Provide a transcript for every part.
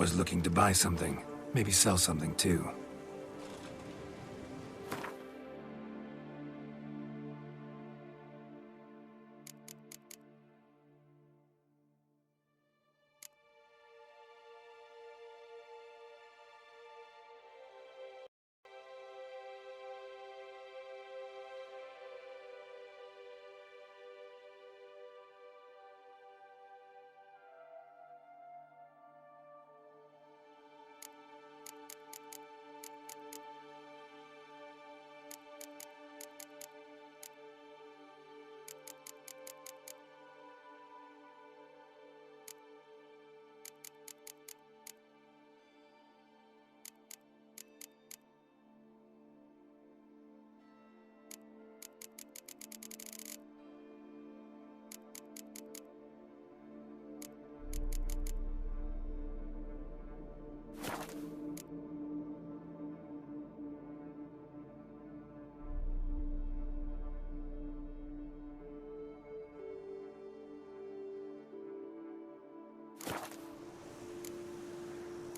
was looking to buy something. Maybe sell something too.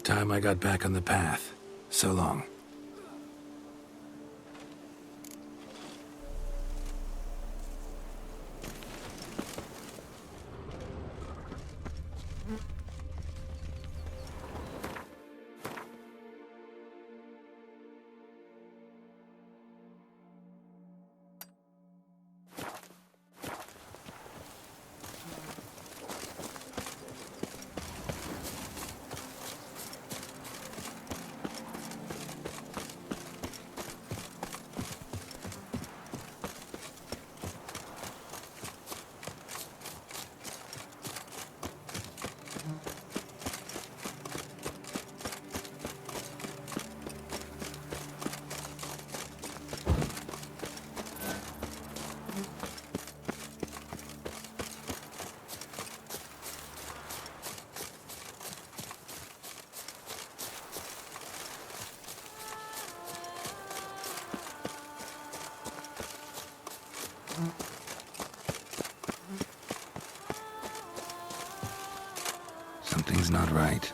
Time I got back on the path. So long. Something's not right.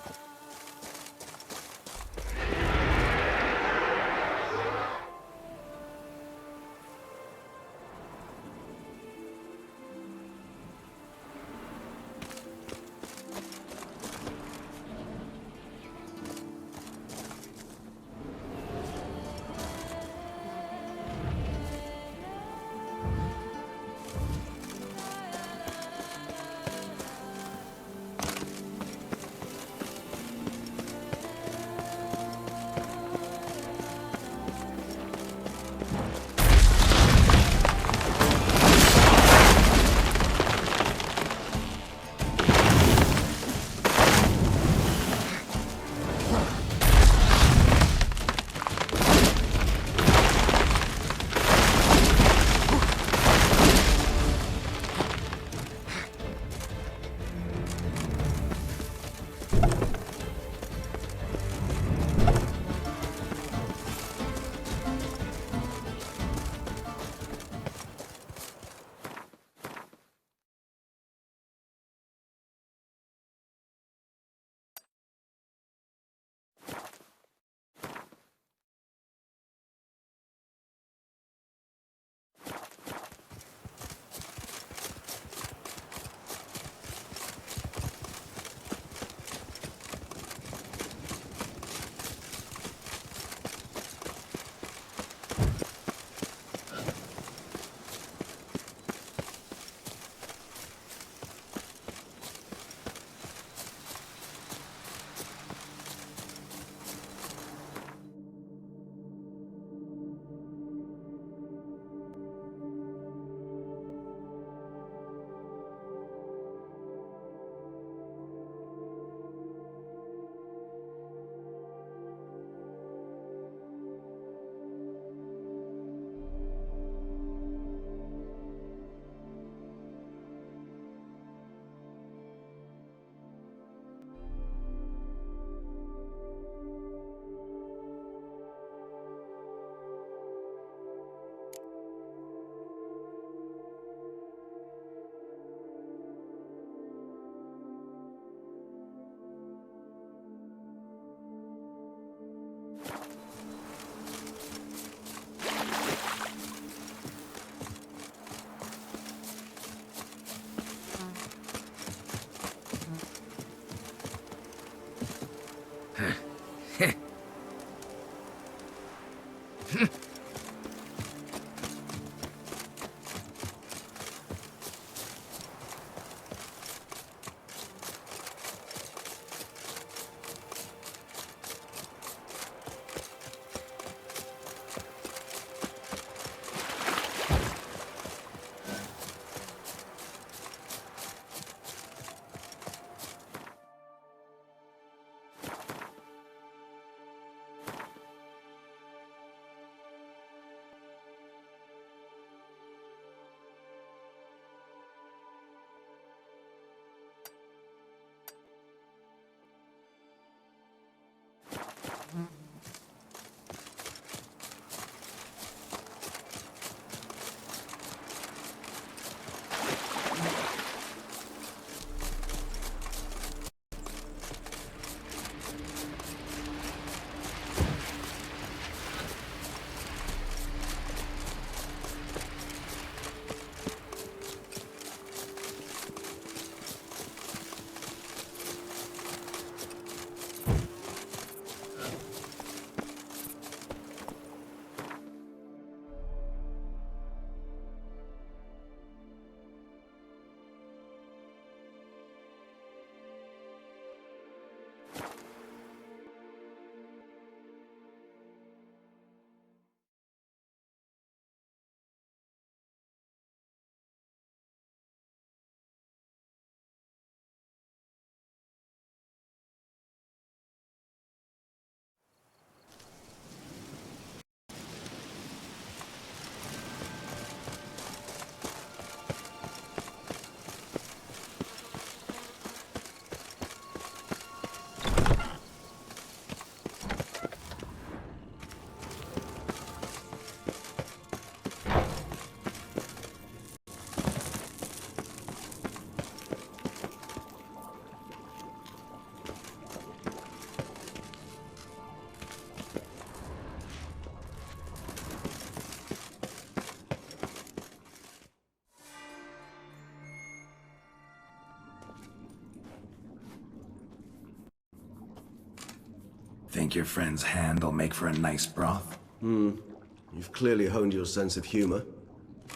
Think your friend's hand will make for a nice broth? You've clearly honed your sense of humor.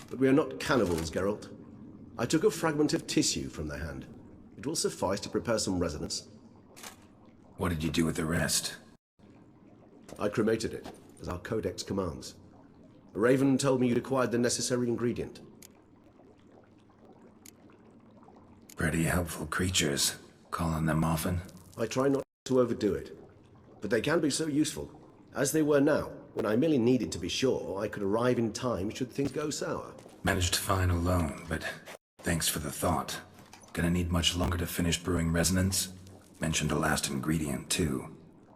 But we are not cannibals, Geralt. I took a fragment of tissue from their hand. It will suffice to prepare some resonance. What did you do with the rest? I cremated it, as our codex commands. A raven told me you'd acquired the necessary ingredient. Pretty helpful creatures. Call on them often? I try not to overdo it, but they can be so useful, as they were now, when I merely needed to be sure I could arrive in time should things go sour. Managed fine alone, but thanks for the thought. Gonna need much longer to finish brewing resonance? Mentioned a last ingredient, too.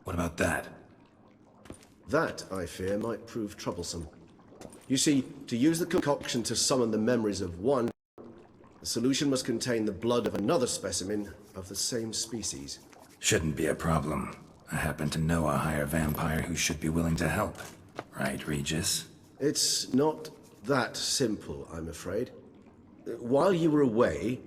What about that? That, I fear, might prove troublesome. You see, to use the concoction to summon the memories of one, the solution must contain the blood of another specimen of the same species. Shouldn't be a problem. I happen to know a higher vampire who should be willing to help. Right, Regis? It's not that simple, I'm afraid. While you were away,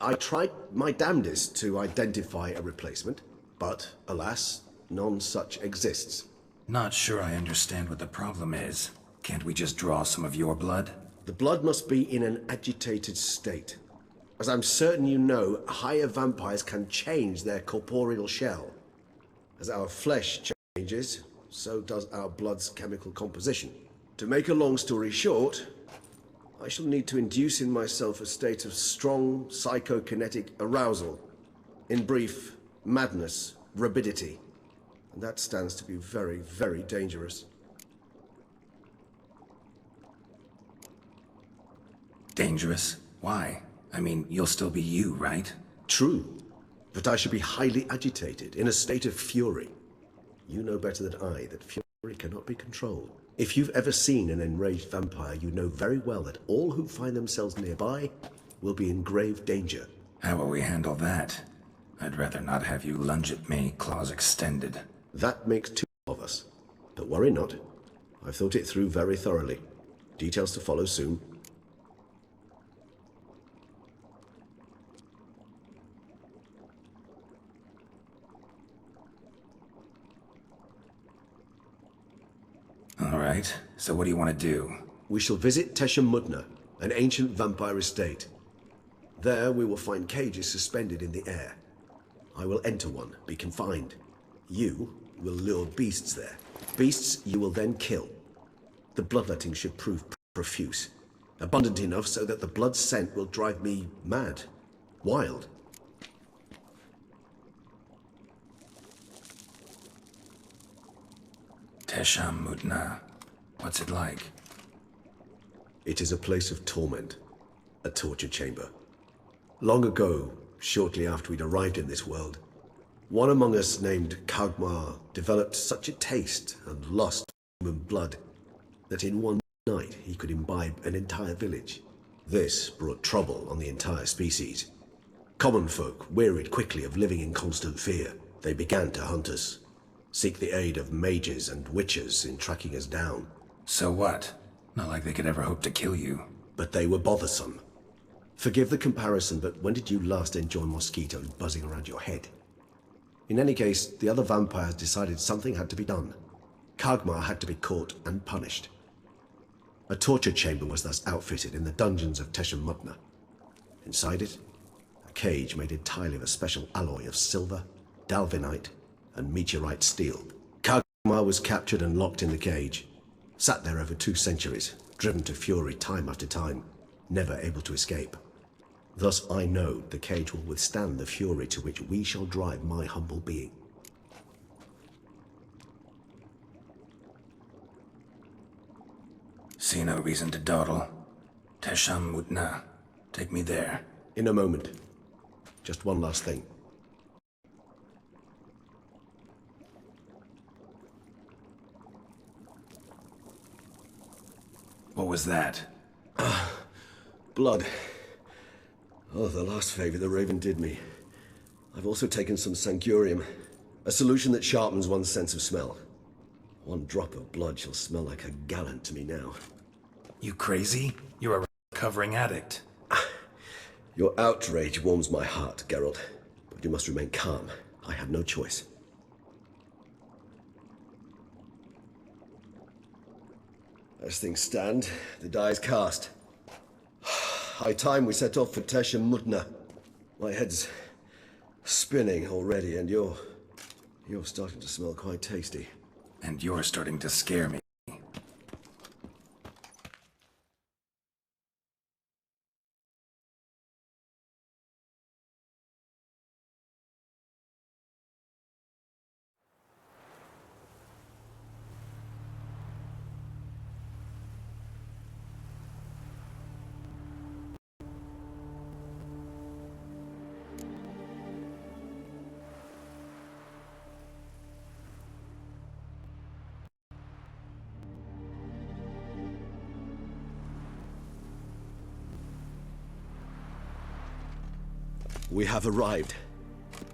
I tried my damnedest to identify a replacement, but alas, none such exists. Not sure I understand what the problem is. Can't we just draw some of your blood? The blood must be in an agitated state. As I'm certain you know, higher vampires can change their corporeal shell. As our flesh changes, so does our blood's chemical composition. To make a long story short, I shall need to induce in myself a state of strong psychokinetic arousal. In brief, madness, rabidity. And that stands to be very, very dangerous. Dangerous? Why? I mean, you'll still be you, right? True, but I should be highly agitated, in a state of fury. You know better than I that fury cannot be controlled. If you've ever seen an enraged vampire, you know very well that all who find themselves nearby will be in grave danger. How will we handle that? I'd rather not have you lunge at me, claws extended. That makes two of us. But worry not. I've thought it through very thoroughly. Details to follow soon. All right, so what do you want to do? We shall visit Teshamudna, an ancient vampire estate. There we will find cages suspended in the air. I will enter one, be confined. You will lure beasts there. Beasts you will then kill. The bloodletting should prove profuse. Abundant enough so that the blood scent will drive me mad. Wild. Teshamudna. What's it like? It is a place of torment. A torture chamber. Long ago, shortly after we'd arrived in this world, one among us named Kagmar developed such a taste and lust for human blood that in one night he could imbibe an entire village. This brought trouble on the entire species. Common folk wearied quickly of living in constant fear. They began to hunt us, seek the aid of mages and witches in tracking us down. So what? Not like they could ever hope to kill you. But they were bothersome. Forgive the comparison, but when did you last enjoy mosquitoes buzzing around your head? In any case, the other vampires decided something had to be done. Kagmar had to be caught and punished. A torture chamber was thus outfitted in the dungeons of Teshamudna. Inside it, a cage made entirely of a special alloy of silver, dalvinite, and meteorite steel. Kagmar was captured and locked in the cage. Sat there over 2 centuries, driven to fury time after time, never able to escape. Thus I know the cage will withstand the fury to which we shall drive my humble being. See no reason to dawdle. Teshamudna. Take me there. In a moment. Just one last thing. What was that? Blood. Oh, the last favor the Raven did me. I've also taken some Sancurium, a solution that sharpens one's sense of smell. One drop of blood shall smell like a gallon to me now. You crazy? You're a recovering addict. Your outrage warms my heart, Geralt. But you must remain calm. I have no choice. As things stand, the die is cast. High time we set off for Tesha Mudna. My head's spinning already, and you're starting to smell quite tasty. And you're starting to scare me. We have arrived.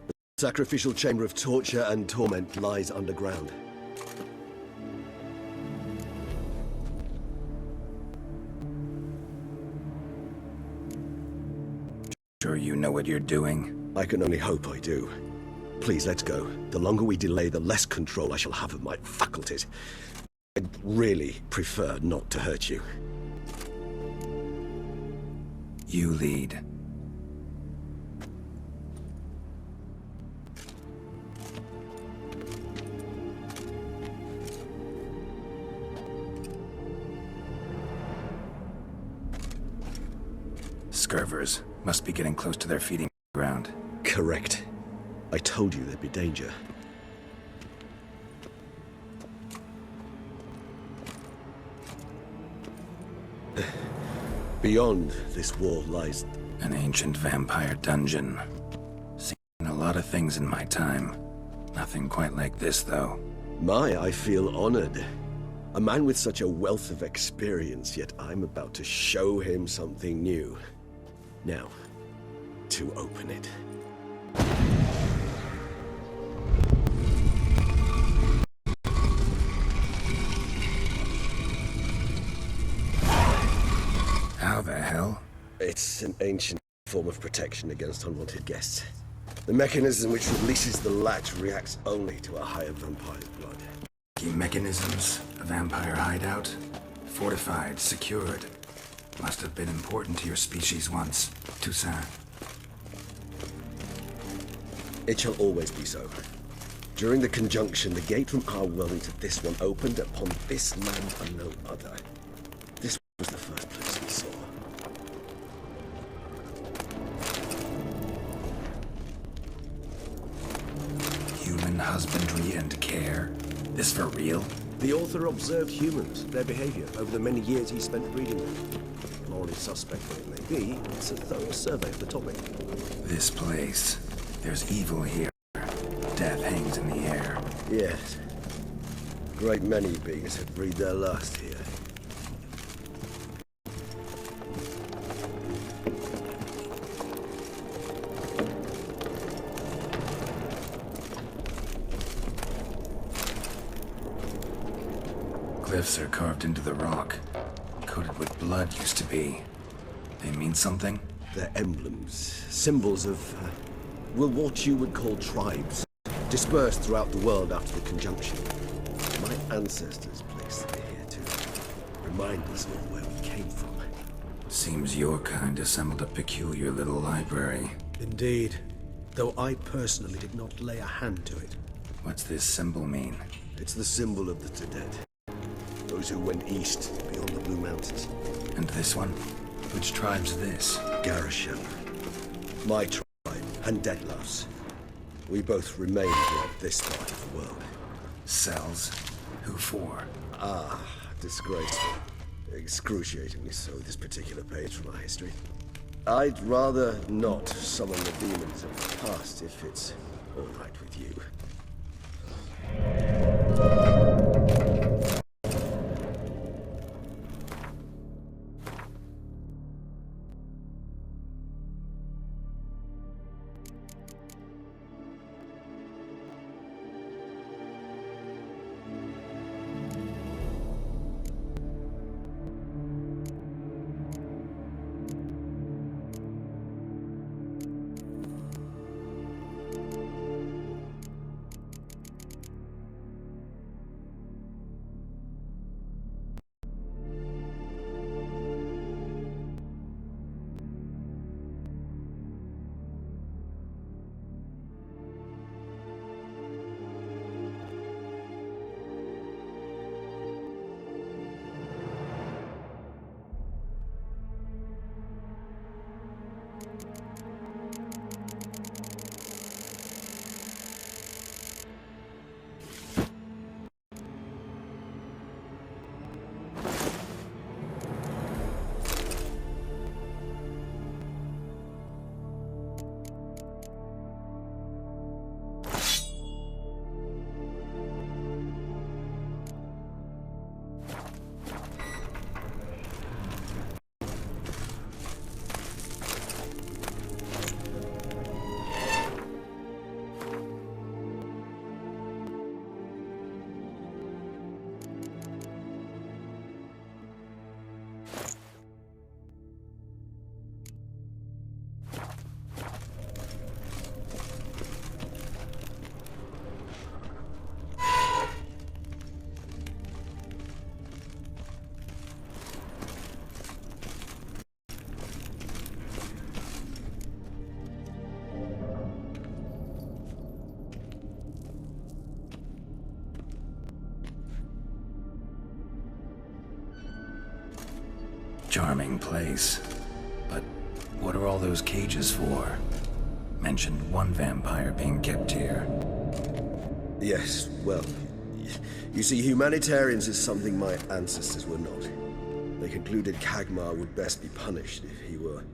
The sacrificial chamber of torture and torment lies underground. Sure you know what you're doing? I can only hope I do. Please, let's go. The longer we delay, the less control I shall have of my faculties. I'd really prefer not to hurt you. You lead. Scurvers must be getting close to their feeding ground. Correct. I told you there'd be danger. Beyond this wall lies... An ancient vampire dungeon. Seen a lot of things in my time. Nothing quite like this, though. I feel honored. A man with such a wealth of experience, yet I'm about to show him something new. Now, to open it. How the hell? It's an ancient form of protection against unwanted guests. The mechanism which releases the latch reacts only to a higher vampire's blood. Key mechanisms, a vampire hideout, fortified, secured. Must have been important to your species once, Toussaint. It shall always be so. During the conjunction, the gate from our world into this one opened upon this land and no other. This was the first place we saw. Human husbandry and care? This for real? The author observed humans, their behavior, over the many years he spent reading them. Morally suspect that it may be, it's a thorough survey of the topic. This place. There's evil here. Death hangs in the air. Yes. Great many beings have breathed their last here. Glyphs are carved into the rock. Coated with blood used to be. They mean something? They're emblems, symbols of, what you would call tribes, dispersed throughout the world after the conjunction. My ancestors placed them here to remind us of where we came from. Seems your kind assembled a peculiar little library. Indeed, though I personally did not lay a hand to it. What's this symbol mean? It's the symbol of the Dead. Those who went east, beyond the Blue Mountains. And this one? Which tribe's this? Garasham. My tribe, and Deadlouse. We both remain in this part of the world. Cells? Who for? Disgraceful. Excruciatingly so, this particular page from our history. I'd rather not summon the demons of the past if it's all right with you. Charming place. But what are all those cages for? Mentioned one vampire being kept here. Yes, well, you see, humanitarians is something my ancestors were not. They concluded Kagmar would best be punished if he were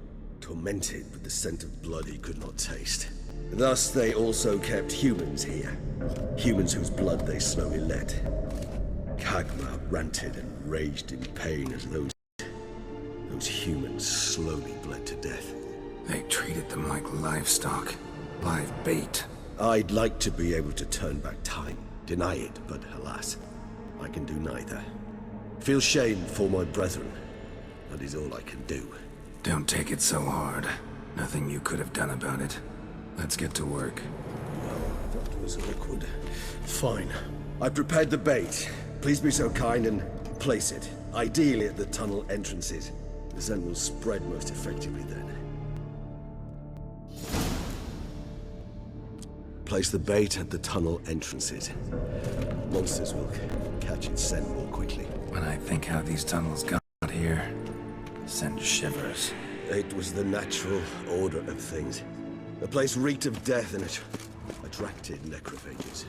tormented with the scent of blood he could not taste. Thus, they also kept humans here. Humans whose blood they slowly let. Kagmar ranted and raged in pain as those humans slowly bled to death. They treated them like livestock. Live bait. I'd like to be able to turn back time, deny it, but alas, I can do neither. Feel shame for my brethren. That is all I can do. Don't take it so hard. Nothing you could have done about it. Let's get to work. Well, that was awkward. Fine. I prepared the bait. Please be so kind and place it, ideally at the tunnel entrances. The scent will spread most effectively then. Place the bait at the tunnel entrances. Monsters will catch its scent more quickly. When I think how these tunnels got here, send shivers. It was the natural order of things. The place reeked of death and it attracted necrophages.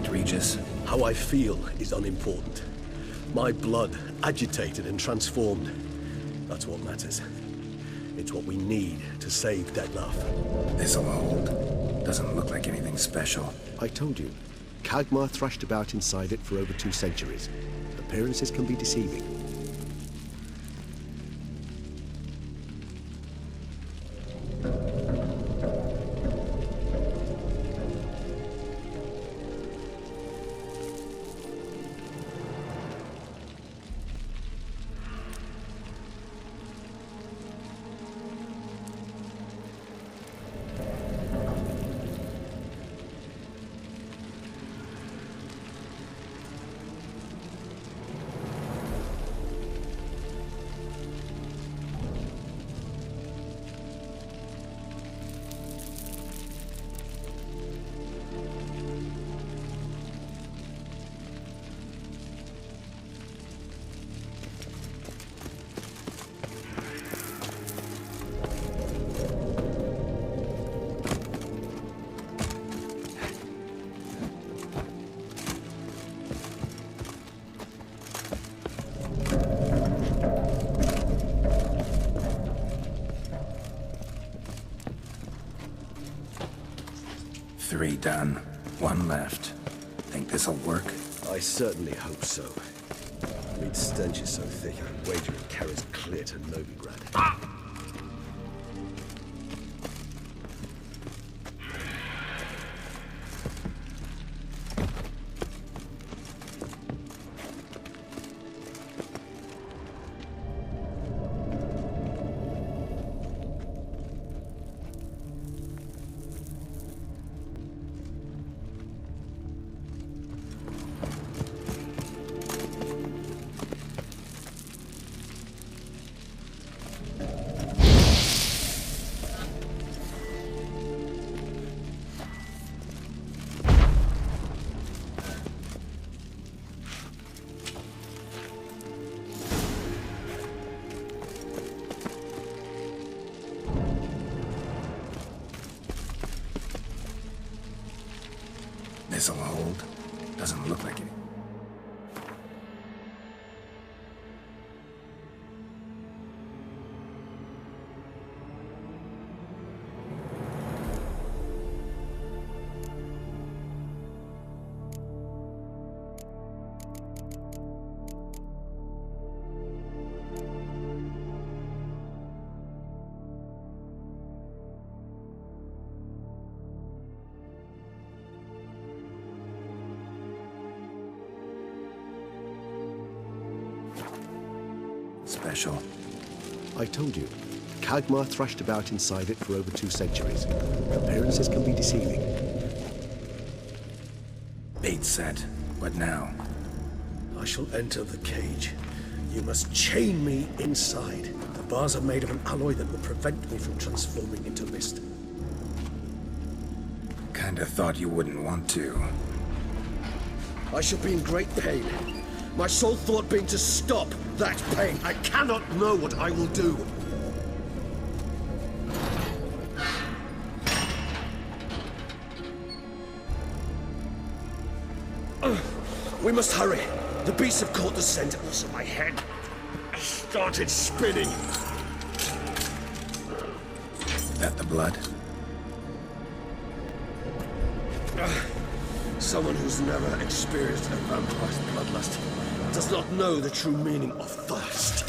Regis. How I feel is unimportant. My blood agitated and transformed. That's what matters. It's what we need to save Detlef. This'll hold. Doesn't look like anything special. I told you. Kagmar thrashed about inside it for over 2 centuries. Appearances can be deceiving. 3 done. 1 left. Think this'll work? I certainly hope so. Meat stench is so thick, I wager it carries clear to Novigrad. This'll hold. Doesn't look like it. Special. I told you, Kagmar thrashed about inside it for over 2 centuries. Appearances can be deceiving. Bait set. What now? I shall enter the cage. You must chain me inside. The bars are made of an alloy that will prevent me from transforming into mist. Kinda thought you wouldn't want to. I shall be in great pain. My sole thought being to stop that pain. I cannot know what I will do. We must hurry. The beasts have caught the scent. Also, my head started spinning. That the blood? Someone who's never experienced a vampire's bloodlust does not know the true meaning of thirst.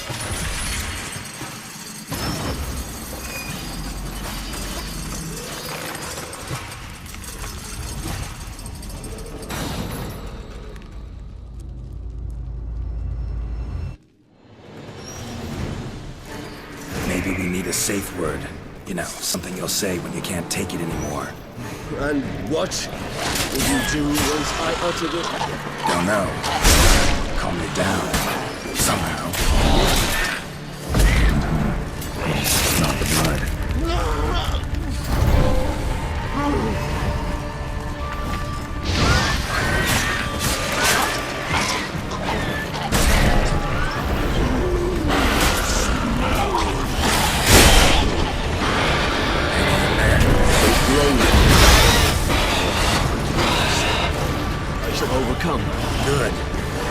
Maybe we need a safe word. You know, something you'll say when you can't take it anymore. And what will you do once I uttered it? Don't know. Calm me down. Somehow. Not the blood. I shall overcome. Good.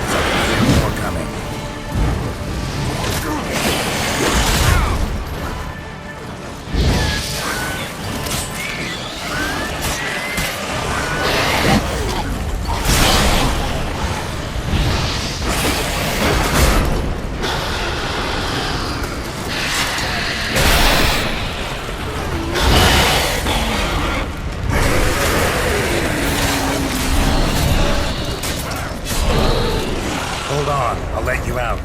Something more coming. Hold on, I'll let you out.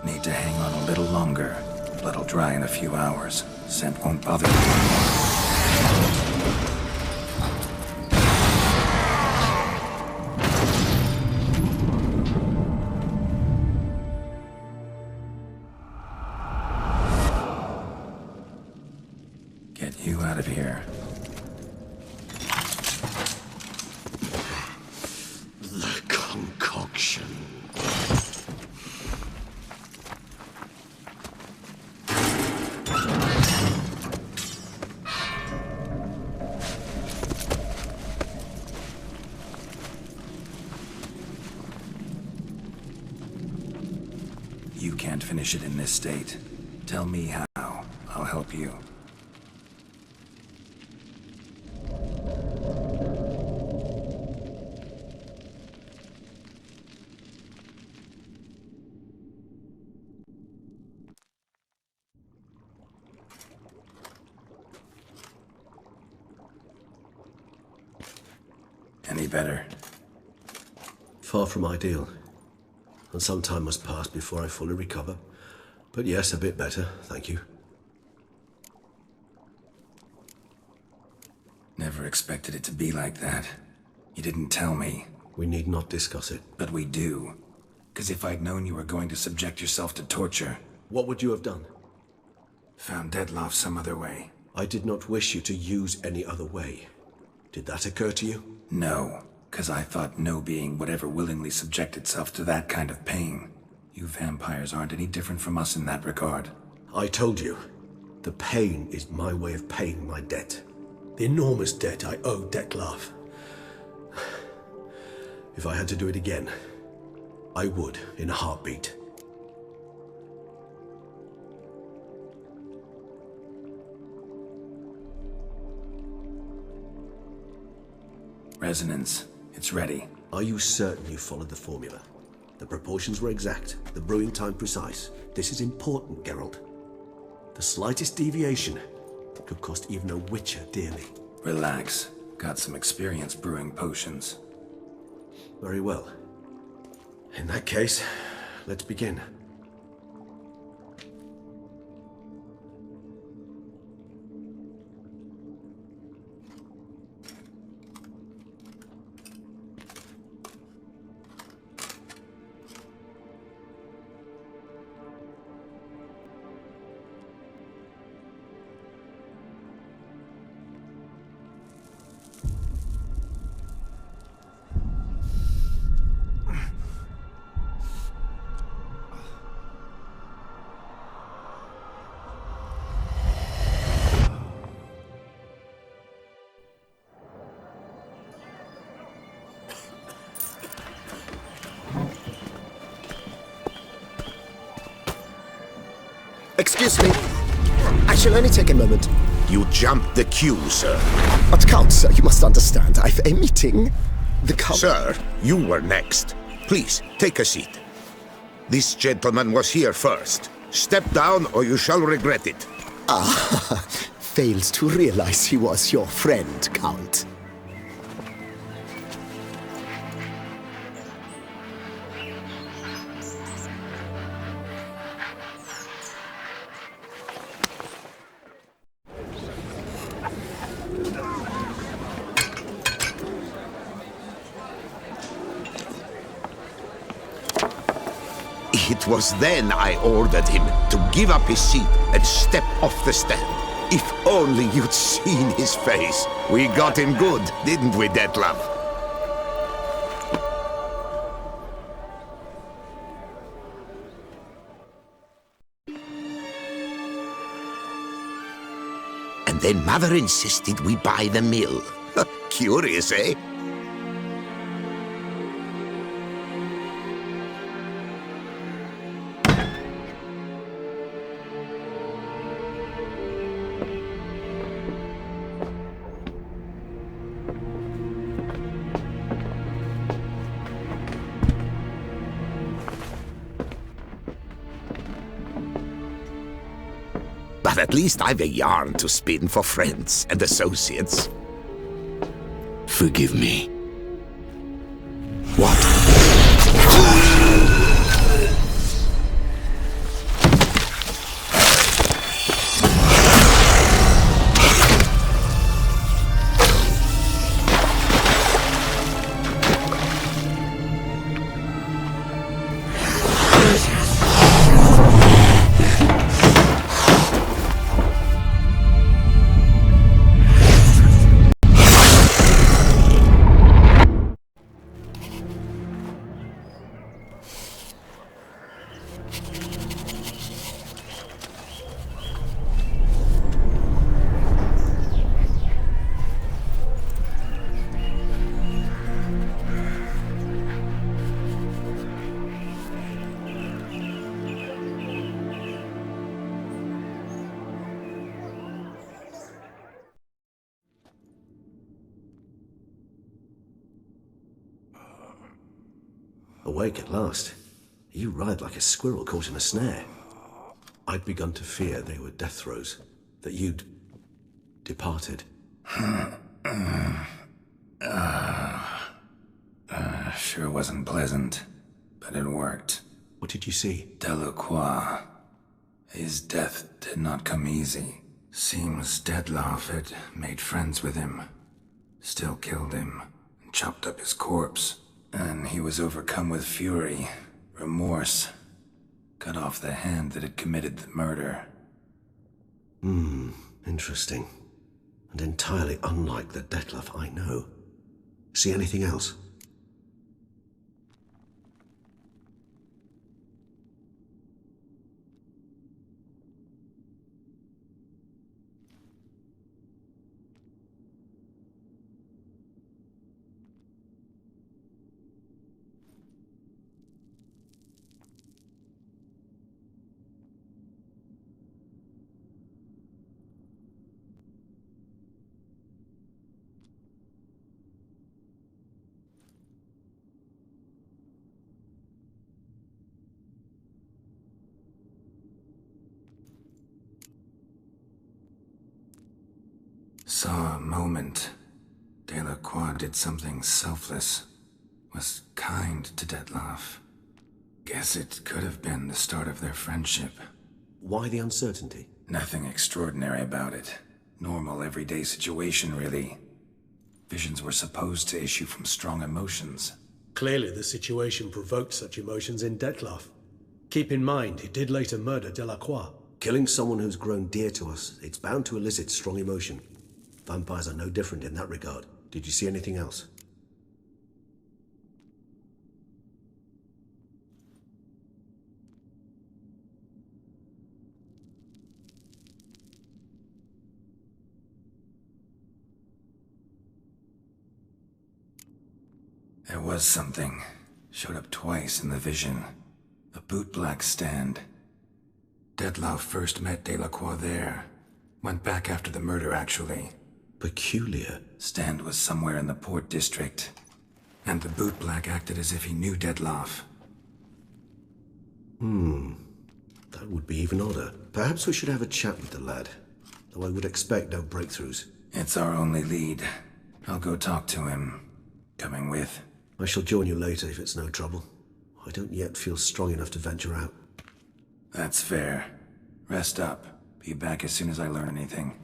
Need to hang on a little longer. Blood'll dry in a few hours. Scent won't bother you anymore. You can't finish it in this state. Tell me how. I'll help you. Any better? Far from ideal. And some time must pass before I fully recover. But yes, a bit better, thank you. Never expected it to be like that. You didn't tell me. We need not discuss it. But we do. 'Cause if I'd known you were going to subject yourself to torture... What would you have done? Found Dettlaff some other way. I did not wish you to use any other way. Did that occur to you? No, 'cause I thought no being would ever willingly subject itself to that kind of pain. You vampires aren't any different from us in that regard. I told you, the pain is my way of paying my debt. The enormous debt I owe Dettlaff. If I had to do it again, I would in a heartbeat. Resonance. It's ready. Are you certain you followed the formula? The proportions were exact, the brewing time precise. This is important, Geralt. The slightest deviation could cost even a witcher dearly. Relax. Got some experience brewing potions. Very well. In that case, let's begin. Excuse me. I shall only take a moment. You jumped the queue, sir. But Count, sir, you must understand. I've a meeting. The Count... Sir, you were next. Please, take a seat. This gentleman was here first. Step down or you shall regret it. Ah, fails to realize he was your friend, Count. It was then I ordered him to give up his seat and step off the stand. If only you'd seen his face. We got him good, didn't we, Dettlaff? And then Mother insisted we buy the mill. Curious, eh? But at least I've a yarn to spin for friends and associates. Forgive me. What? Awake at last. You writhed like a squirrel caught in a snare. I'd begun to fear they were death throes, that you'd departed. Sure wasn't pleasant, but it worked. What did you see? Delacroix. His death did not come easy. Seems Detlaff had made friends with him. Still killed him, and chopped up his corpse. And he was overcome with fury, remorse. Cut off the hand that had committed the murder. Interesting. And entirely unlike the Detlaff I know. See anything else? Saw a moment. Delacroix did something selfless. Was kind to Detlaff. Guess it could have been the start of their friendship. Why the uncertainty? Nothing extraordinary about it. Normal, everyday situation, really. Visions were supposed to issue from strong emotions. Clearly, the situation provoked such emotions in Detlaff. Keep in mind, he did later murder Delacroix. Killing someone who's grown dear to us, it's bound to elicit strong emotion. Vampires are no different in that regard. Did you see anything else? There was something. Showed up twice in the vision. A bootblack stand. Detlaff first met Delacroix there. Went back after the murder, actually. Peculiar. Stand was somewhere in the Port District. And the bootblack acted as if he knew Detlaff. That would be even odder. Perhaps we should have a chat with the lad. Though I would expect no breakthroughs. It's our only lead. I'll go talk to him. Coming with? I shall join you later if it's no trouble. I don't yet feel strong enough to venture out. That's fair. Rest up. Be back as soon as I learn anything.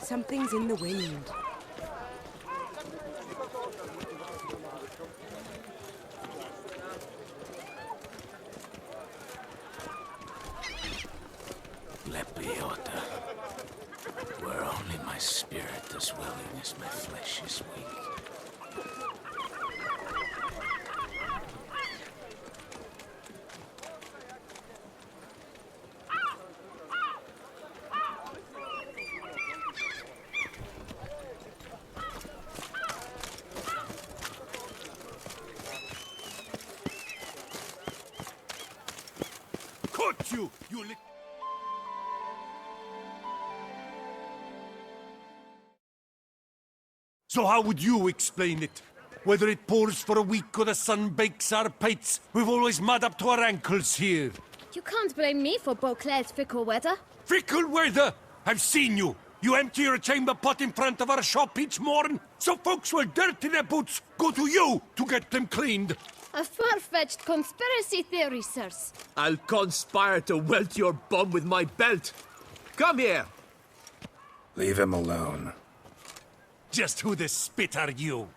Something's in the wind. Lepiota. Where only my spirit is willing as my flesh is weak. Caught you, you li- So how would you explain it? Whether it pours for a week or the sun bakes our pates, we've always mud up to our ankles here. You can't blame me for Beauclair's fickle weather. Fickle weather! I've seen you! You empty your chamber pot in front of our shop each morn, so folks will dirty their boots, go to you to get them cleaned. A far-fetched conspiracy theory, sirs. I'll conspire to welt your bum with my belt. Come here! Leave him alone. Just who the spit are you?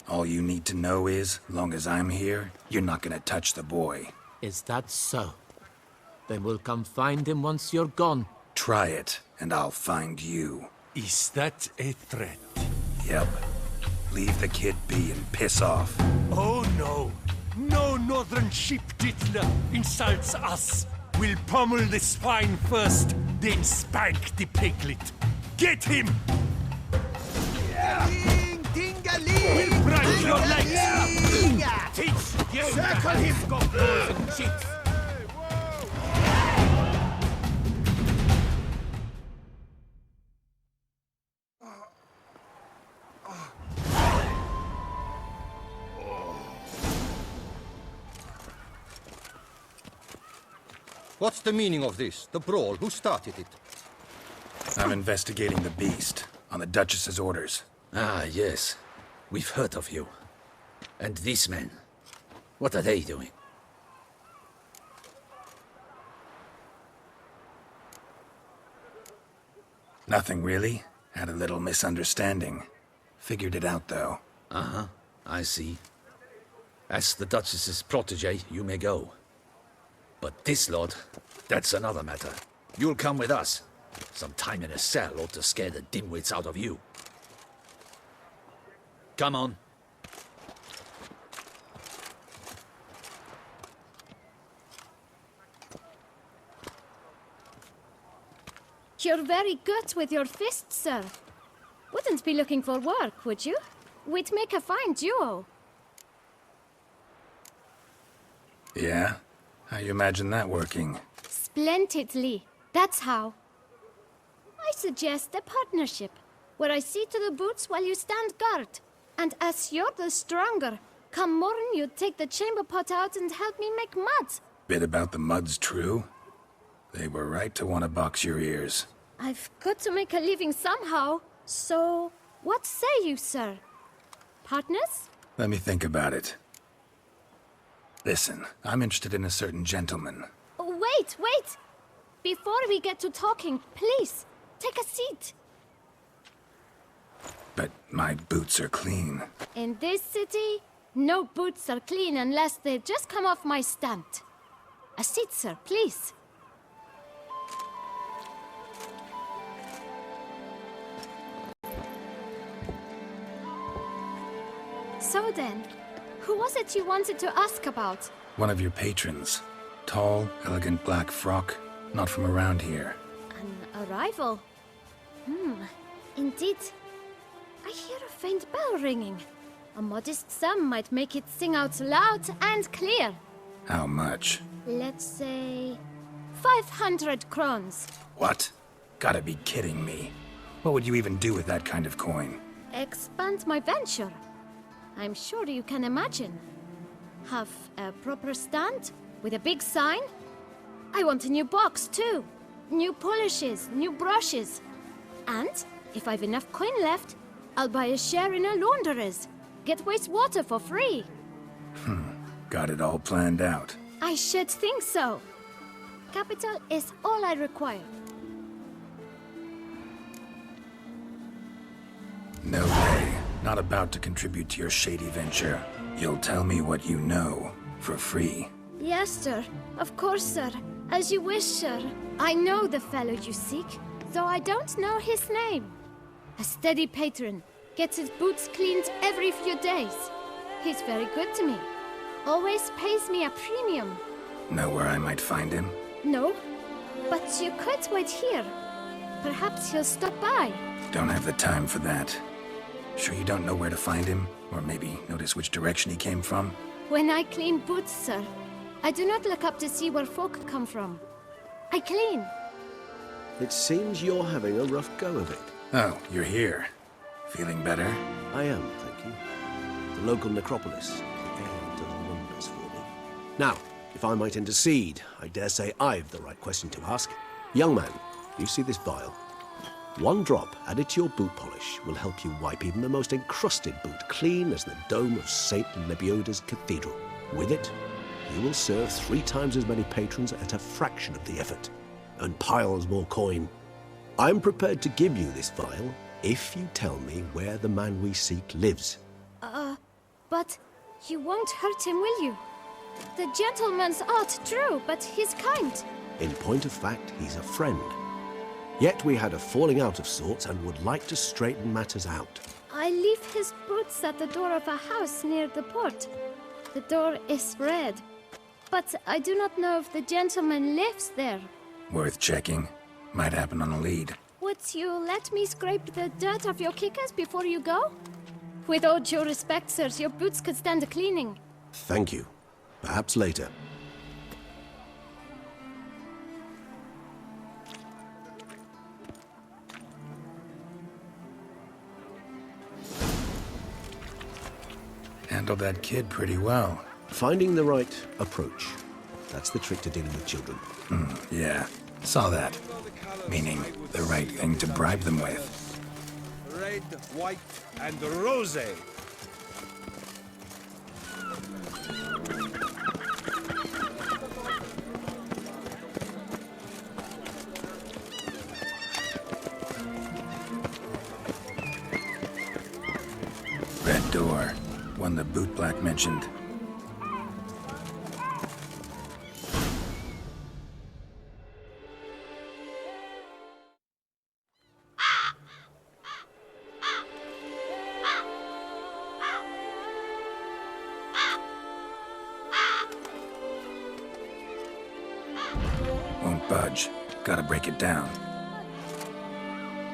All you need to know is, long as I'm here, you're not gonna touch the boy. Is that so? Then we'll come find him once you're gone. Try it, and I'll find you. Is that a threat? Yep. Leave the kid be and piss off. Oh no! No northern sheep diddler insults us! We'll pummel the swine first, then spank the piglet. Get him! We'll break your legs! Teach you! Circle him! Goblins and cheats! What's the meaning of this? The brawl? Who started it? I'm investigating the beast, on the Duchess's orders. Ah, yes. We've heard of you. And these men, what are they doing? Nothing really. Had a little misunderstanding. Figured it out, though. Uh-huh, I see. As the Duchess's protege, you may go. But this lot, that's another matter. You'll come with us. Some time in a cell ought to scare the dimwits out of you. Come on. You're very good with your fists, sir. wouldn't be looking for work, would you? We'd make a fine duo. Yeah? How you imagine that working? Splendidly. That's how. I suggest a partnership, where I see to the boots while you stand guard. And as you're the stronger, come morn you take the chamber pot out and help me make mud. Bit about the mud's true? They were right to want to box your ears. I've got to make a living somehow, so what say you, sir? Partners? Let me think about it. Listen, I'm interested in a certain gentleman. Wait, wait! Before we get to talking, please, take a seat. But my boots are clean. In this city, no boots are clean unless they just come off my stand. A seat, sir, please. So then, who was it you wanted to ask about? One of your patrons. Tall, elegant black frock. Not from around here. An arrival? Indeed. I hear a faint bell ringing. A modest sum might make it sing out loud and clear. How much? Let's say 500 crowns. What? Gotta be kidding me. What would you even do with that kind of coin? Expand my venture. I'm sure you can imagine. Have a proper stand with a big sign. I want a new box too. New polishes, new brushes. And if I've enough coin left, I'll buy a share in a launderer's. Get wastewater for free. Got it all planned out. I should think so. Capital is all I require. No way. Not about to contribute to your shady venture. You'll tell me what you know, for free. Yes, sir. Of course, sir. As you wish, sir. I know the fellow you seek, though I don't know his name. A steady patron. Gets his boots cleaned every few days. He's very good to me. Always pays me a premium. Know where I might find him? No, but you could wait here. Perhaps he'll stop by. Don't have the time for that. Sure you don't know where to find him? Or maybe notice which direction he came from? When I clean boots, sir, I do not look up to see where folk come from. I clean. It seems you're having a rough go of it. Oh, you're here. Feeling better? I am, thank you. The local necropolis. The air does wonders for me. Now, if I might intercede, I dare say I've the right question to ask. Young man, you see this vial? One drop added to your boot polish will help you wipe even the most encrusted boot clean as the dome of St. Lebioda's cathedral. With it, you will serve 3 times as many patrons at a fraction of the effort, and piles more coin. I'm prepared to give you this vial if you tell me where the man we seek lives. But you won't hurt him, will you? The gentleman's odd, true, but he's kind. In point of fact, he's a friend. Yet we had a falling out of sorts and would like to straighten matters out. I leave his boots at the door of a house near the port. The door is red, but I do not know if the gentleman lives there. Worth checking. Might happen on a lead. Would you let me scrape the dirt off your kickers before you go? With all due respect, sirs, your boots could stand a cleaning. Thank you. Perhaps later. Handled that kid pretty well. Finding the right approach. That's the trick to dealing with children. Yeah, saw that. Meaning, the right thing to bribe them with. Red, white, and rosé. Red door. One the bootblack mentioned. Won't budge. Gotta break it down.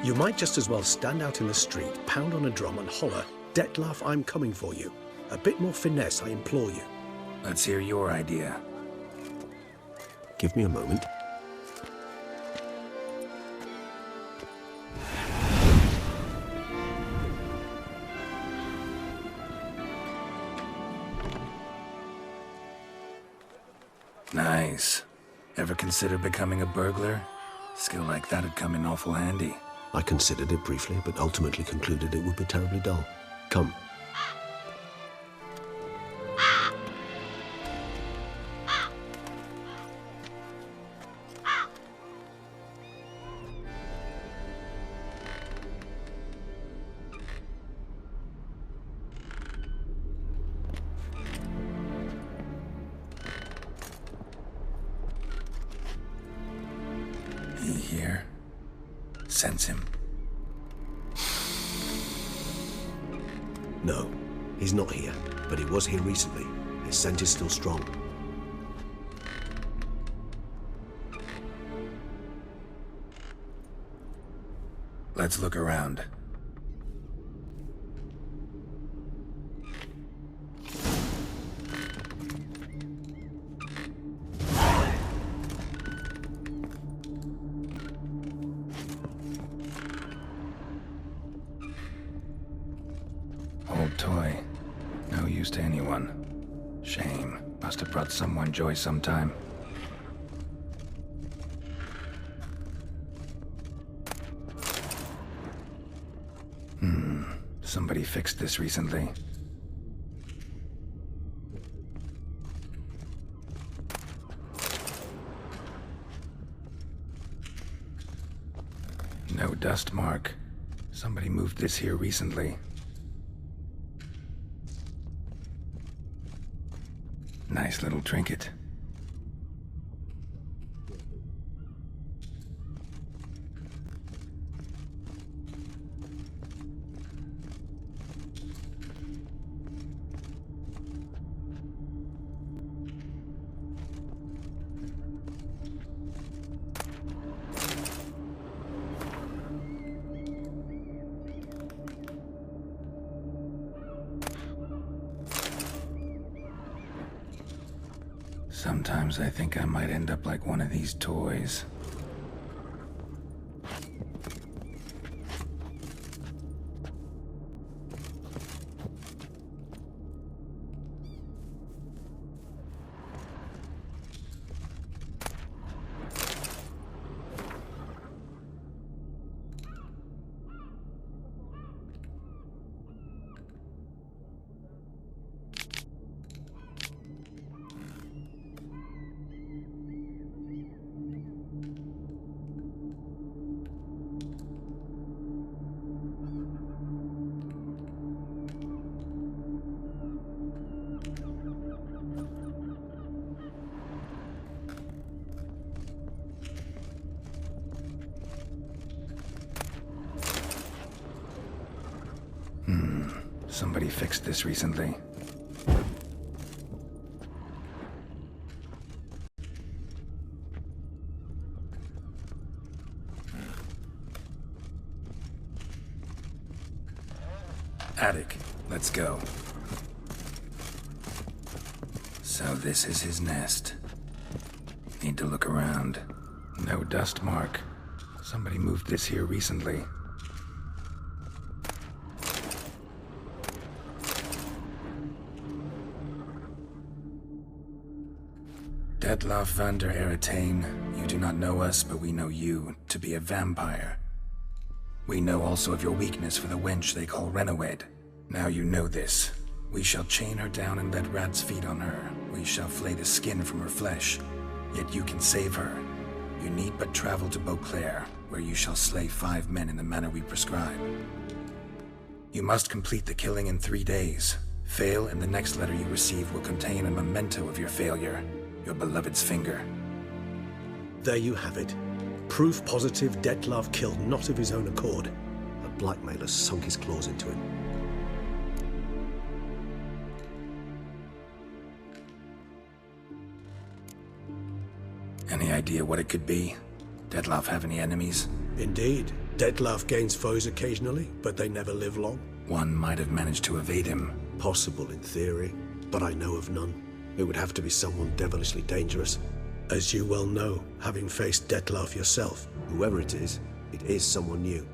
You might just as well stand out in the street, pound on a drum and holler, "Dettlaff, I'm coming for you." A bit more finesse, I implore you. Let's hear your idea. Give me a moment. Nice. Ever consider becoming a burglar? Skill like that'd come in awful handy. I considered it briefly, but ultimately concluded it would be terribly dull. Come. He here? Sense him? No, he's not here, but he was here recently. His scent is still strong. Let's look around. Old toy. No use to anyone. Shame. Must have brought someone joy sometime. Somebody fixed this recently. No dust mark. Somebody moved this here recently. Nice little trinket. Sometimes I think I might end up like one of these toys. Somebody fixed this recently. Attic, let's go. So this is his nest. Need to look around. No dust mark. Somebody moved this here recently. Dettlaff van der Eretain, you do not know us, but we know you to be a vampire. We know also of your weakness for the wench they call Renawed. Now you know this. We shall chain her down and let rats feed on her. We shall flay the skin from her flesh. Yet you can save her. You need but travel to Beauclair, where you shall slay 5 men in the manner we prescribe. You must complete the killing in 3 days. Fail, and the next letter you receive will contain a memento of your failure. Your beloved's finger. There you have it. Proof positive Dettlaff killed not of his own accord. A blackmailer sunk his claws into him. Any idea what it could be? Dettlaff have any enemies? Indeed. Dettlaff gains foes occasionally, but they never live long. One might have managed to evade him. Possible in theory, but I know of none. It would have to be someone devilishly dangerous. As you well know, having faced Dettlaff yourself. Whoever it is someone new.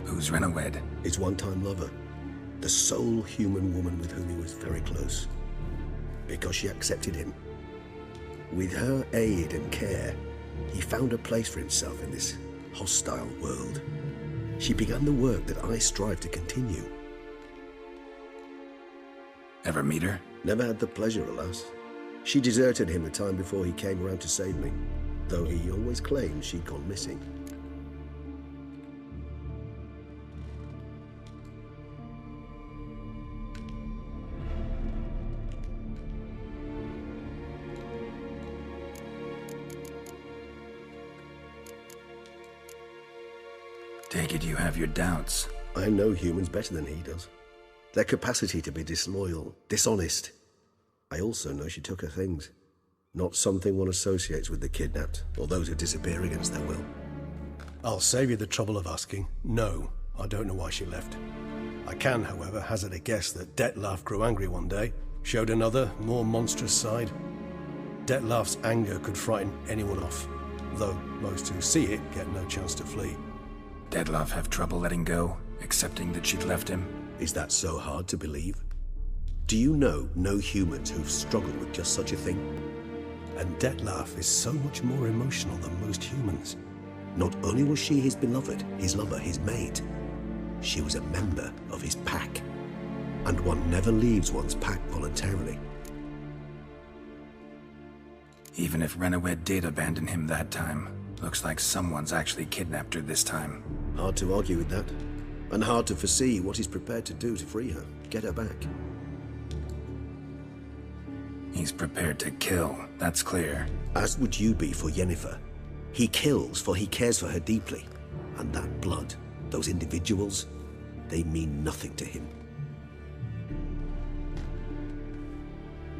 Who's Renawed? His one-time lover. The sole human woman with whom he was very close. Because she accepted him. With her aid and care, he found a place for himself in this hostile world. She began the work that I strive to continue. Ever meet her? Never had the pleasure, alas. She deserted him a time before he came around to save me, though he always claimed she'd gone missing. Take it you have your doubts. I know humans better than he does. Their capacity to be disloyal, dishonest. I also know she took her things. Not something one associates with the kidnapped, or those who disappear against their will. I'll save you the trouble of asking. No, I don't know why she left. I can, however, hazard a guess that Dettlaff grew angry one day, showed another, more monstrous side. Dettlaff's anger could frighten anyone off, though most who see it get no chance to flee. Dettlaff have trouble letting go, accepting that she'd left him? Is that so hard to believe? Do you know no humans who've struggled with just such a thing? And Dettlaff is so much more emotional than most humans. Not only was she his beloved, his lover, his mate, she was a member of his pack. And one never leaves one's pack voluntarily. Even if Renawed did abandon him that time, looks like someone's actually kidnapped her this time. Hard to argue with that. And hard to foresee what he's prepared to do to free her, get her back. He's prepared to kill, that's clear. As would you be for Yennefer. He kills for he cares for her deeply. And that blood, those individuals, they mean nothing to him.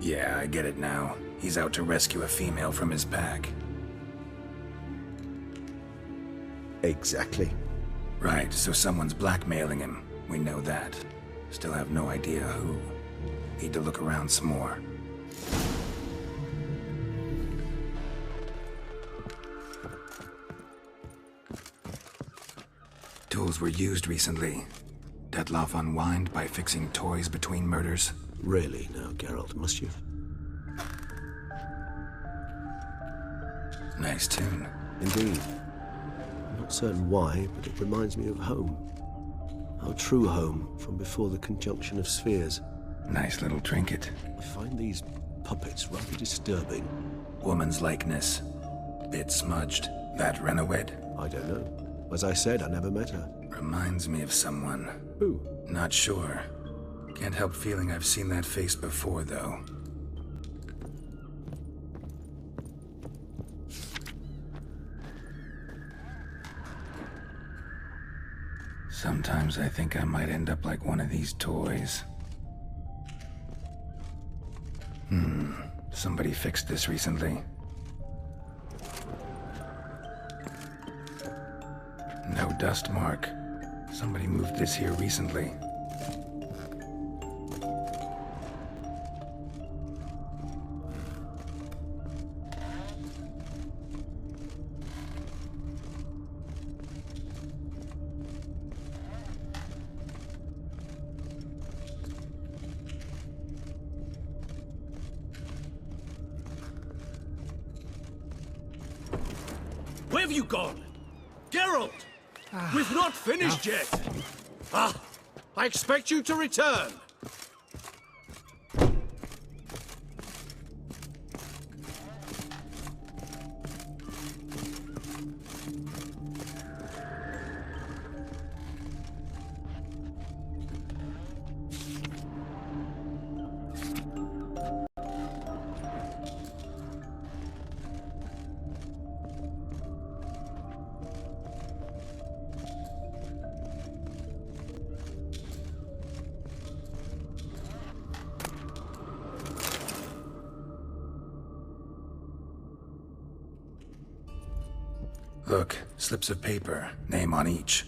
Yeah, I get it now. He's out to rescue a female from his pack. Exactly. Right, so someone's blackmailing him. We know that. Still have no idea who. Need to look around some more. Tools were used recently. Dettlaff unwind by fixing toys between murders. Really now, Geralt, must you? Nice tune. Indeed. I'm not certain why, but it reminds me of home. Our true home from before the conjunction of spheres. Nice little trinket. I find these puppets rather disturbing. Woman's likeness. Bit smudged. That Renawed? I don't know. As I said, I never met her. Reminds me of someone. Who? Not sure. Can't help feeling I've seen that face before, though. Sometimes I think I might end up like one of these toys. Somebody fixed this recently. No dust mark. Somebody moved this here recently. Where have you gone? Geralt! We've not finished yet! I expect you to return! Look, slips of paper, name on each.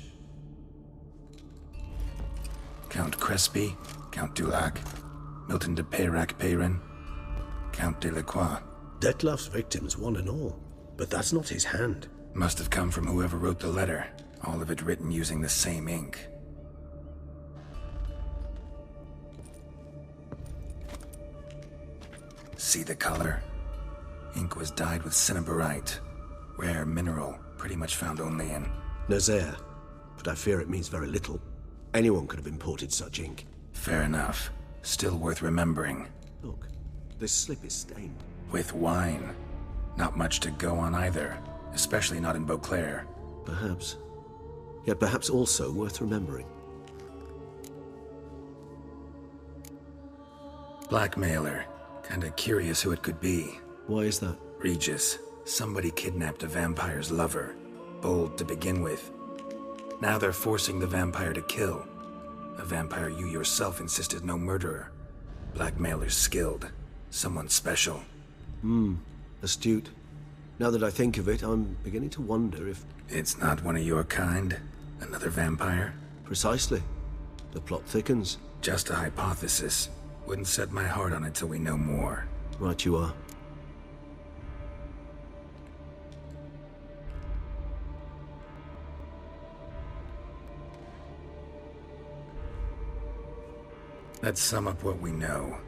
Count Crespi, Count Dulac, Milton de Peyrac-Peyrin, Count Delacroix. Detlef's victims, one and all. But that's not his hand. Must have come from whoever wrote the letter. All of it written using the same ink. See the color? Ink was dyed with cinnabarite. Rare mineral, pretty much found only in... Nazaire. But I fear it means very little. Anyone could have imported such ink. Fair enough. Still worth remembering. Look, this slip is stained. With wine. Not much to go on either. Especially not in Beauclair. Perhaps. Yet perhaps also worth remembering. Blackmailer. Kinda curious who it could be. Why is that? Regis. Somebody kidnapped a vampire's lover. Bold to begin with. Now they're forcing the vampire to kill. A vampire you yourself insisted no murderer. Blackmailer's skilled. Someone special. Astute. Now that I think of it, I'm beginning to wonder if... It's not one of your kind? Another vampire? Precisely. The plot thickens. Just a hypothesis. Wouldn't set my heart on it till we know more. Right you are. Let's sum up what we know.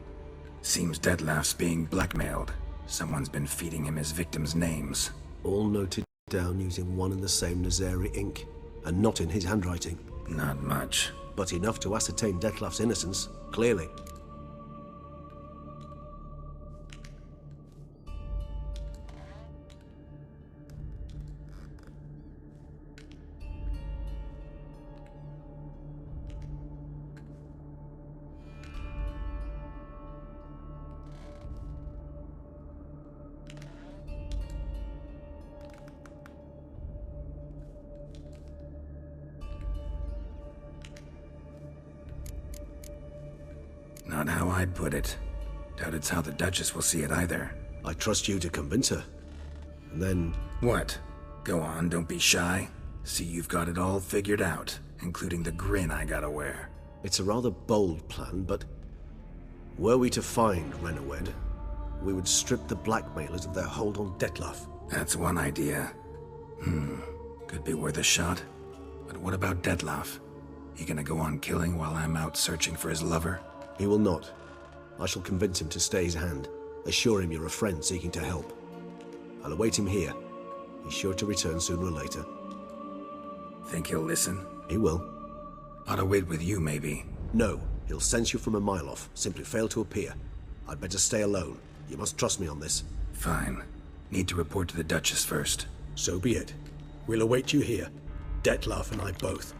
Seems Detlef's being blackmailed. Someone's been feeding him his victims' names. All noted down using one and the same Nazari ink, and not in his handwriting. Not much. But enough to ascertain Detlef's innocence, clearly. Not how I'd put it. Doubt it's how the Duchess will see it either. I trust you to convince her. And then... What? Go on, don't be shy. See you've got it all figured out, including the grin I gotta wear. It's a rather bold plan, but... Were we to find Renawed, we would strip the blackmailers of their hold on Detlef. That's one idea. Could be worth a shot. But what about Detlef? He gonna go on killing while I'm out searching for his lover? He will not. I shall convince him to stay his hand. Assure him you're a friend seeking to help. I'll await him here. He's sure to return sooner or later. Think he'll listen? He will. Ought to wait with you, maybe. No, he'll sense you from a mile off. Simply fail to appear. I'd better stay alone. You must trust me on this. Fine. Need to report to the Duchess first. So be it. We'll await you here. Detlef and I both.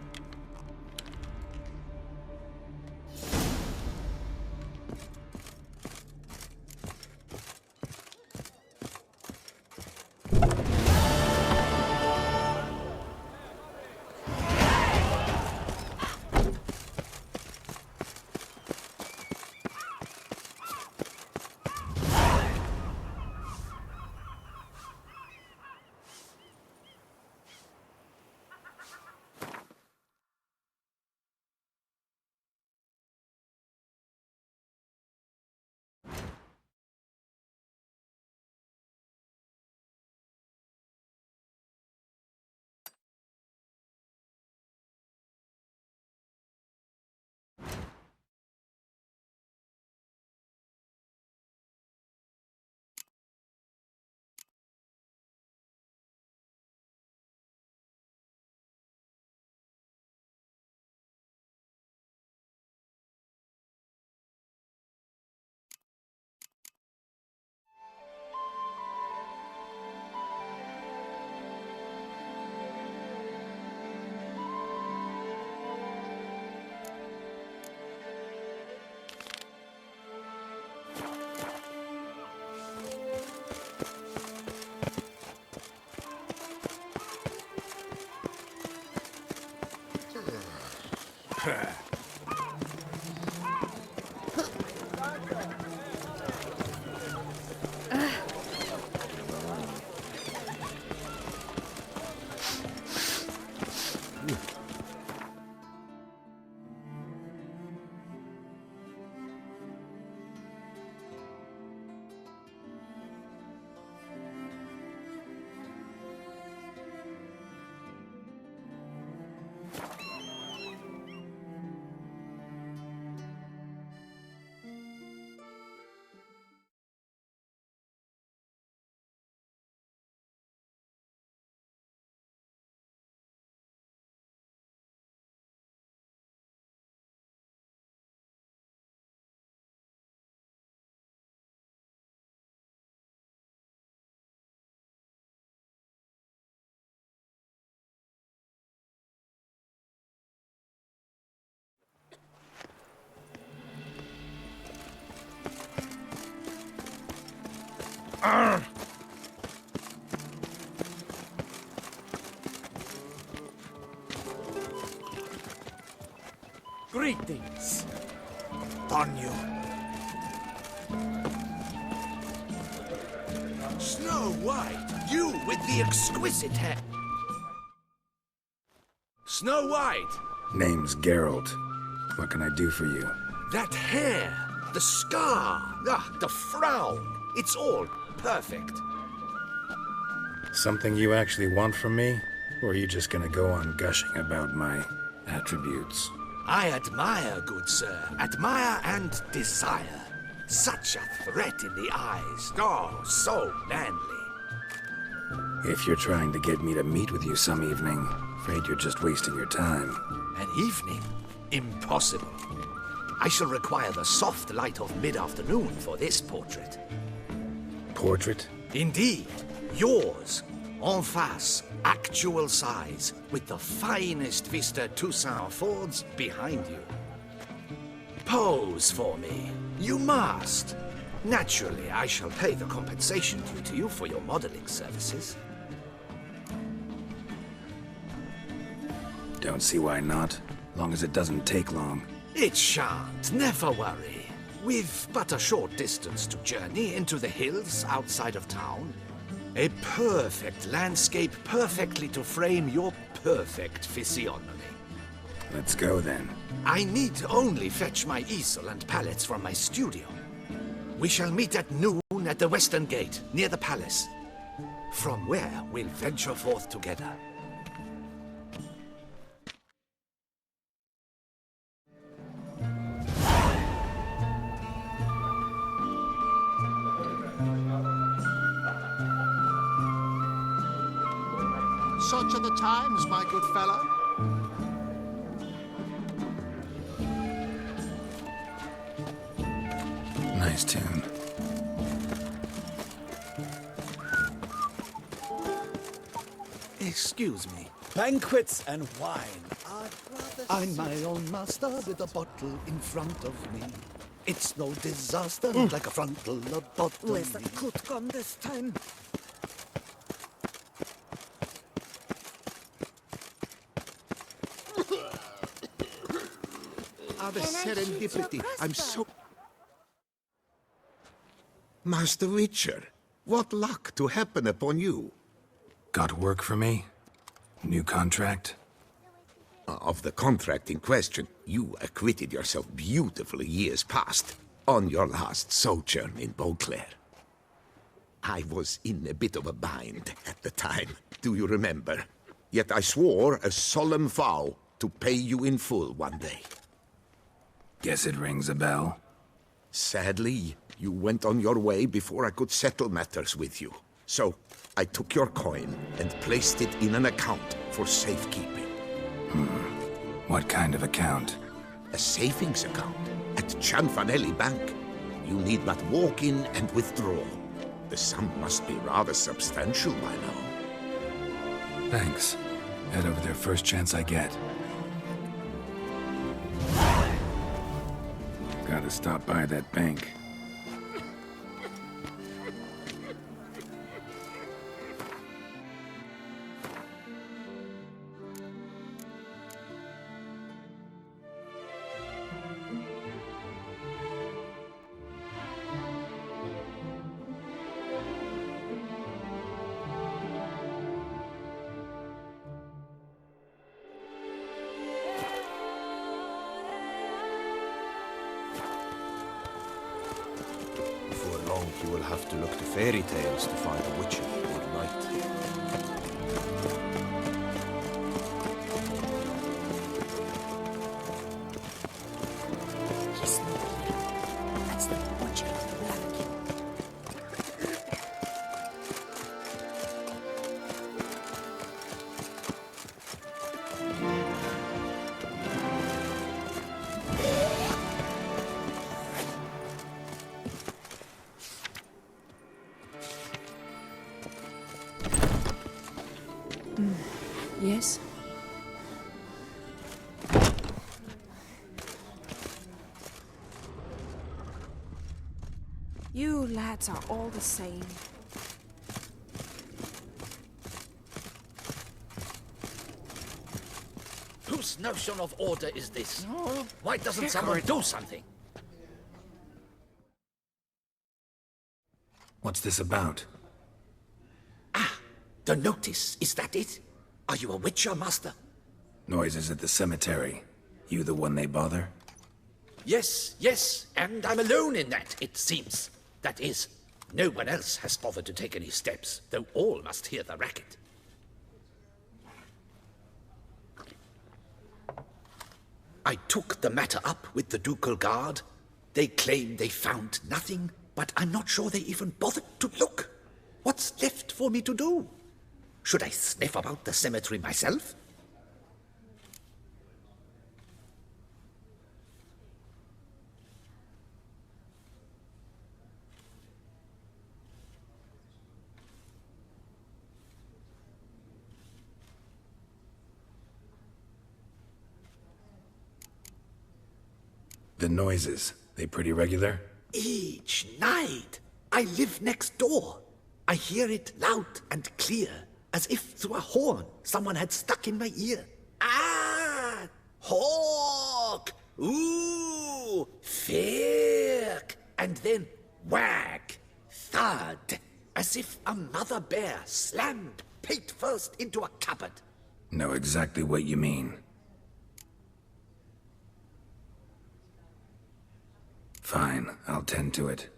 Greetings. On you. Snow White, you with the exquisite hair. Snow White, Name's Geralt. What can I do for you? that hair, the scar, the frown, it's all perfect. Something you actually want from me? Or are you just gonna go on gushing about my attributes? I admire, good sir, admire and desire. Such a threat in the eyes, oh, so manly. If you're trying to get me to meet with you some evening, afraid you're just wasting your time. An evening? Impossible. I shall require the soft light of mid-afternoon for this portrait. Portrait? Indeed, yours, en face, actual size, with the finest vista Toussaint affords behind you. Pose for me. You must. Naturally, I shall pay the compensation due to you for your modeling services. Don't see why not. Long as it doesn't take long. It shan't, never worry. We've but a short distance to journey into the hills outside of town. A perfect landscape perfectly to frame your perfect physiognomy. Let's go then. I need only fetch my easel and palettes from my studio. We shall meet at noon at the western gate, near the palace. From where we'll venture forth together. Such are the times, my good fellow. Nice tune. Excuse me. Banquets and wine. I'm my own master with a bottle in front of me. It's no disaster like a frontal lobotomy. Where's the coot gone this time? The serendipity. I'm so... Master Witcher, what luck to happen upon you. Got work for me? New contract? Of the contract in question, you acquitted yourself beautifully years past, on your last sojourn in Beauclair. I was in a bit of a bind at the time, do you remember? Yet I swore a solemn vow to pay you in full one day. Guess it rings a bell. Sadly, you went on your way before I could settle matters with you. So, I took your coin and placed it in an account for safekeeping. What kind of account? A savings account at Cianfanelli Bank. You need but walk in and withdraw. The sum must be rather substantial by now. Thanks. Head over there first chance I get. Gotta stop by that bank. You will have to look to fairy tales to find a witcher who would light. He's not here. That's the butcher. Yes? You lads are all the same. nonsense notion of order is this? Why doesn't someone do something? What's this about? The notice, is that it? Are you a witcher, master? Noises at the cemetery. You the one they bother? Yes, yes, and I'm alone in that, it seems. That is, no one else has bothered to take any steps, though all must hear the racket. I took the matter up with the ducal guard. They claim they found nothing, but I'm not sure they even bothered to look. What's left for me to do? Should I sniff about the cemetery myself? The noises, they pretty regular? Each night. I live next door. I hear it loud and clear, as if through a horn someone had stuck in my ear. Ah! Hawk! Ooh! Firk! And then whack! Thud! As if a mother bear slammed pate first into a cupboard. Know exactly what you mean. Fine, I'll tend to it.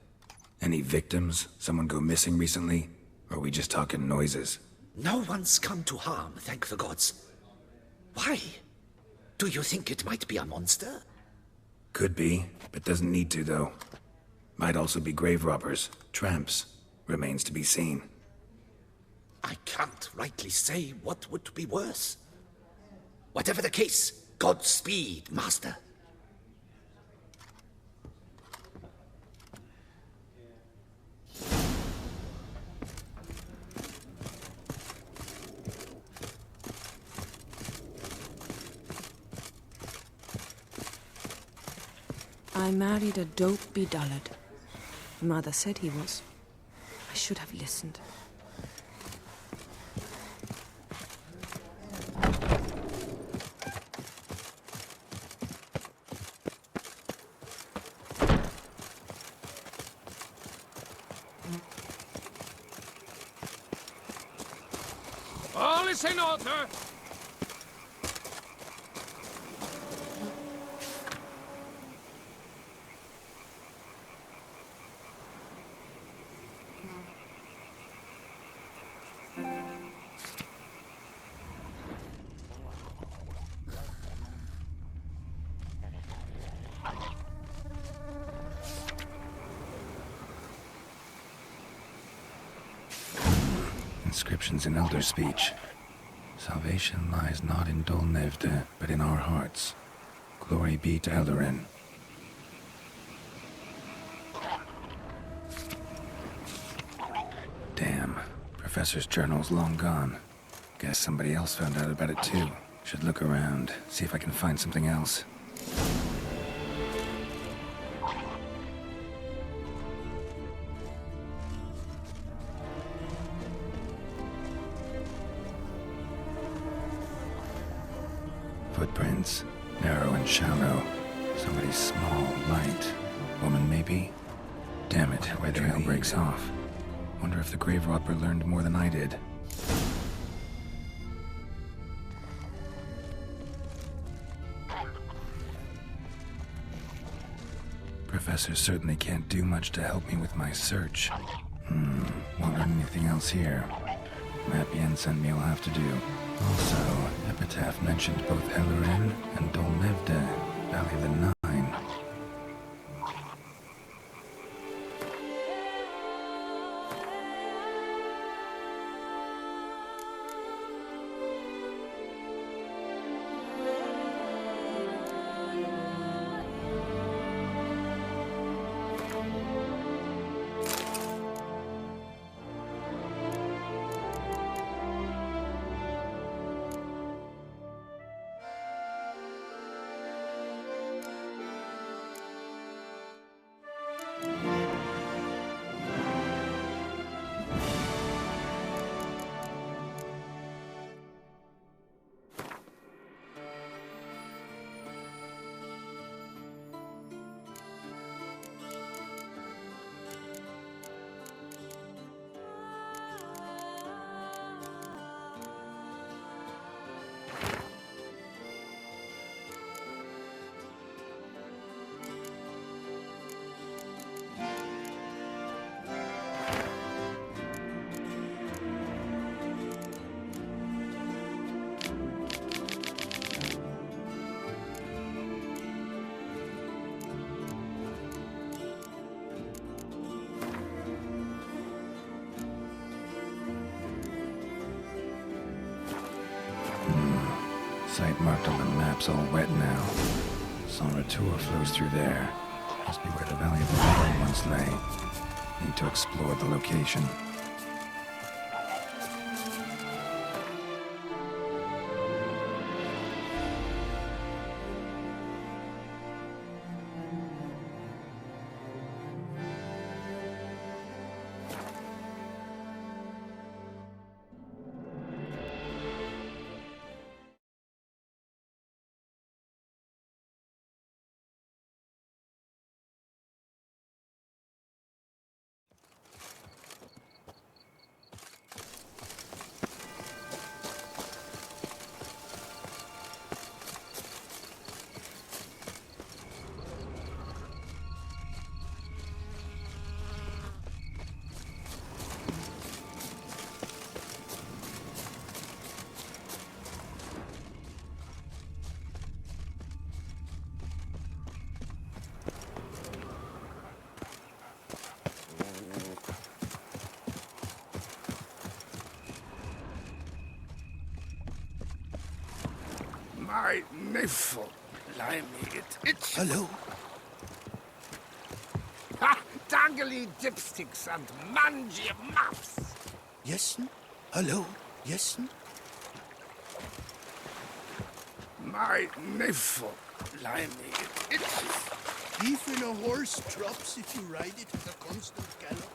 Any victims? Someone go missing recently? Or are we just talking noises? No one's come to harm, thank the gods. Why? Do you think it might be a monster? Could be, but doesn't need to, though. Might also be grave robbers, tramps. Remains to be seen. I can't rightly say what would be worse. Whatever the case, Godspeed, Master. I married a dopey dullard. Mother said he was. I should have listened. All is in order. Inscriptions in Elder speech. Salvation lies not in Dolnevde, but in our hearts. Glory be to Eldarin. Damn. Professor's journal's long gone. Guess somebody else found out about it too. Should look around, see if I can find something else. Footprints. Narrow and shallow. Somebody small, light. Woman, maybe? Damn it, where the trail breaks off. Wonder if the grave robber learned more than I did. Professor certainly can't do much to help me with my search. Won't learn anything else here. Map Yen sent me will have to do. Also, Epitaph mentioned both Eldarin and Dolnevde, Valley of the Nine. Site marked on the map's all wet now. Sonratua flows through there. Must be where the valuable gold once lay. Need to explore the location. My niffle, blimey, it's... Hello? Ha! Dangly dipsticks and mangy muffs! Yes'n? Hello? Yes'n? My niffle, blimey, it's... Even a horse drops if you ride it at a constant gallop.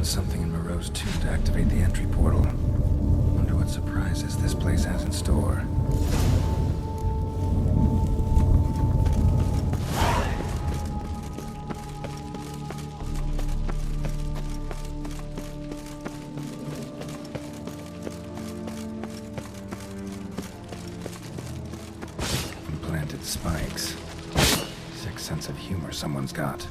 Something in Moreau's tomb to activate the entry portal. Wonder what surprises this place has in store. Implanted spikes. Sick sense of humor someone's got.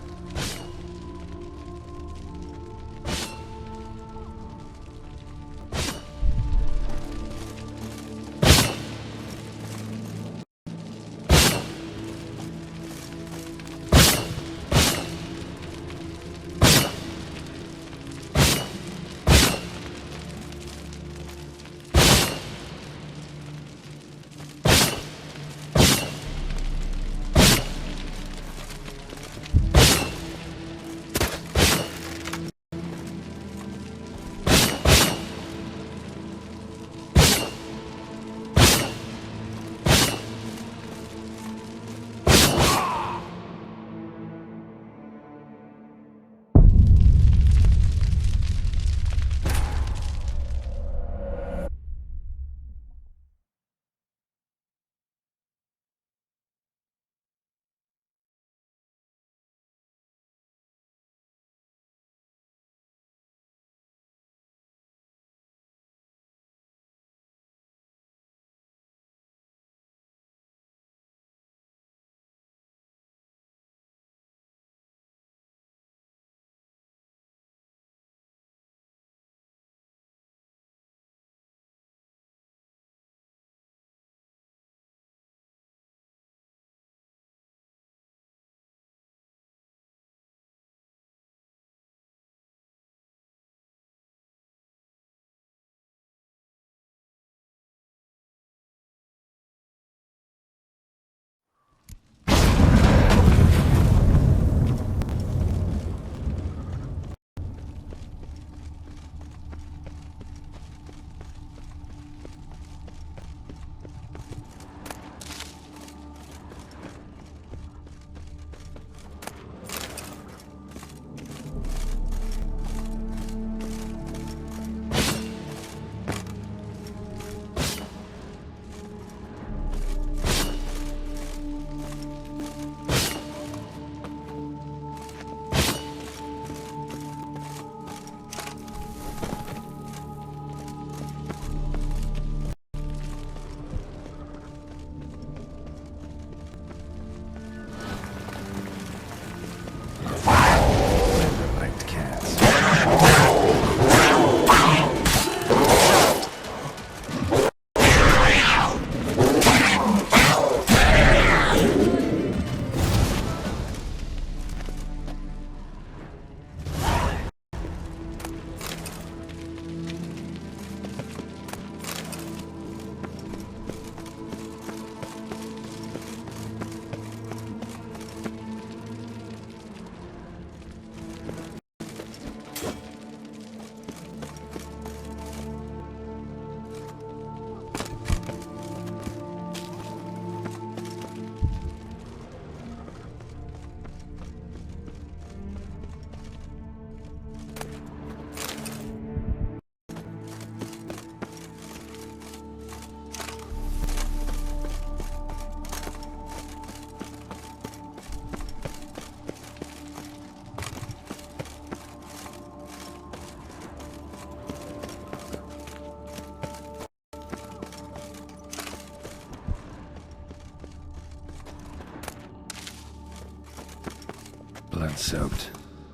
Blood-soaked.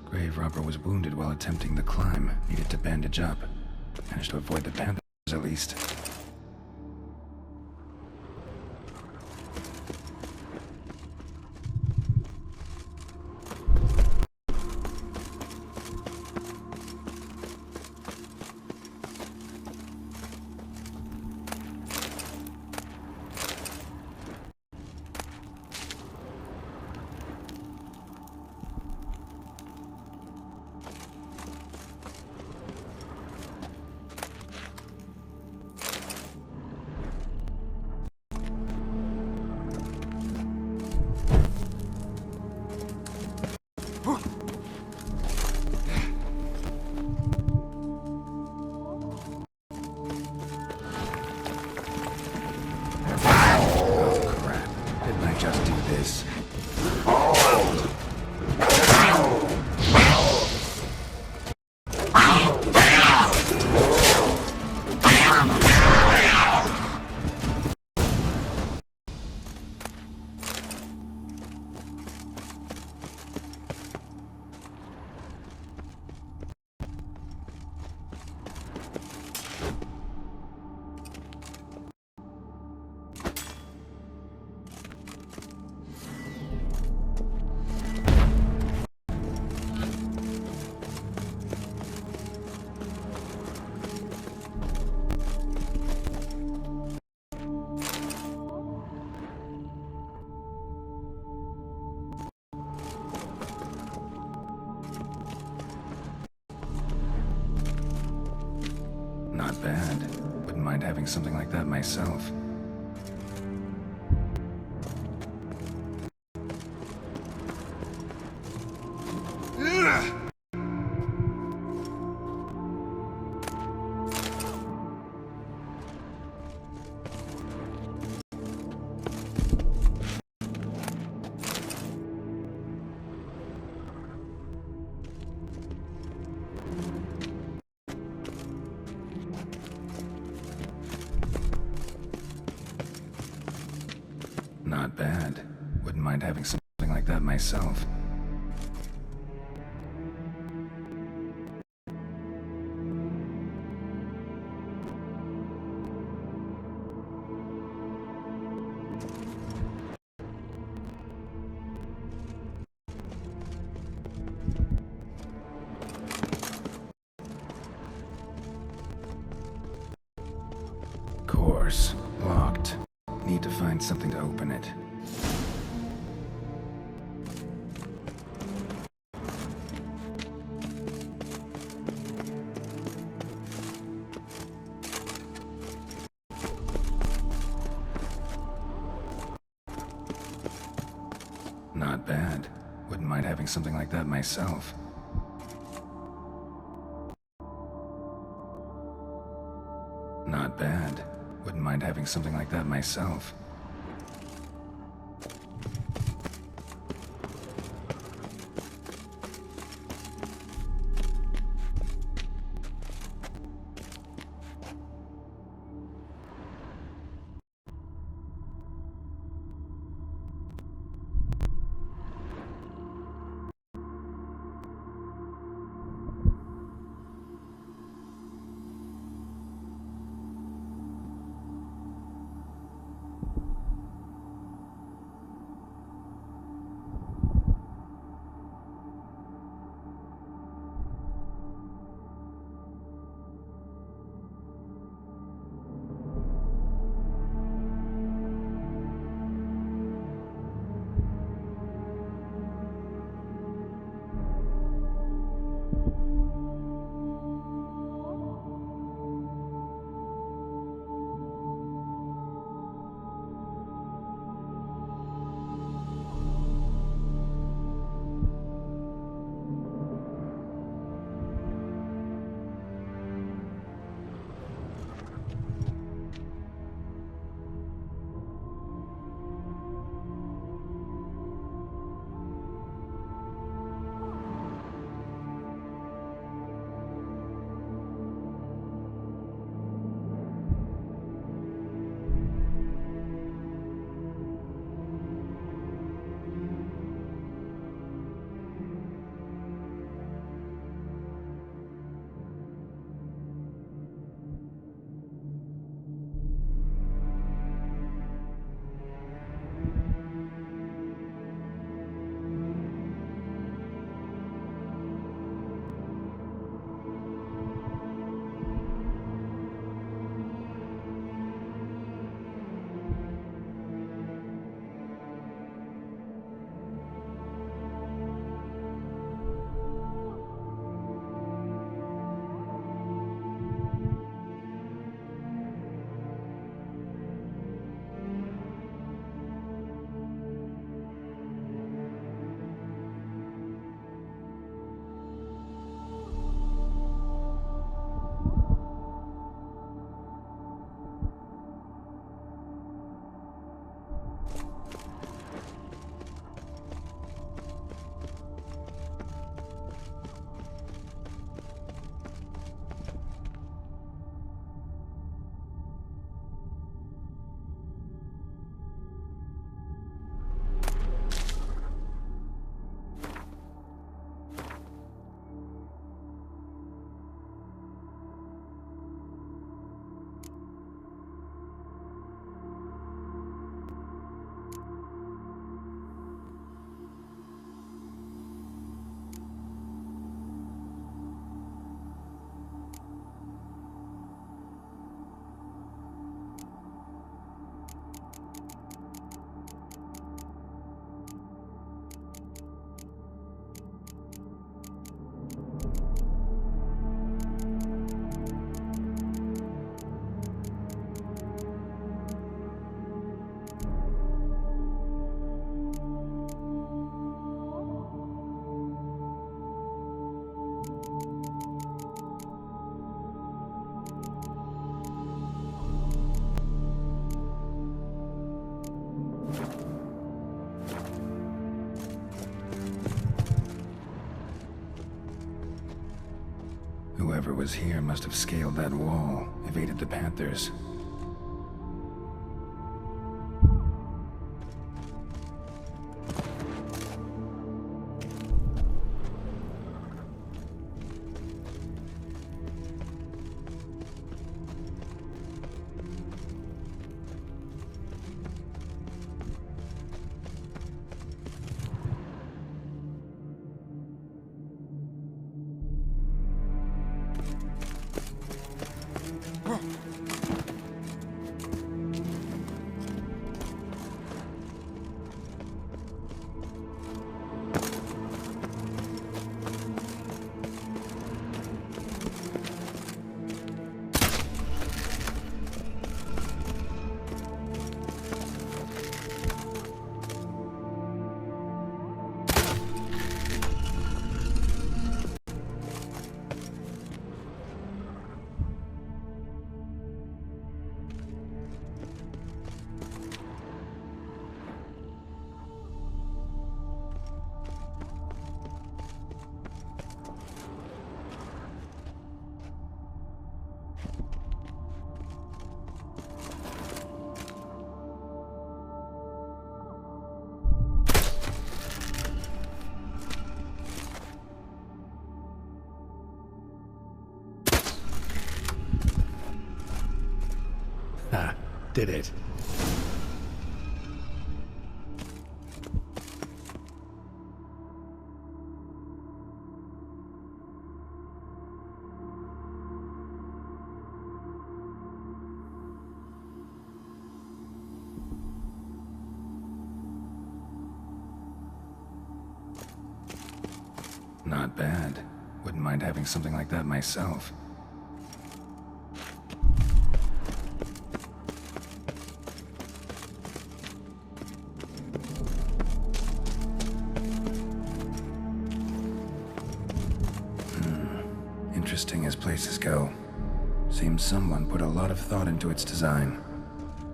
Grave robber was wounded while attempting the climb. Needed to bandage up. Managed to avoid the panthers, at least. Just do this. Not bad. Wouldn't mind having something like that myself. Not bad. Wouldn't mind having something like that myself. Course. Locked. Need to find something to open it. Not bad. Wouldn't mind having something like that myself. Not bad. Wouldn't mind having something like that myself. Whoever was here must have scaled that wall, evaded the Panthers. Ah, did it. Not bad. Wouldn't mind having something like that myself. Interesting as places go. Seems someone put a lot of thought into its design.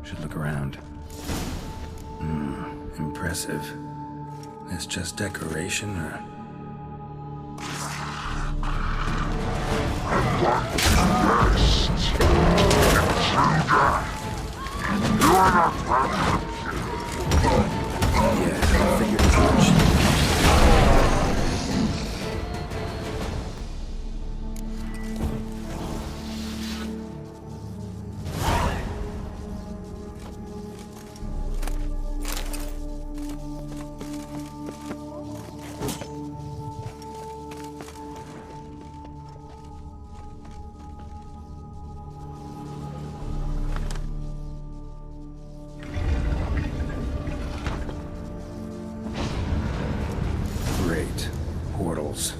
Should look around. Impressive. Is just decoration, or... Yeah, I figured as much. Great. Portals.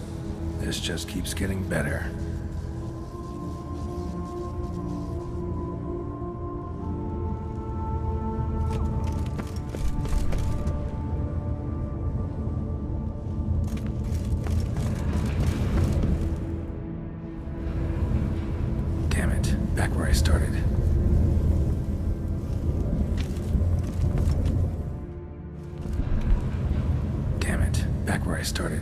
This just keeps getting better. Damn it. Back where I started. Damn it. Back where I started.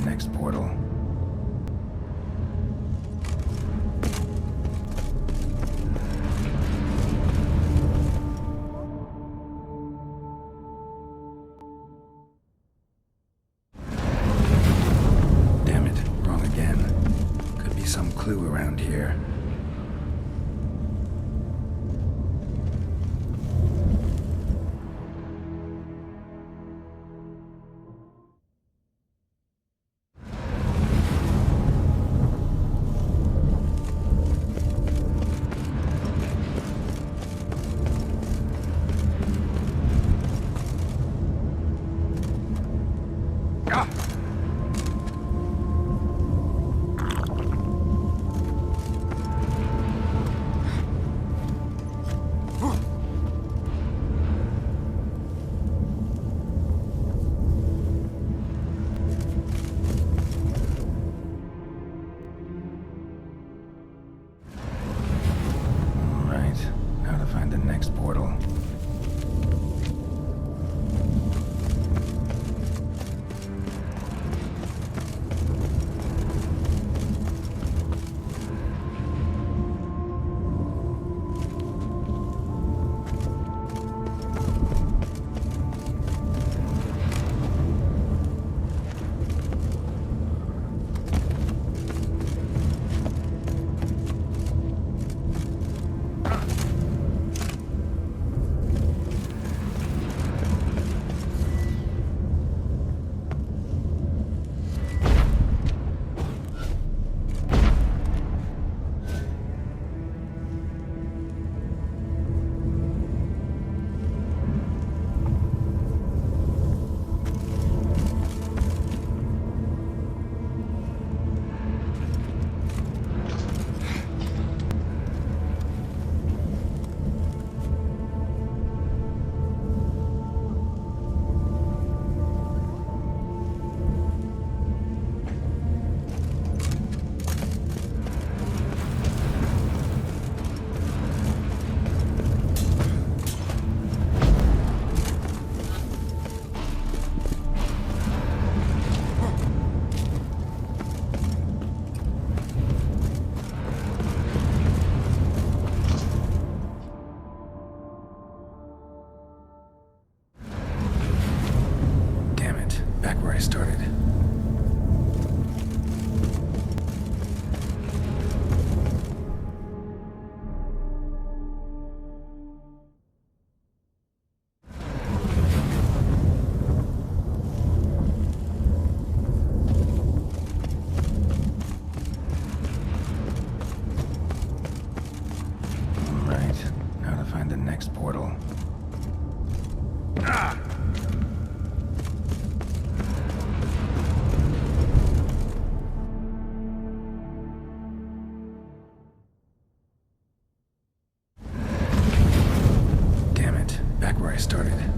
Next portal. Damn it, wrong again. Could be some clue around here. next portal. I started. Right, now to find the next portal. Ah! Back where I started.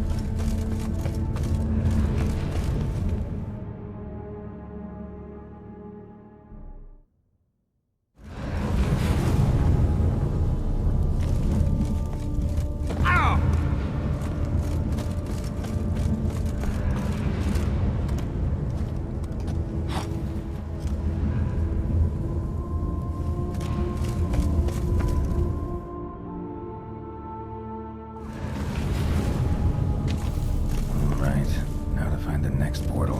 Now to find the next portal.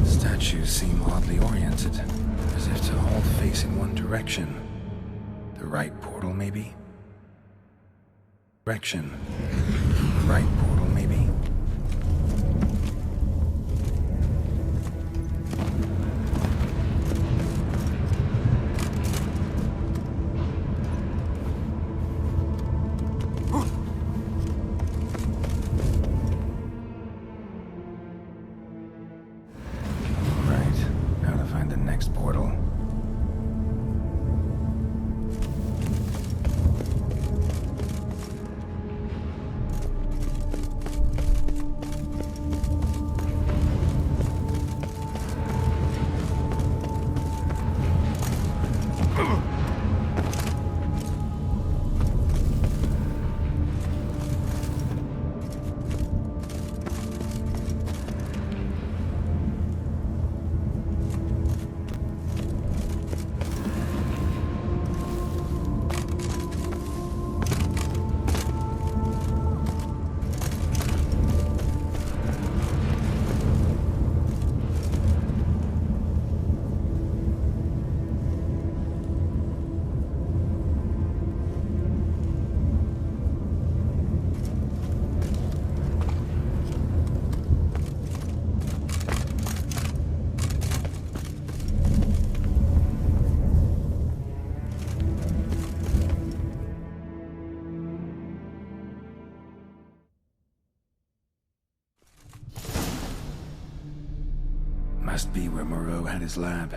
Statues seem oddly oriented, as if to all face in one direction. The right portal, maybe? Direction. Right portal, maybe? Now to find the next portal. Must be where Moreau had his lab.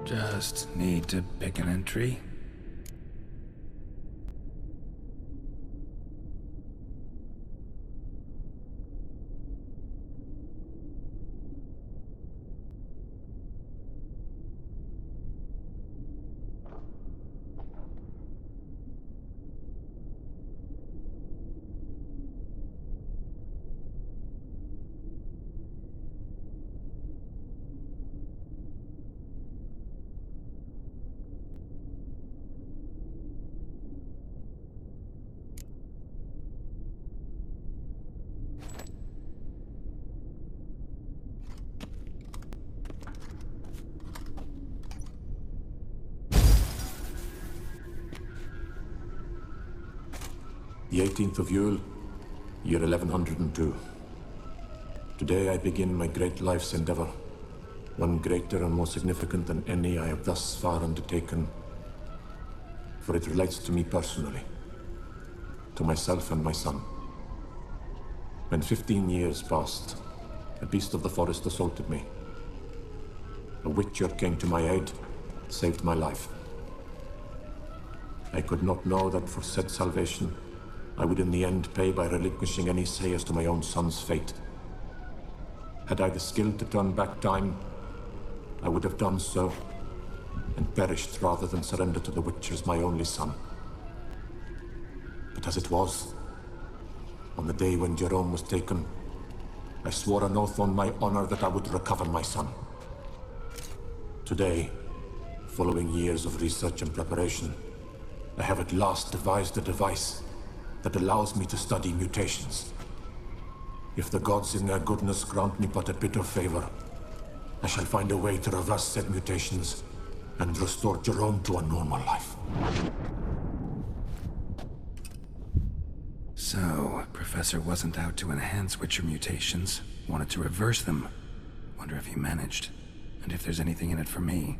Just need to pick an entry. The 18th of Yule, year 1102. Today I begin my great life's endeavor, one greater and more significant than any I have thus far undertaken, for it relates to me personally, to myself and my son. When 15 years passed, a beast of the forest assaulted me. A witcher came to my aid, saved my life. I could not know that for said salvation, I would in the end pay by relinquishing any say as to my own son's fate. Had I the skill to turn back time, I would have done so, and perished rather than surrender to the Witchers my only son. But as it was, on the day when Jerome was taken, I swore an oath on my honor that I would recover my son. Today, following years of research and preparation, I have at last devised a device that allows me to study mutations. If the gods in their goodness grant me but a bit of favor, I shall find a way to reverse said mutations and restore Jerome to a normal life. So, Professor wasn't out to enhance Witcher mutations, wanted to reverse them. Wonder if he managed, and if there's anything in it for me.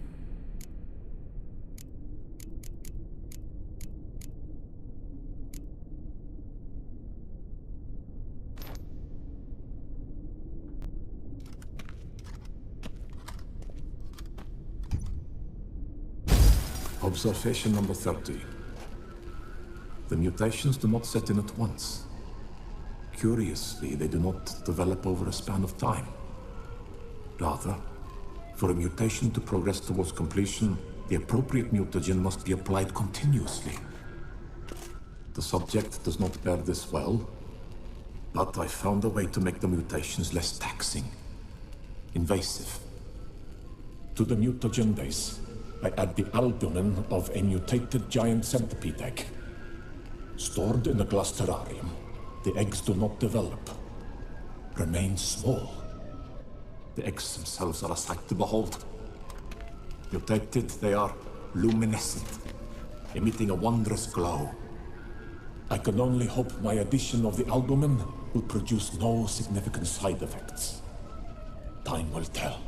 Observation number 30. The mutations do not set in at once. Curiously, they do not develop over a span of time. Rather, for a mutation to progress towards completion, the appropriate mutagen must be applied continuously. The subject does not bear this well, but I found a way to make the mutations less taxing, invasive. To the mutagen base, I add the albumin of a mutated giant centipede egg. Stored in a glass terrarium, the eggs do not develop, remain small. The eggs themselves are a sight to behold. Mutated, they are luminescent, emitting a wondrous glow. I can only hope my addition of the albumin will produce no significant side effects. Time will tell.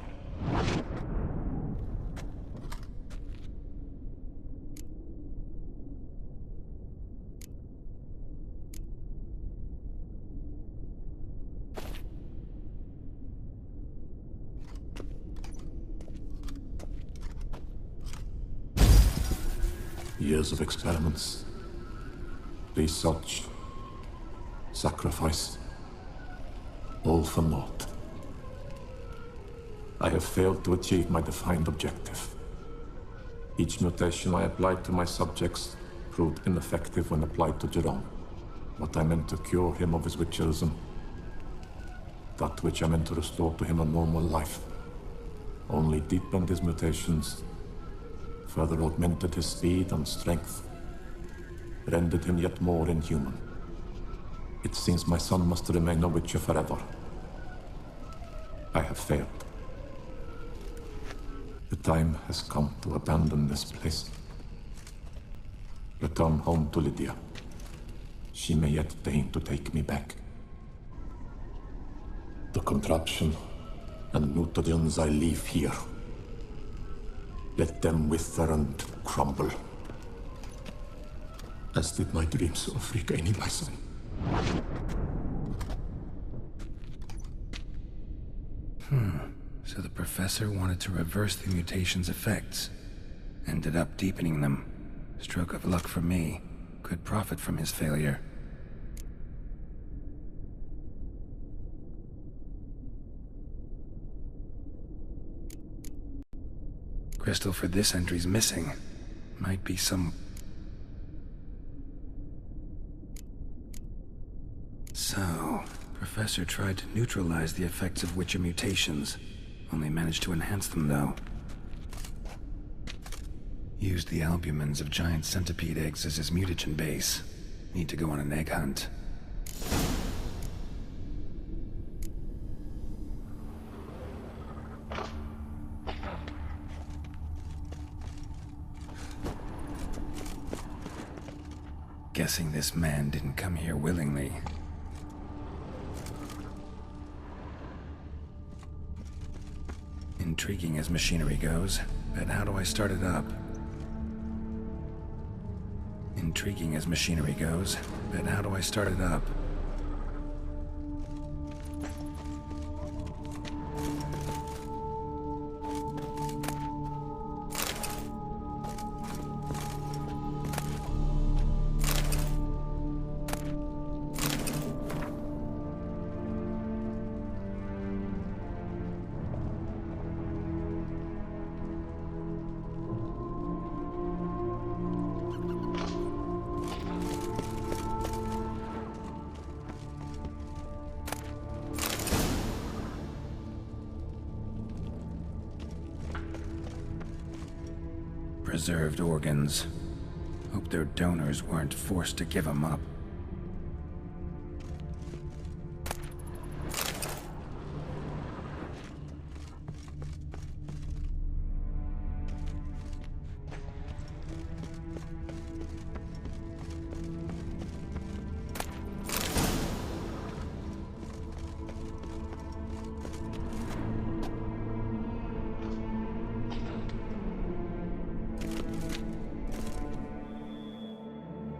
Years of experiments, research, sacrifice, all for naught. I have failed to achieve my defined objective. Each mutation I applied to my subjects proved ineffective when applied to Jerome. What I meant to cure him of his witcherism, that which I meant to restore to him a normal life, only deepened his mutations, further augmented his speed and strength, rendered him yet more inhuman. It seems my son must remain a witcher forever. I have failed. The time has come to abandon this place. Return home to Lydia. She may yet deign to take me back. The contraption and mutagens I leave here. Let them wither and crumble. As did my dreams of regaining my son. So the professor wanted to reverse the mutation's effects. Ended up deepening them. Stroke of luck for me. Could profit from his failure. Crystal for this entry's missing. Might be some... So, Professor tried to neutralize the effects of Witcher mutations. Only managed to enhance them, though. Used the albumins of giant centipede eggs as his mutagen base. Need to go on an egg hunt. Guessing this man didn't come here willingly. Intriguing as machinery goes, but how do I start it up? Intriguing as machinery goes, but how do I start it up? Preserved organs. Hope their donors weren't forced to give them up.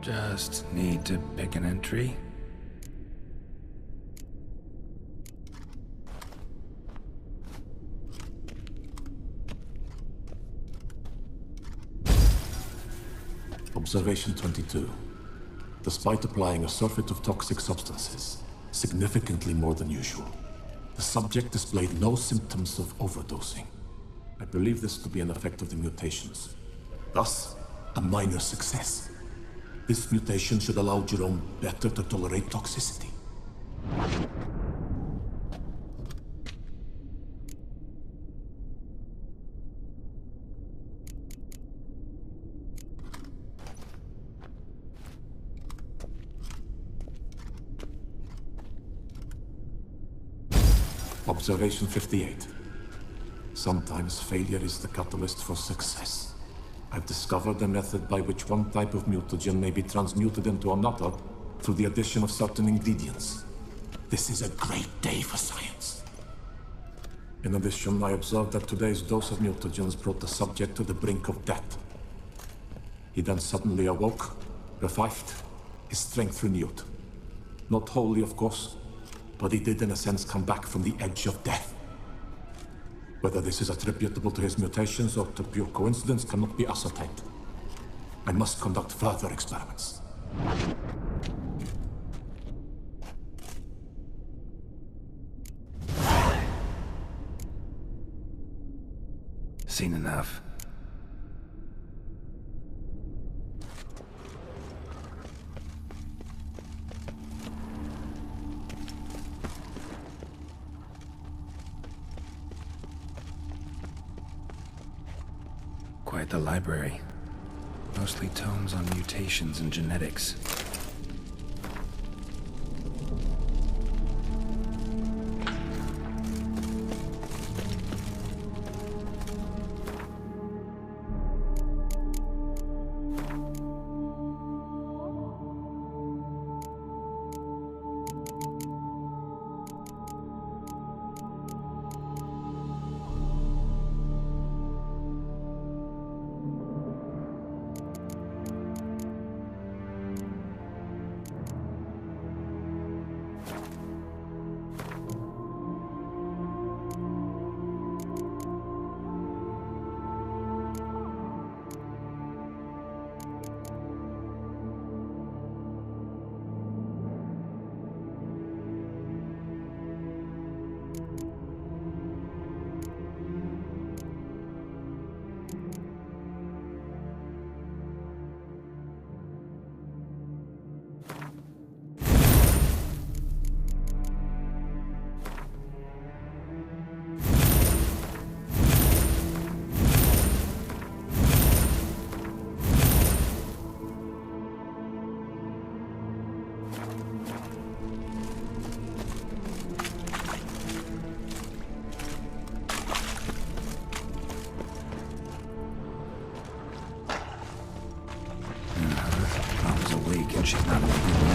Just need to pick an entry. Observation 22. Despite applying a surfeit of toxic substances, significantly more than usual, the subject displayed no symptoms of overdosing. I believe this to be an effect of the mutations. Thus, a minor success. This mutation should allow Jerome better to tolerate toxicity. Observation 58. Sometimes failure is the catalyst for success. I've discovered a method by which one type of mutagen may be transmuted into another through the addition of certain ingredients. This is a great day for science. In addition, I observed that today's dose of mutagens brought the subject to the brink of death. He then suddenly awoke, revived, his strength renewed. Not wholly, of course, but he did in a sense come back from the edge of death. Whether this is attributable to his mutations or to pure coincidence cannot be ascertained. I must conduct further experiments. Seen enough. Quite the library. Mostly tomes on mutations and genetics. thinking she's not a good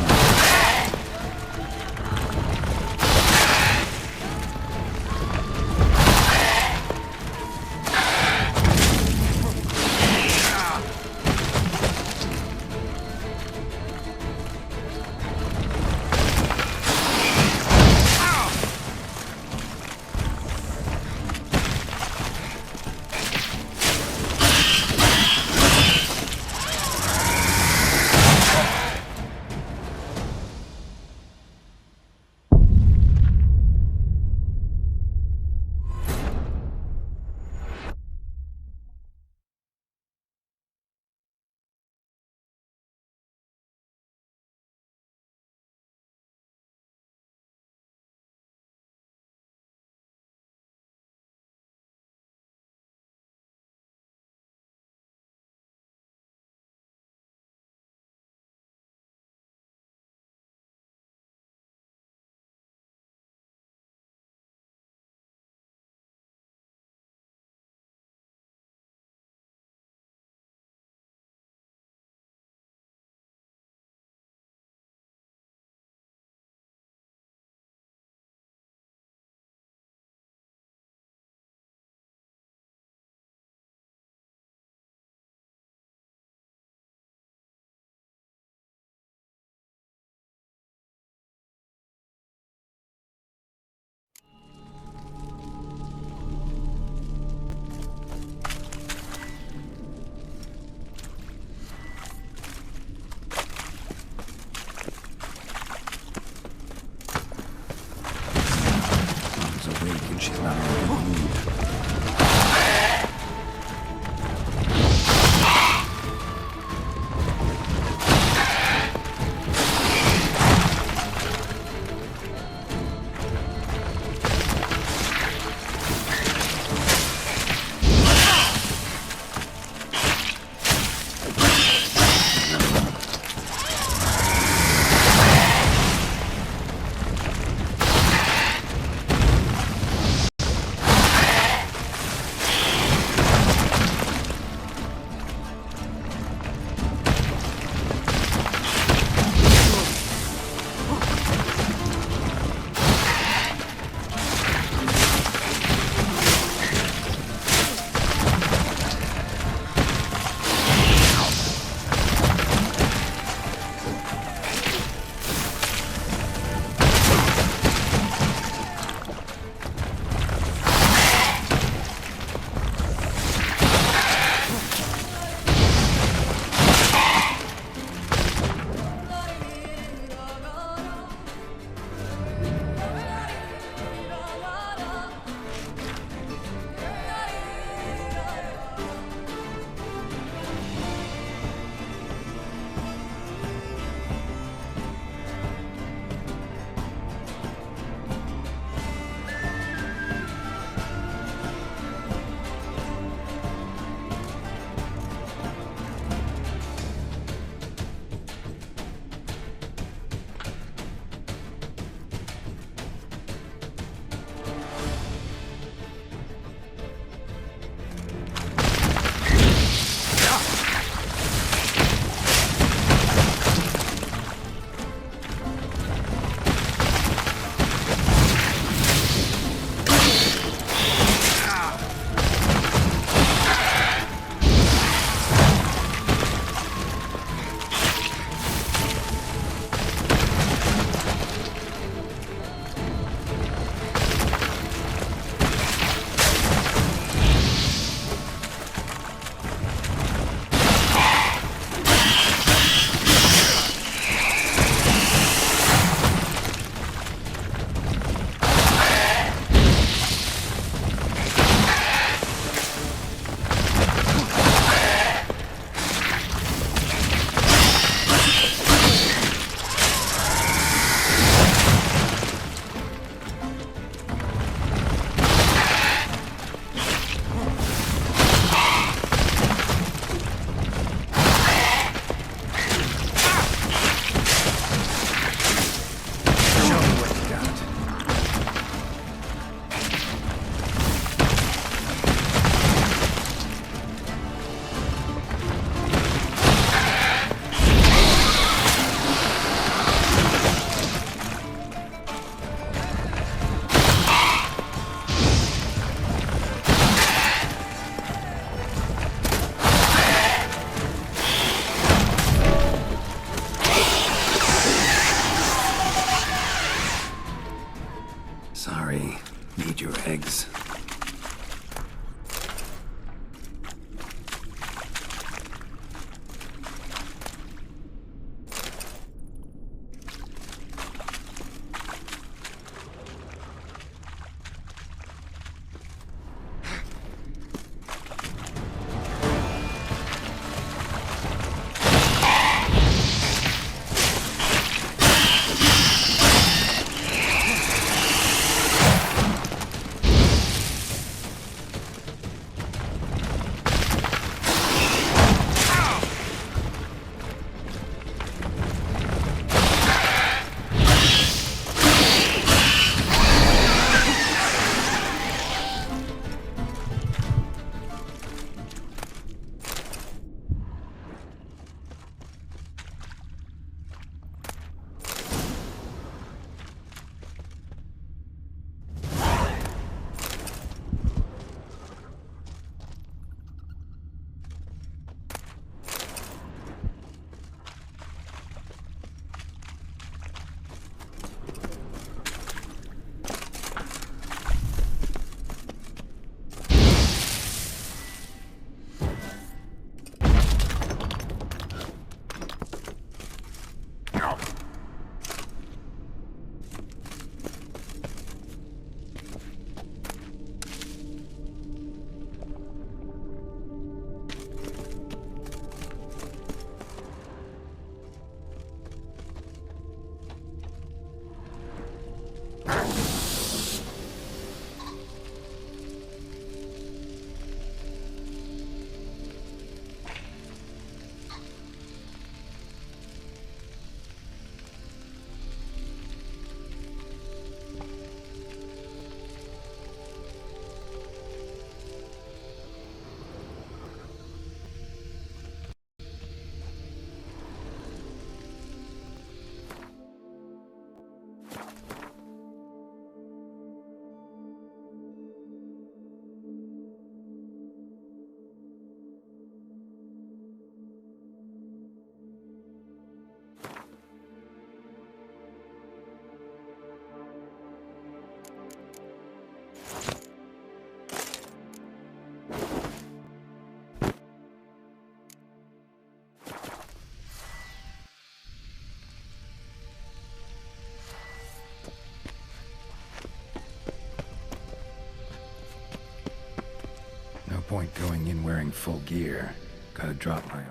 like going in wearing full gear. Gotta drop my...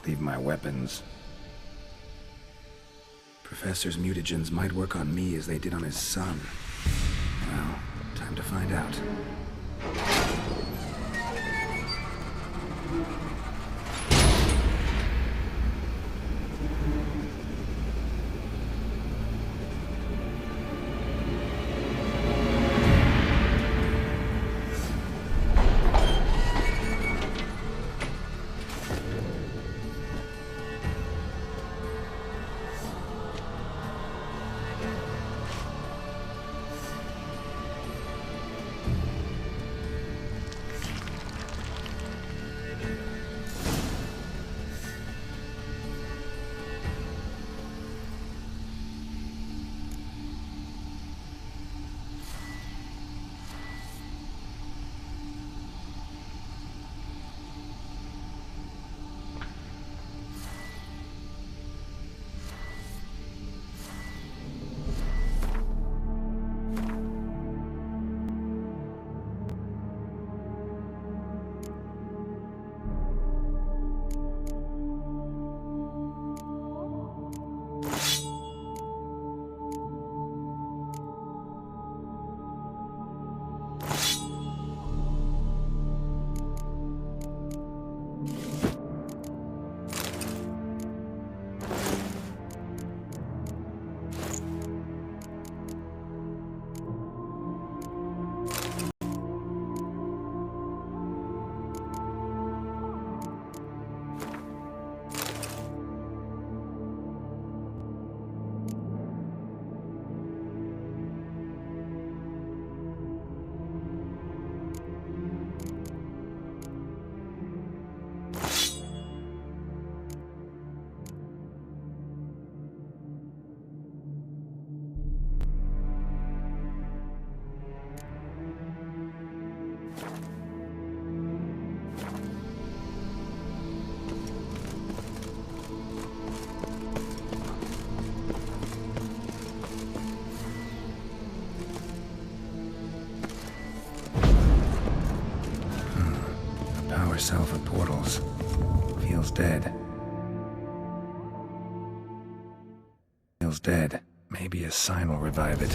Leave my weapons. Professor's mutagens might work on me as they did on his son. Well, time to find out. Power cell for portals. Feels dead. Feels dead. Maybe a sign will revive it.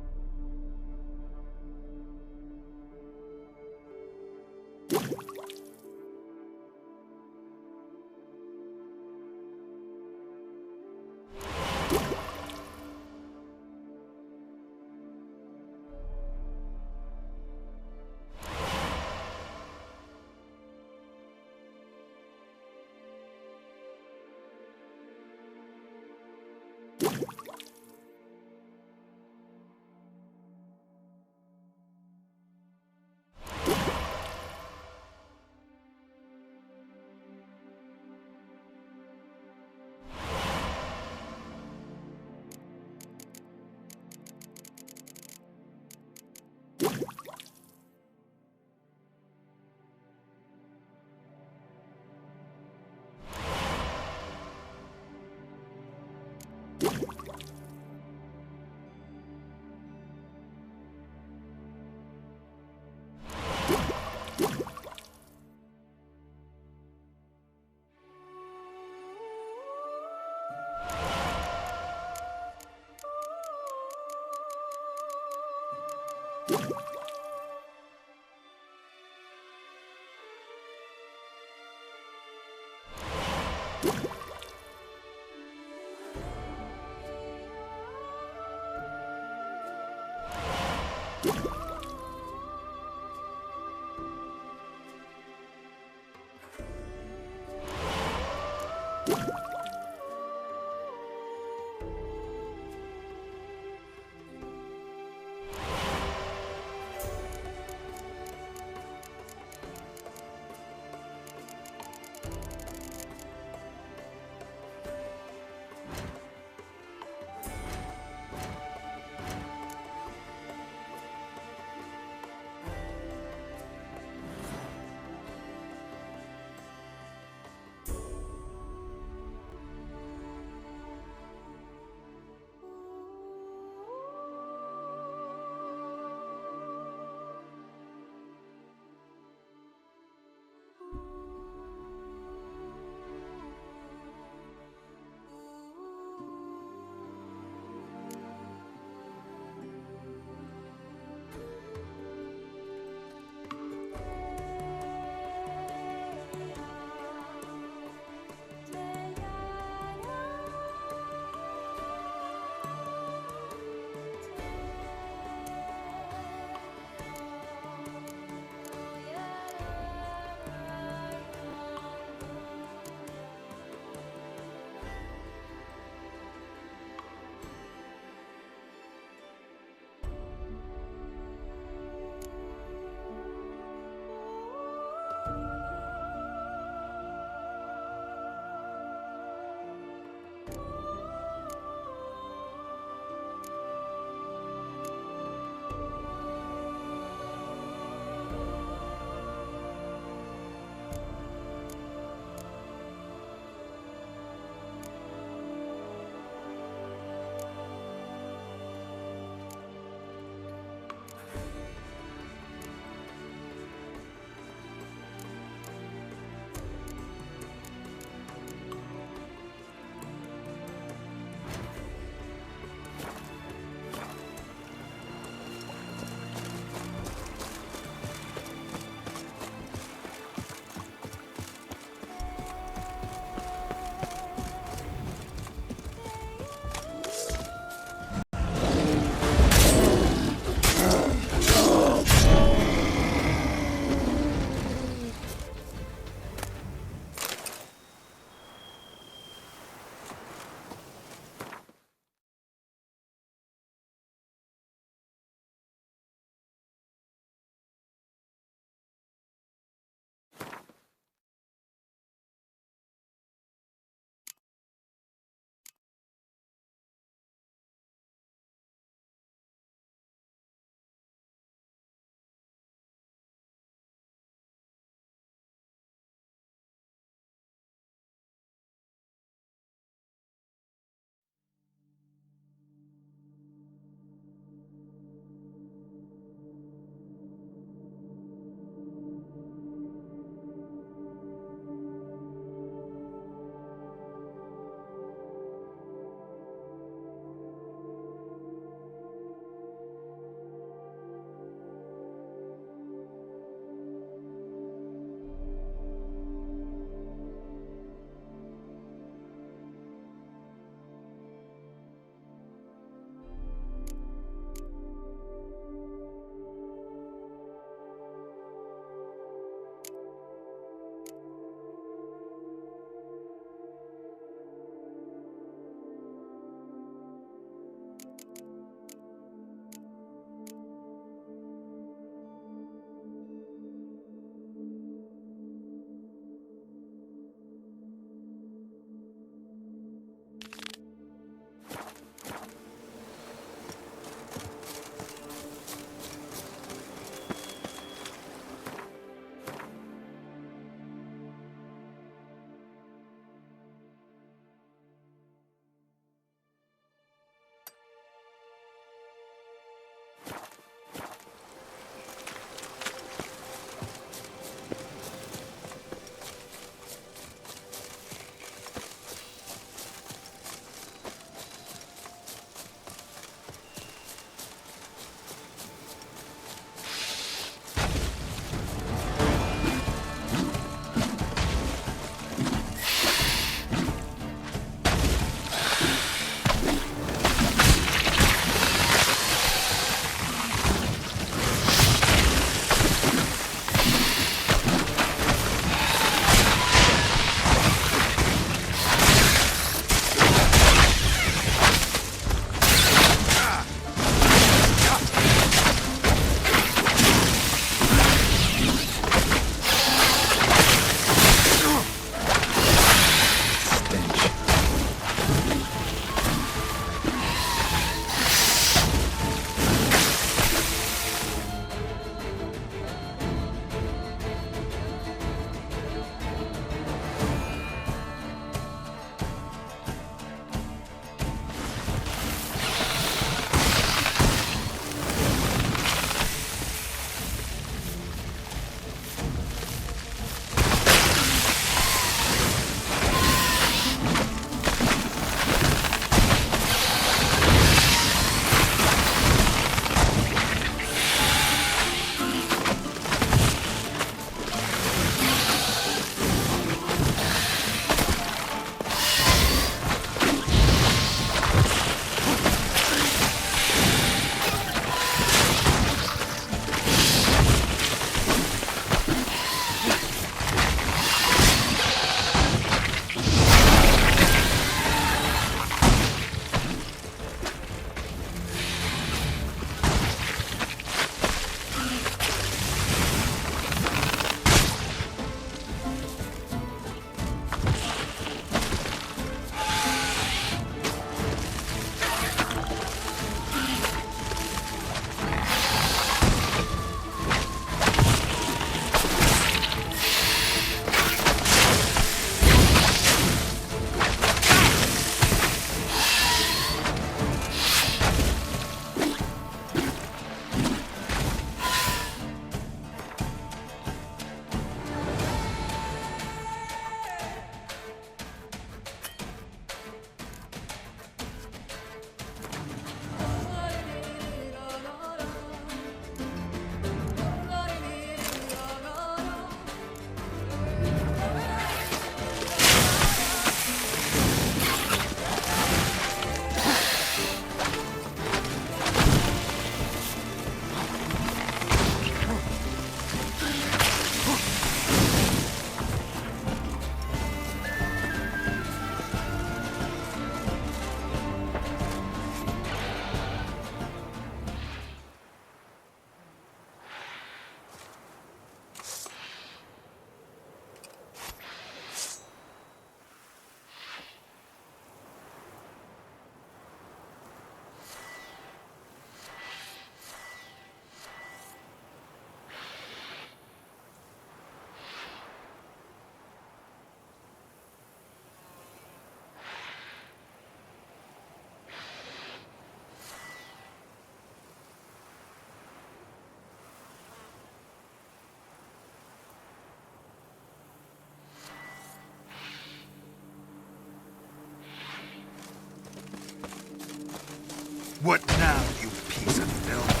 What now, you piece of filth?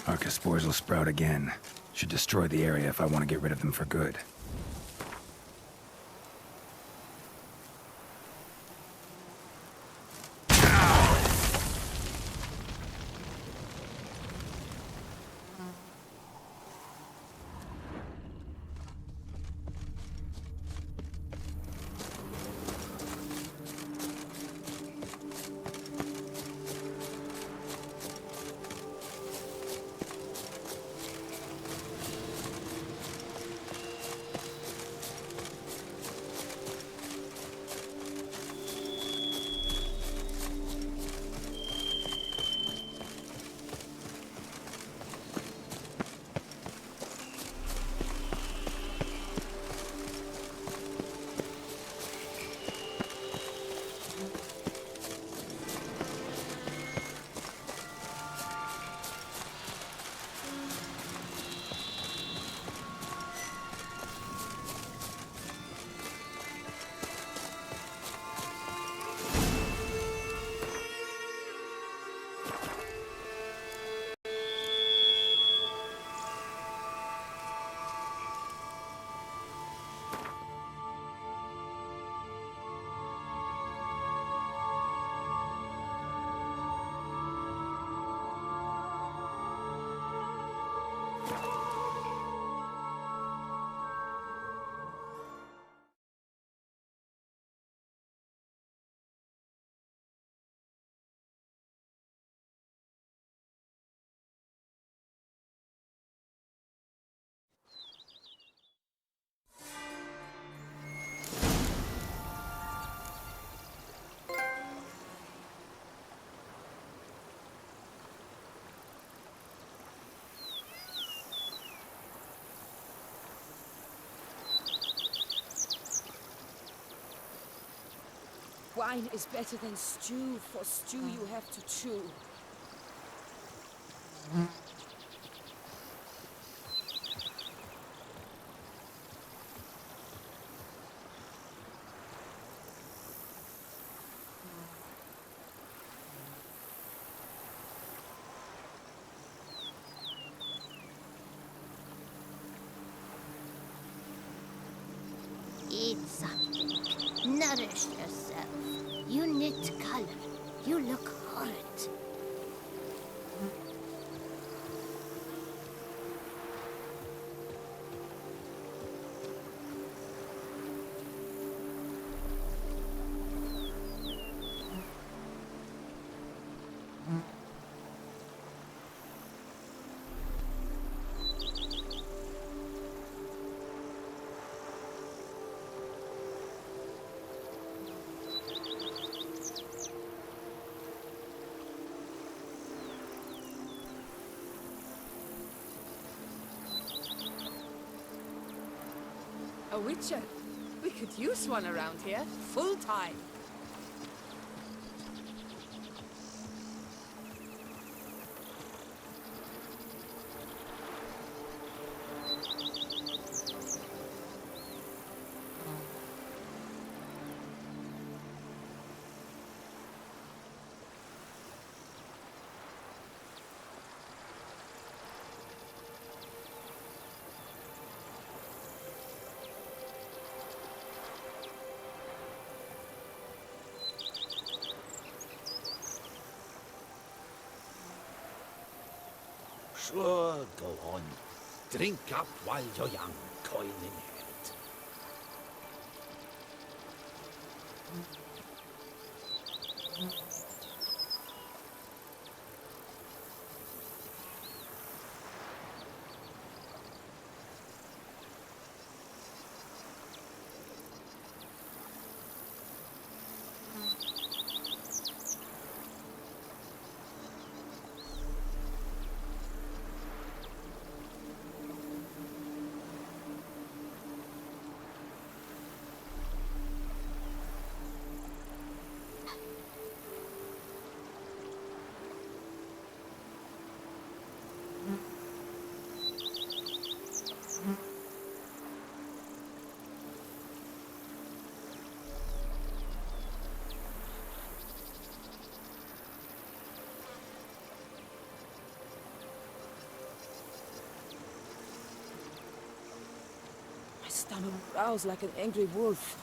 Arca spores will sprout again. Should destroy the area if I want to get rid of them for good. Wine is better than stew. For stew you have to chew. Eat something. Nourish yourself. You knit color. You look horrid. A witcher. We could use one around here, full time. Sure, go on. Drink up while you're young, coin in hand. growls like an angry wolf.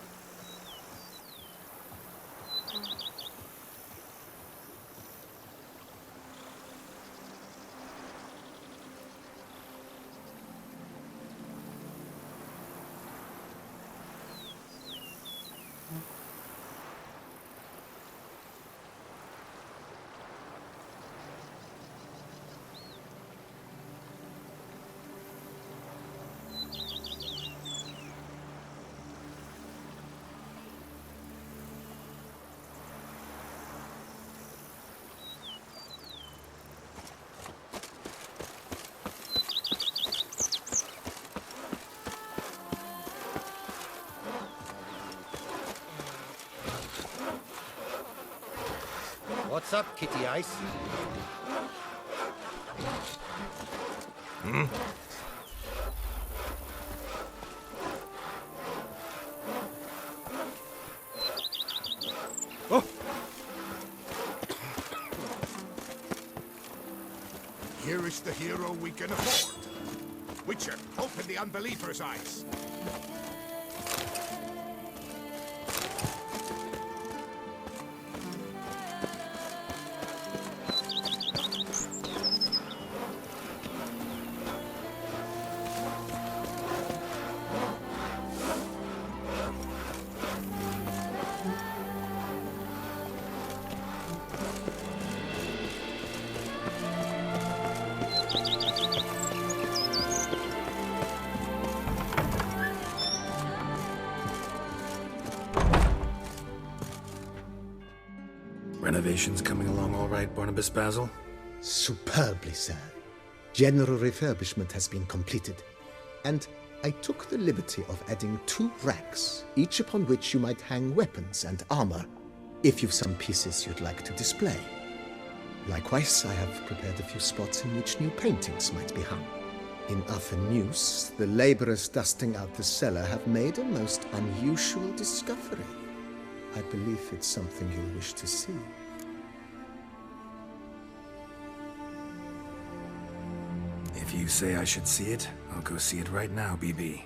What's up, Kitty Ice? Hmm? Oh! Here is the hero we can afford. Witcher, open the unbeliever's eyes. Renovations coming along all right, Barnabas Basil? Superbly, sir. General refurbishment has been completed, and I took the liberty of adding 2 racks, each upon which you might hang weapons and armor, if you've some pieces you'd like to display. Likewise, I have prepared a few spots in which new paintings might be hung. In other news, the laborers dusting out the cellar have made a most unusual discovery. I believe it's something you'll wish to see. If you say I should see it, I'll go see it right now, BB.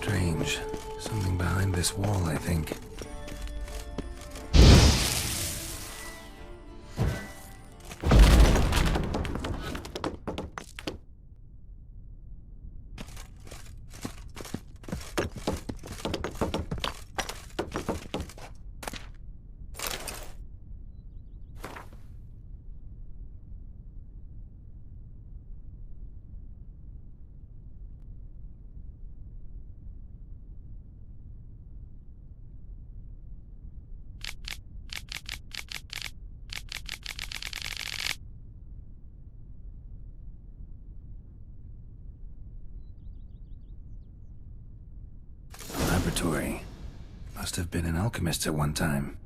Strange. Something behind this wall, I think. Laboratory. Must have been an alchemist at one time.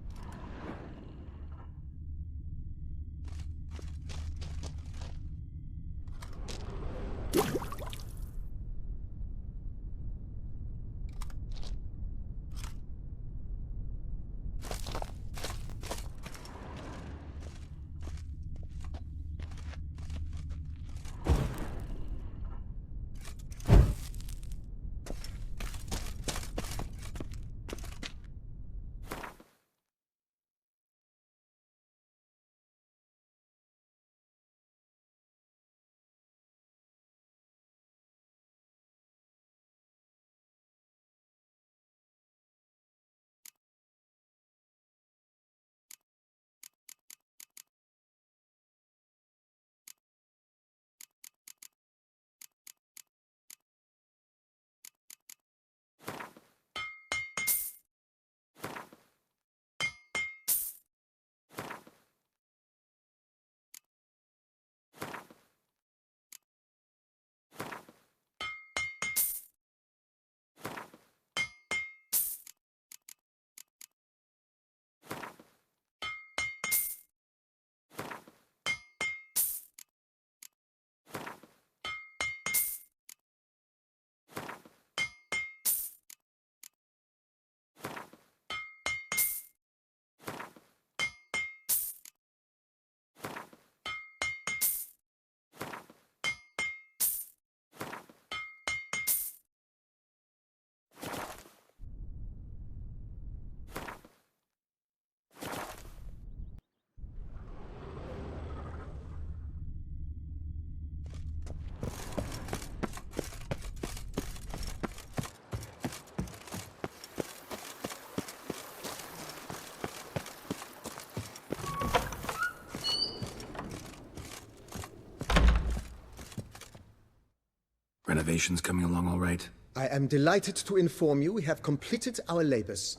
Renovations coming along all right? I am delighted to inform you we have completed our labors.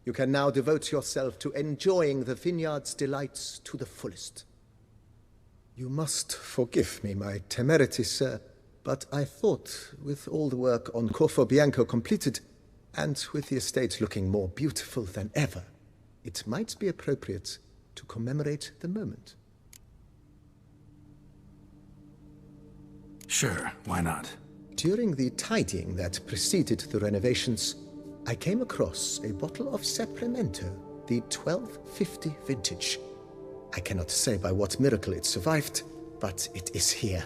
You can now devote yourself to enjoying the vineyard's delights to the fullest. You must forgive me my temerity, sir, but I thought, with all the work on Corvo Bianco completed, and with the estate looking more beautiful than ever, it might be appropriate to commemorate the moment. Sure, why not? During the tidying that preceded the renovations, I came across a bottle of Sapramento, the 1250 vintage. I cannot say by what miracle it survived, but it is here,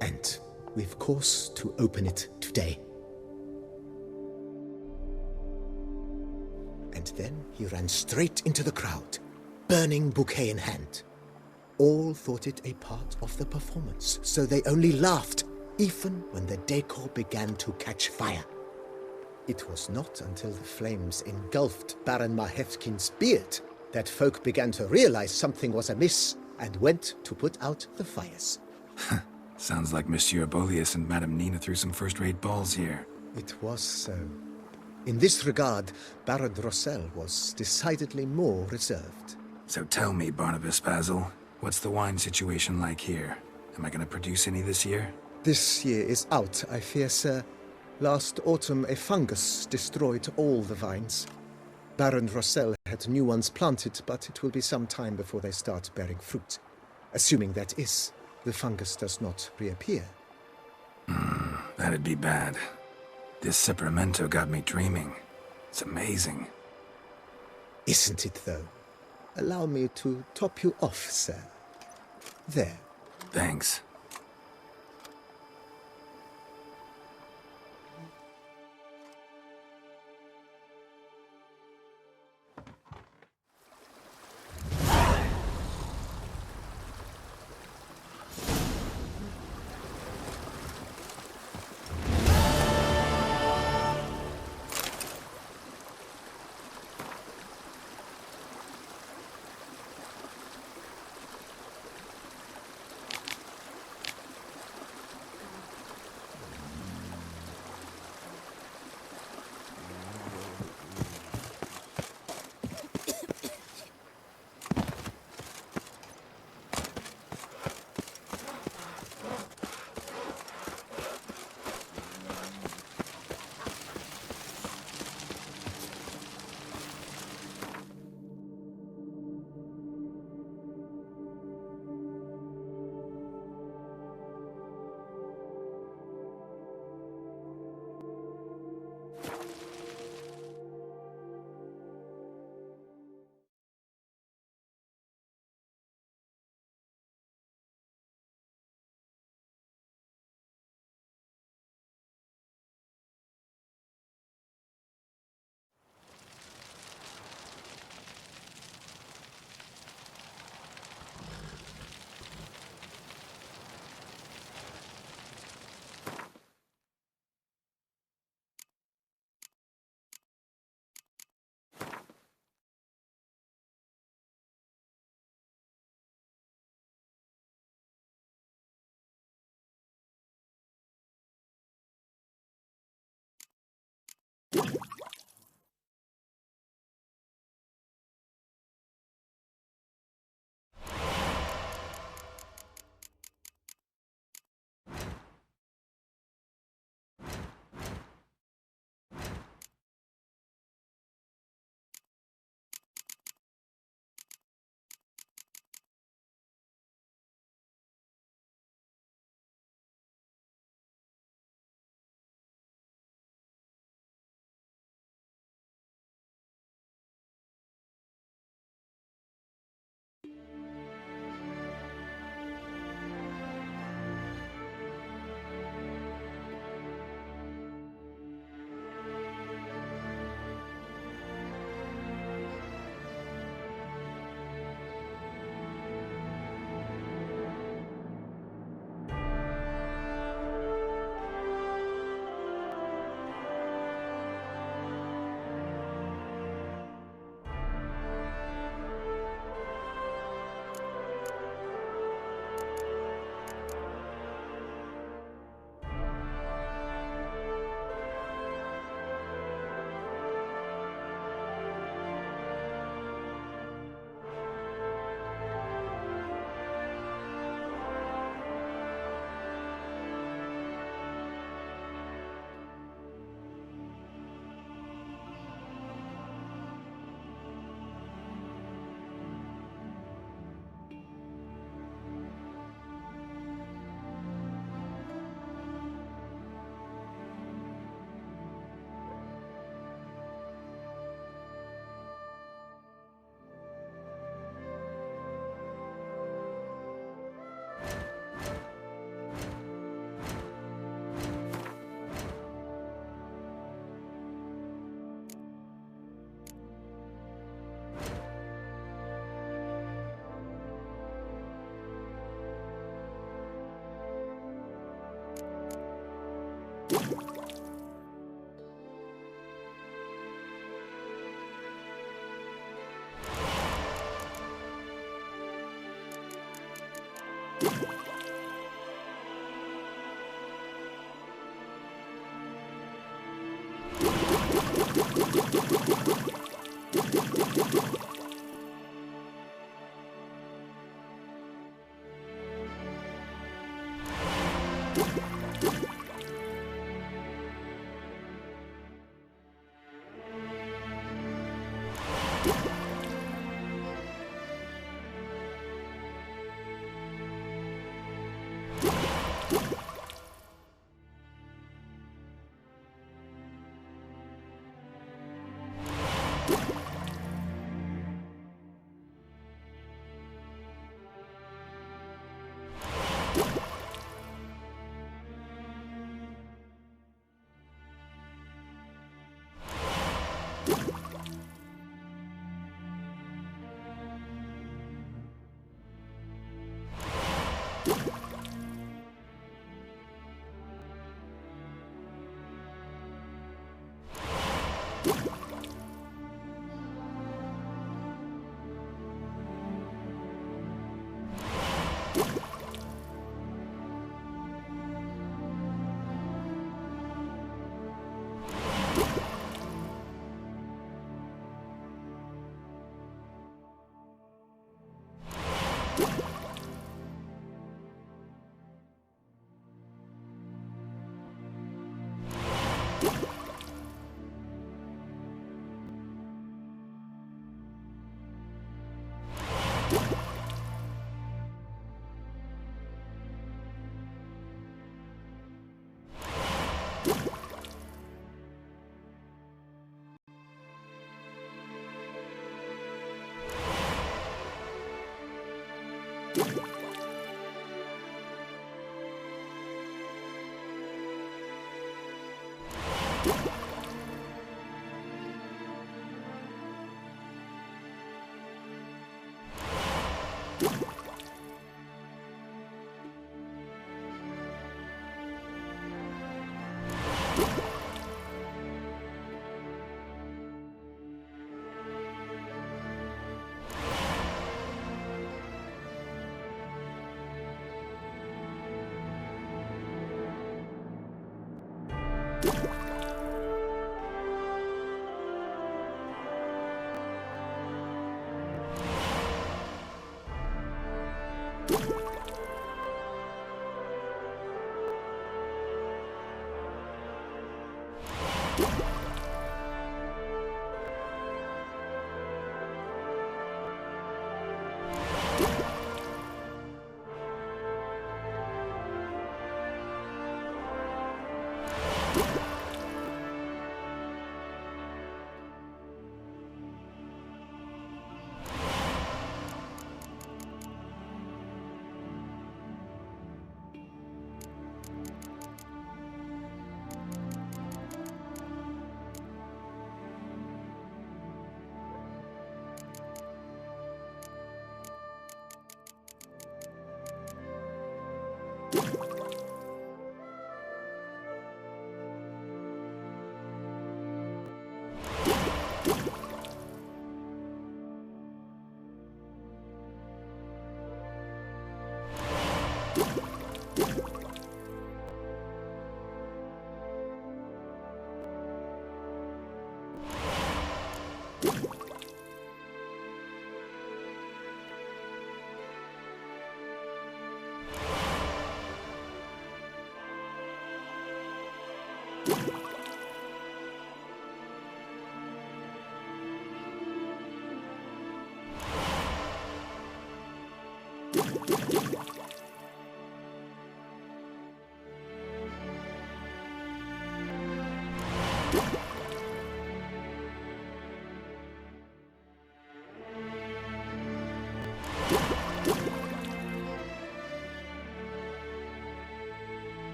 and we've cause to open it today. And then he ran straight into the crowd, burning bouquet in hand. All thought it a part of the performance, so they only laughed, even when the decor began to catch fire. It was not until the flames engulfed Baron Mahevkin's beard that folk began to realize something was amiss and went to put out the fires. Sounds like Monsieur Bolius and Madame Nina threw some first-rate balls here. It was so. In this regard, Baron Rossel was decidedly more reserved. So tell me, Barnabas Basil, what's the wine situation like here? Am I going to produce any this year? This year is out, I fear, sir. Last autumn, a fungus destroyed all the vines. Baron Rossel had new ones planted, but it will be some time before they start bearing fruit. Assuming that is, the fungus does not reappear. That'd be bad. This Sapramento got me dreaming. It's amazing. Isn't it, though? Allow me to top you off, sir. There. Thanks.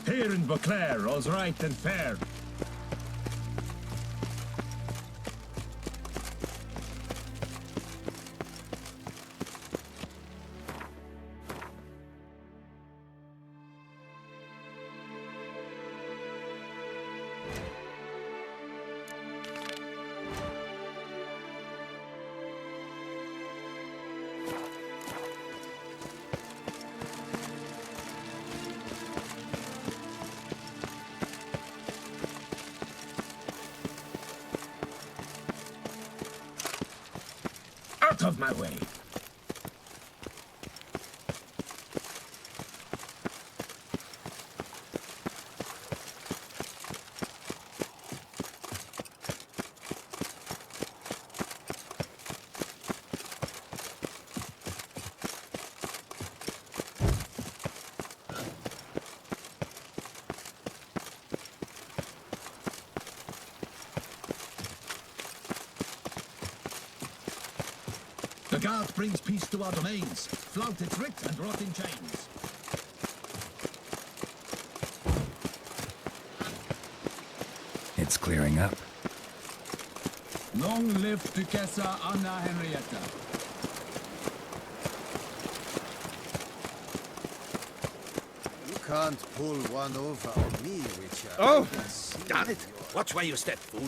Here in Beauclair, all's right and fair. Out of my way! The guard brings peace to our domains. Flout its writ and rot in chains. It's clearing up. Long live Duchessa Anna Henrietta. You can't pull one over on me, Richard. Oh, damn it! Watch where you step, fool.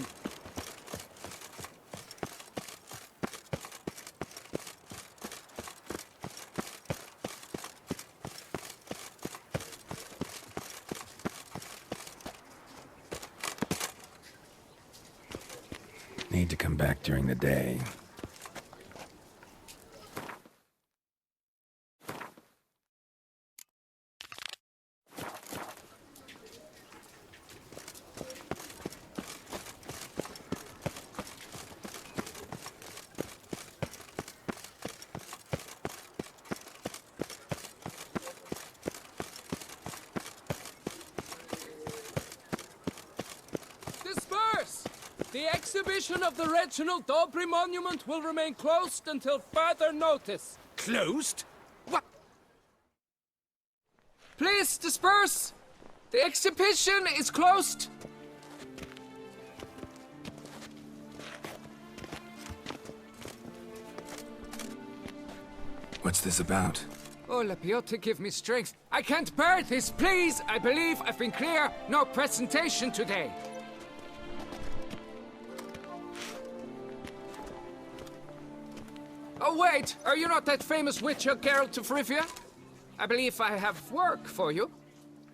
Need to come back during the day. Disperse! The exhibition of the Reginald Daubry monument will remain closed until further notice. Closed? What? Please disperse! The exhibition is closed! What's this about? Oh, La Piotta, give me strength. I can't bear this, please! I believe I've been clear. No presentation today. Oh, wait! Are you not that famous witcher, Geralt of Rivia? I believe I have work for you.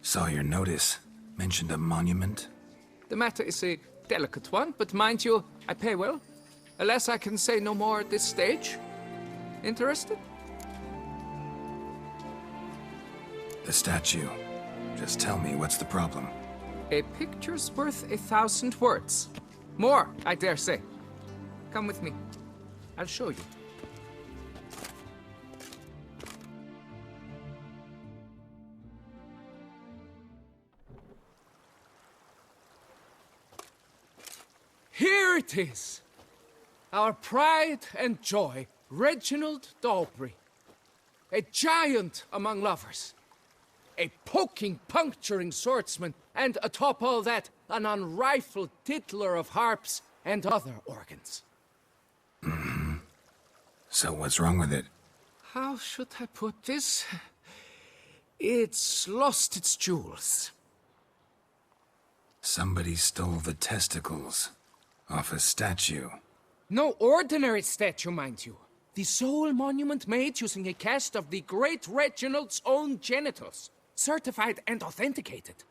Saw your notice. Mentioned a monument. The matter is a delicate one, but mind you, I pay well. Alas, I can say no more at this stage. Interested? The statue. Just tell me, what's the problem? A picture's worth 1,000 words. More, I dare say. Come with me. I'll show you. Here it is! Our pride and joy, Reginald Daubry. A giant among lovers. A poking, puncturing swordsman, and atop all that, an unrifled tittler of harps and other organs. Mm-hmm. So what's wrong with it? How should I put this? It's lost its jewels. Somebody stole the testicles off a statue. No ordinary statue, mind you. The sole monument made using a cast of the great Reginald's own genitals, certified and authenticated.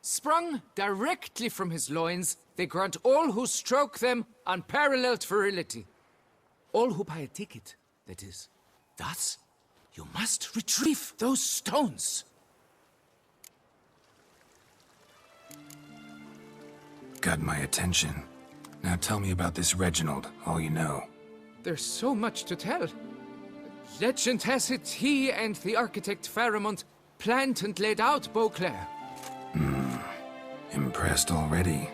Sprung directly from his loins, they grant all who stroke them unparalleled virility. All who buy a ticket, that is. Thus, you must retrieve those stones. Got my attention. Now tell me about this Reginald, all you know. There's so much to tell. Legend has it he and the architect Faramond planned and laid out Beauclair. Impressed already.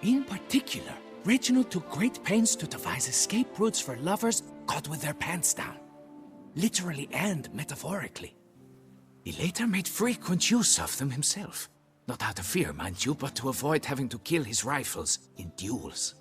In particular, Reginald took great pains to devise escape routes for lovers caught with their pants down. Literally and metaphorically. He later made frequent use of them himself. Not out of fear, mind you, but to avoid having to kill his rivals in duels.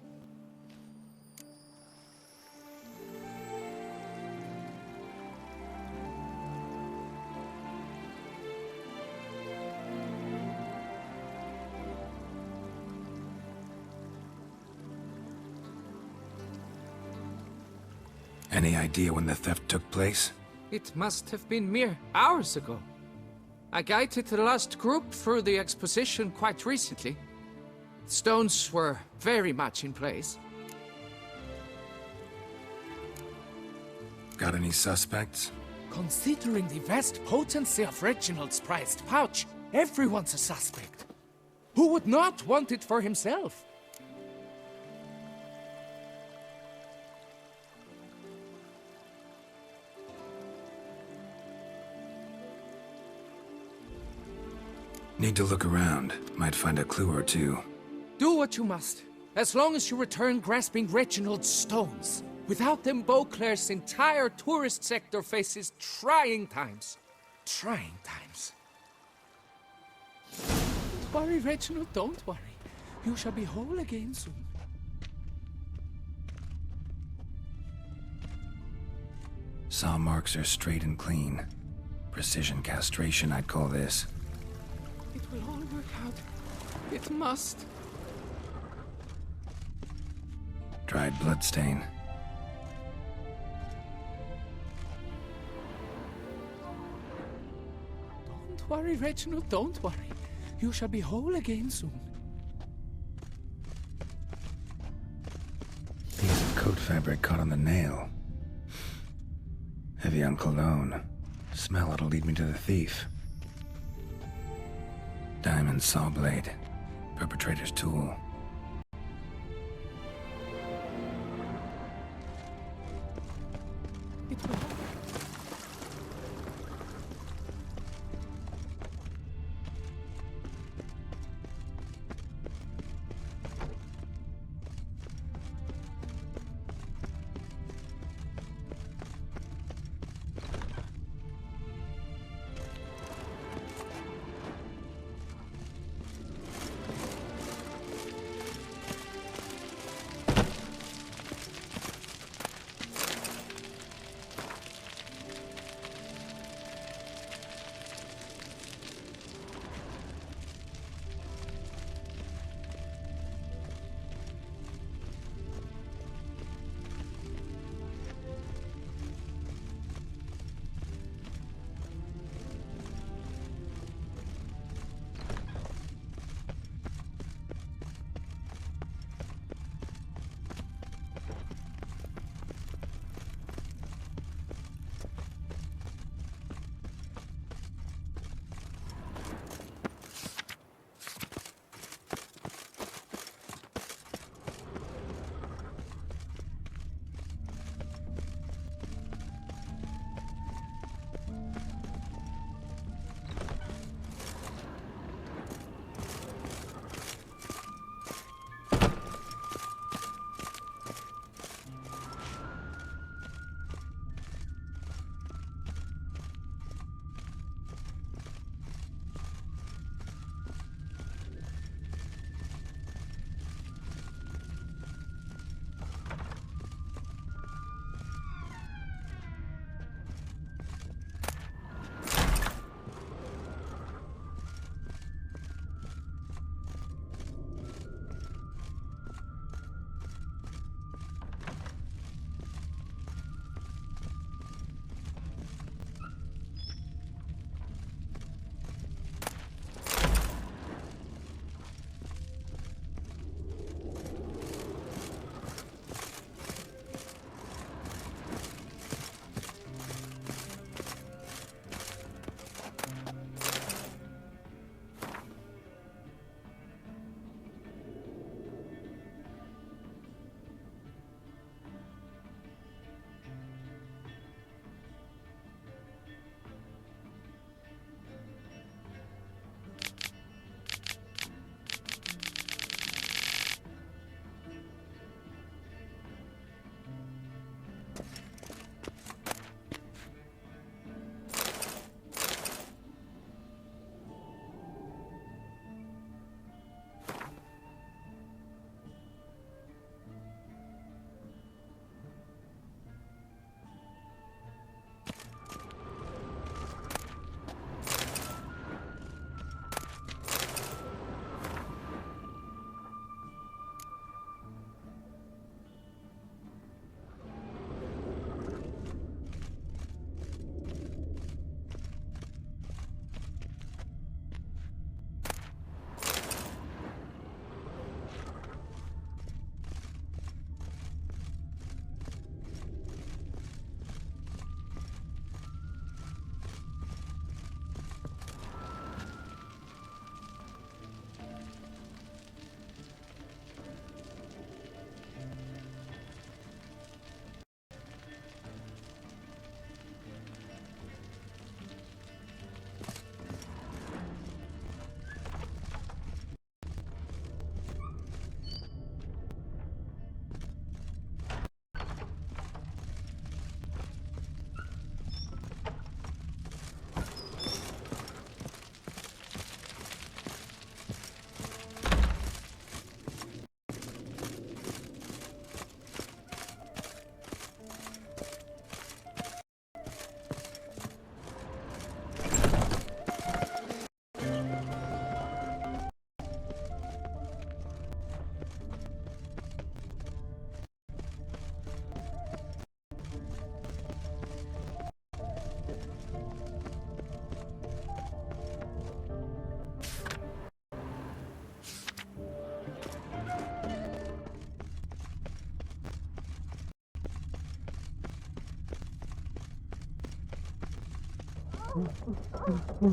Any idea when the theft took place? It must have been mere hours ago. I guided the last group through the exposition quite recently. Stones were very much in place. Got any suspects? Considering the vast potency of Reginald's prized pouch, everyone's a suspect. Who would not want it for himself? Need to look around. Might find a clue or two. Do what you must, as long as you return grasping Reginald's stones. Without them, Beauclair's entire tourist sector faces trying times. Trying times. Don't worry, Reginald, don't worry. You shall be whole again soon. Saw marks are straight and clean. Precision castration, I'd call this. It will all work out. It must. Dried bloodstain. Don't worry, Reginald, don't worry. You shall be whole again soon. Piece of coat fabric caught on the nail. Heavy on cologne. Smell it'll lead me to the thief. Diamond saw blade. Perpetrator's tool. It will.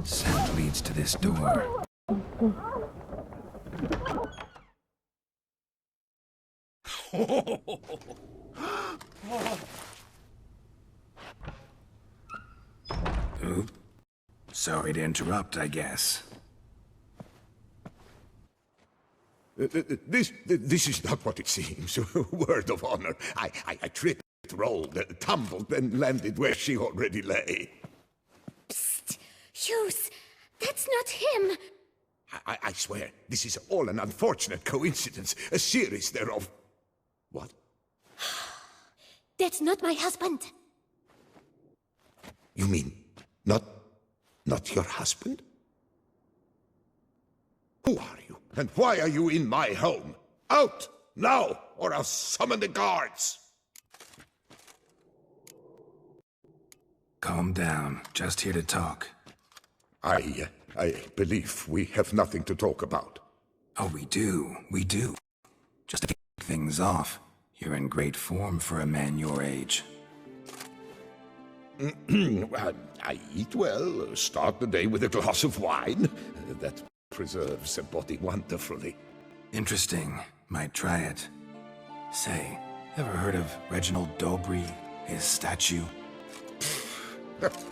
Scent leads to this door. Oop. Sorry to interrupt, I guess. This is not what it seems. Word of honor. I tripped, rolled, tumbled, and landed where she already lay. Psst! Hughes! That's not him! I swear, this is all an unfortunate coincidence. A series thereof. What? That's not my husband. You mean, not your husband? Who are you? And why are you in my home? Out! Now! Or I'll summon the guards! Calm down. Just here to talk. I believe we have nothing to talk about. Oh, we do. We do. Just to kick things off, you're in great form for a man your age. I eat well, start the day with a glass of wine. That preserves a body wonderfully. Interesting. Might try it. Say, ever heard of Reginald Dobry, his statue?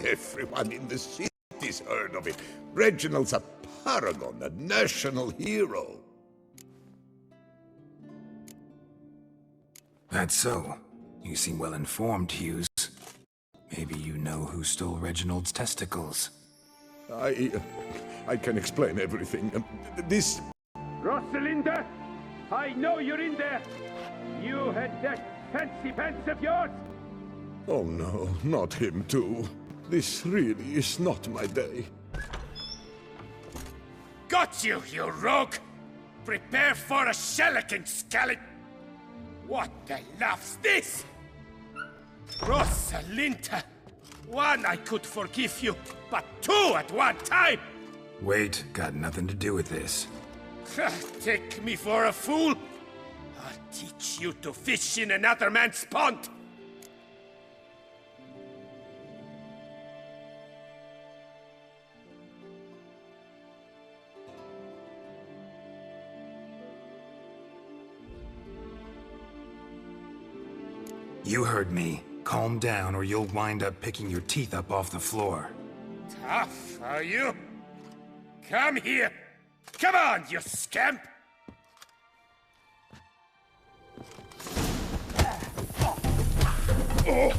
Everyone in the city's heard of it. Reginald's a paragon, a national hero. That's so. You seem well informed, Hughes. Maybe you know who stole Reginald's testicles. I can explain everything. This... Rosalinda! I know you're in there! You had that fancy pants of yours! Oh no, not him too. This really is not my day. Got you, you rogue! Prepare for a shellacking, scallop! What the laugh's this? Rosalinda! One, I could forgive you, but two at one time! Wait, got nothing to do with this. Take me for a fool? I'll teach you to fish in another man's pond! You heard me. Calm down or you'll wind up picking your teeth up off the floor. Tough, are you? Come here! Come on, you scamp! Oh.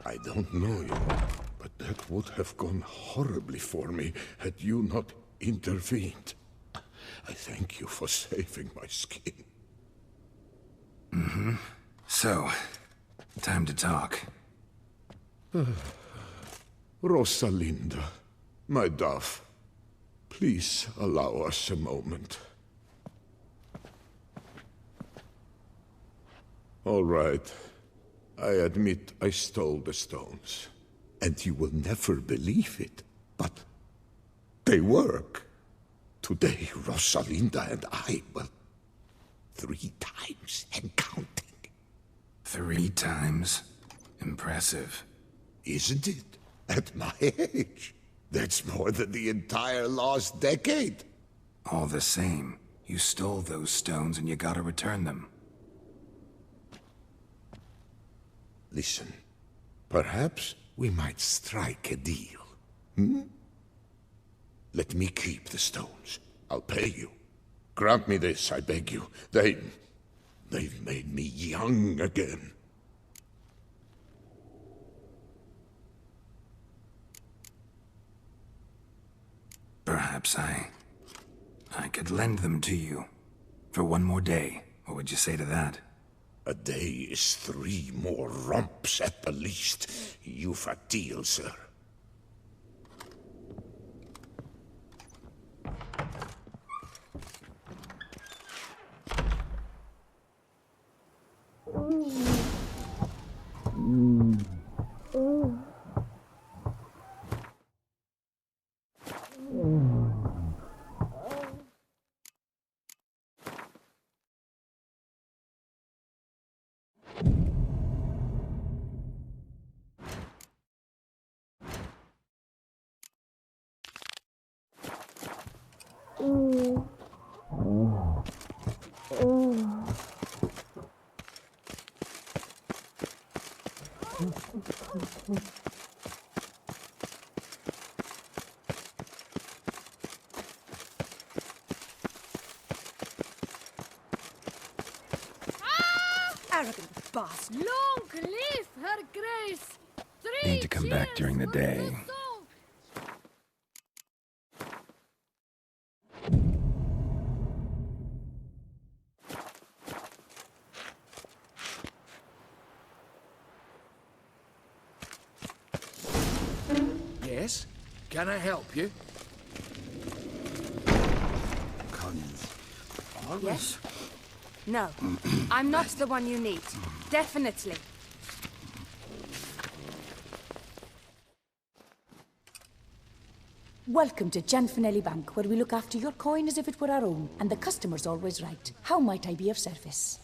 I don't know you, but that would have gone horribly for me had you not intervened. I thank you for saving my skin. Mm-hmm. So, time to talk. Rosalinda, my dove, please allow us a moment. All right. I admit I stole the stones. And you will never believe it, but they work. Today, Rosalinda and I, well, 3 times and counting. 3 times? Impressive. Isn't it? At my age. That's more than the entire last decade. All the same, you stole those stones and you gotta return them. Listen, perhaps we might strike a deal. Hmm? Let me keep the stones. I'll pay you. Grant me this, I beg you. They've made me young again. Perhaps I could lend them to you. For 1 more day. What would you say to that? A day is 3 more romps at the least. You've a deal, sir. Arrogant boss. Long live her grace! Need to come back during the day. Yes? Can I help you? Yes? No, I'm not the one you need. Definitely. Welcome to Gianfinelli Bank, where we look after your coin as if it were our own, and the customer's always right. How might I be of service?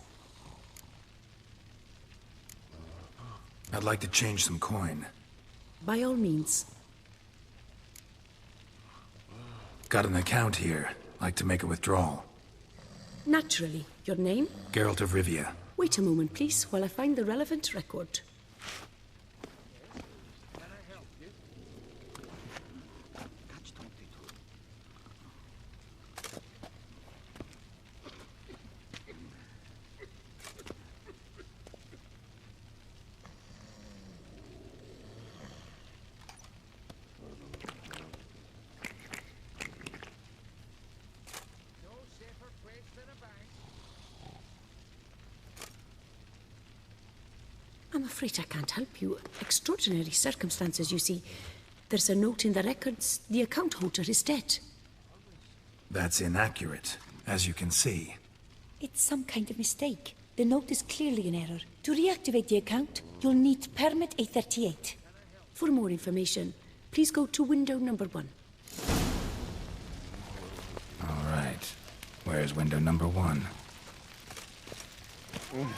I'd like to change some coin. By all means. Got an account here. Like to make a withdrawal. Naturally. Your name? Geralt of Rivia. Wait a moment, please, while I find the relevant record. I'm afraid I can't help you. Extraordinary circumstances, you see. There's a note in the records. The account holder is dead. That's inaccurate, as you can see. It's some kind of mistake. The note is clearly in error. To reactivate the account, you'll need permit A38. For more information, please go to window number 1. All right. Where's window number 1? Permit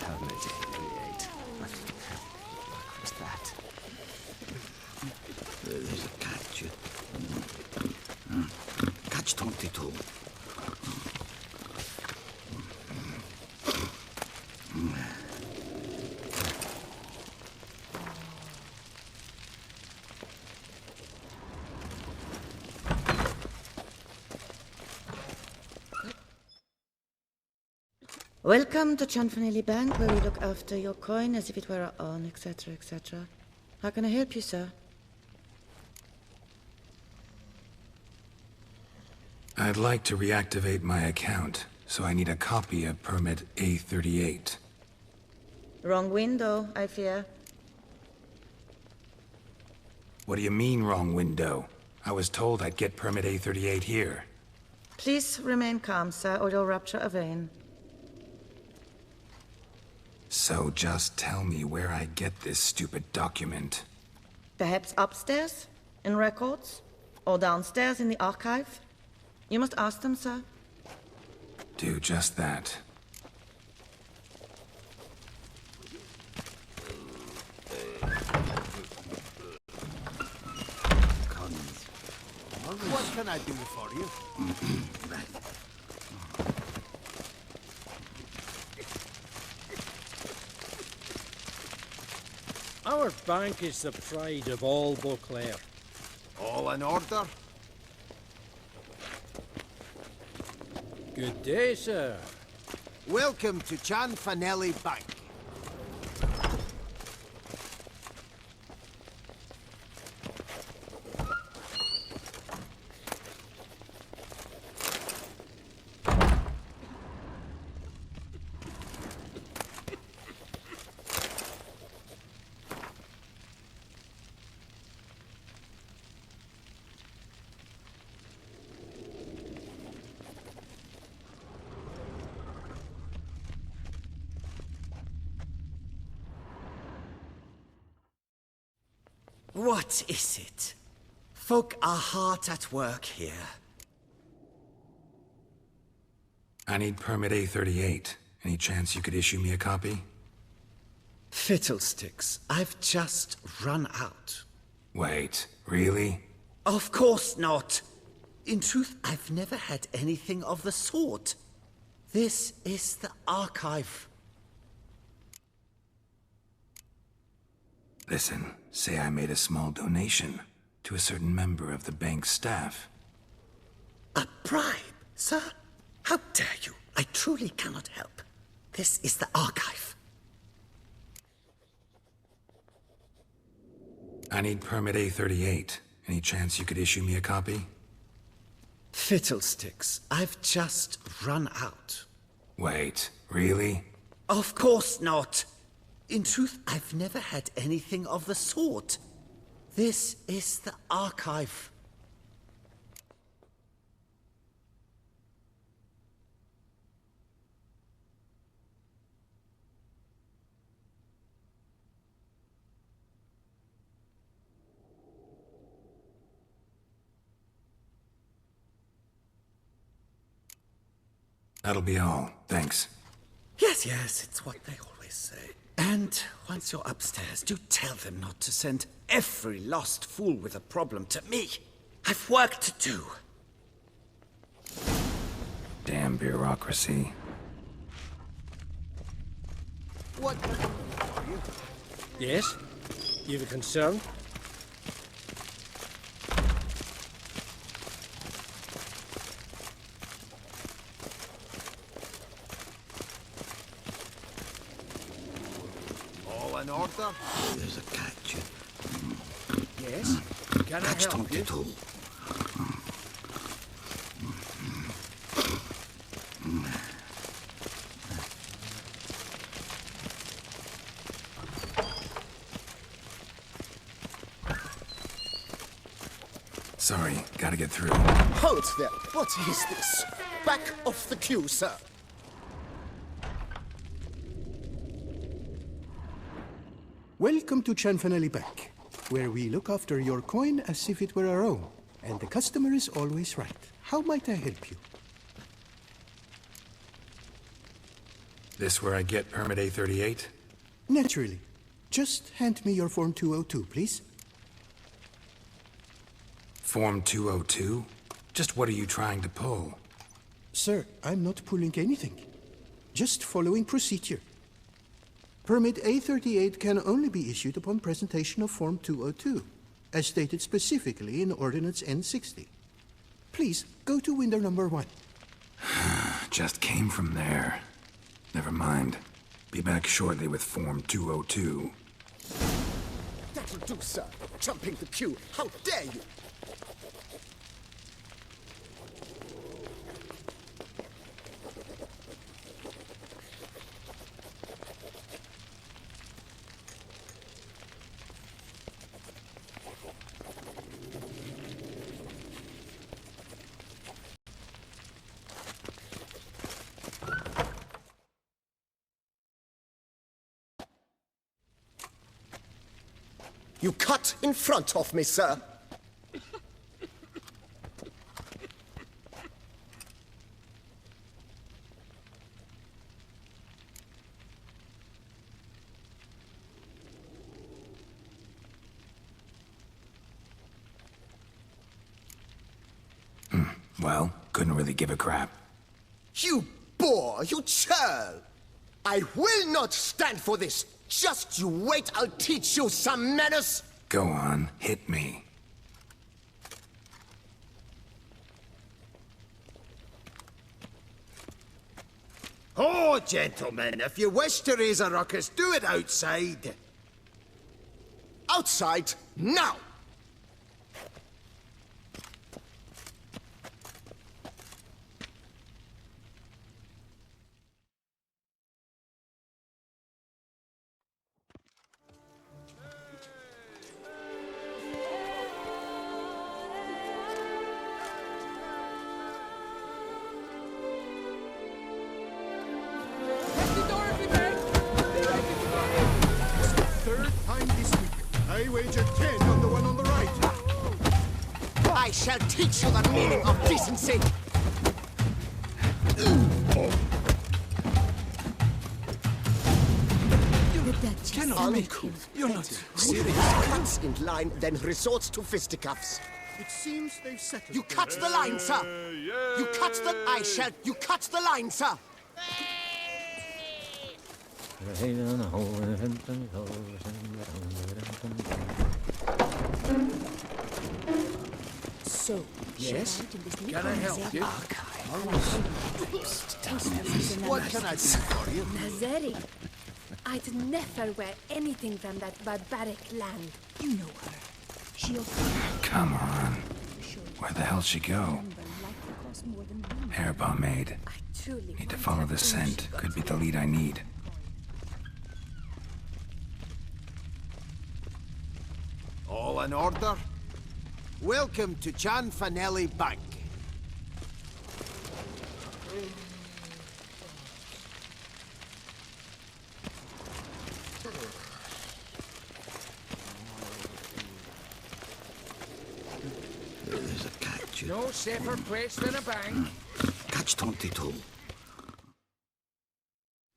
A38. What's that? There's a catch. Catch 22. Welcome to Gianfinelli Bank, where we look after your coin as if it were our own, etc., etc. How can I help you, sir? I'd like to reactivate my account, so I need a copy of permit A38. Wrong window, I fear. What do you mean, wrong window? I was told I'd get permit A38 here. Please remain calm, sir, or you'll rupture a vein. So just tell me where I get this stupid document. Perhaps upstairs, in records, or downstairs in the archive? You must ask them, sir. Do just that. What can I do for you? Our bank is the pride of all Beauclair. All in order? Good day, sir. Welcome to Gianfinelli Bank. What is it? Folk are hard at work here. I need permit A38. Any chance you could issue me a copy? Fiddlesticks, I've just run out. Wait, really? Of course not. In truth, I've never had anything of the sort. This is the archive. Listen, say I made a small donation to a certain member of the bank's staff. A bribe, sir? How dare you? I truly cannot help. This is the archive. I need permit A38. Any chance you could issue me a copy? Fiddlesticks, I've just run out. Wait, really? Of course not. In truth, I've never had anything of the sort. This is the archive. That'll be all. Thanks. Yes, it's what they always say. And once you're upstairs, do tell them not to send every lost fool with a problem to me. I've work to do. Damn bureaucracy. What? Yes? You've a concern? All in order? There's a catch. Yes? Can I Catch help you? 22. Sorry, gotta get through. Hold there. What is this? Back off the queue, sir. Welcome to Chanfanelli Bank, where we look after your coin as if it were our own, and the customer is always right. How might I help you? This where I get permit A38? Naturally. Just hand me your Form 202, please. Form 202? Just what are you trying to pull? Sir, I'm not pulling anything. Just following procedure. Permit A38 can only be issued upon presentation of Form 202, as stated specifically in Ordinance N60. Please, go to window number 1. Just came from there. Never mind. Be back shortly with Form 202. That'll do, sir. Jumping the queue. How dare you? You cut in front of me, sir. Well, couldn't really give a crap. You boor, you churl! I will not stand for this! Just you wait, I'll teach you some manners! Go on, hit me. Oh, gentlemen, if you wish to raise a ruckus, do it outside. Outside, now! Third time this week. I wager 10 on the one on the right. I shall teach you the meaning of decency! Cannot Uncouth. You're not serious. Cuts in line, then resorts to fisticuffs. It seems they've settled. You cut the line, sir! You cut the... I shall... You cut the line, sir! So, Yes? Can I help you? What can I do for you? Nazeri, I'd never wear anything from that barbaric land. You know her. She'll... Come on. Where the hell'd she go? Hair pomade. Need to follow the scent. Could be the lead I need. All in order? Welcome to Cianfanelli Bank. There's a catch. No safer place than a bank. Catch 22.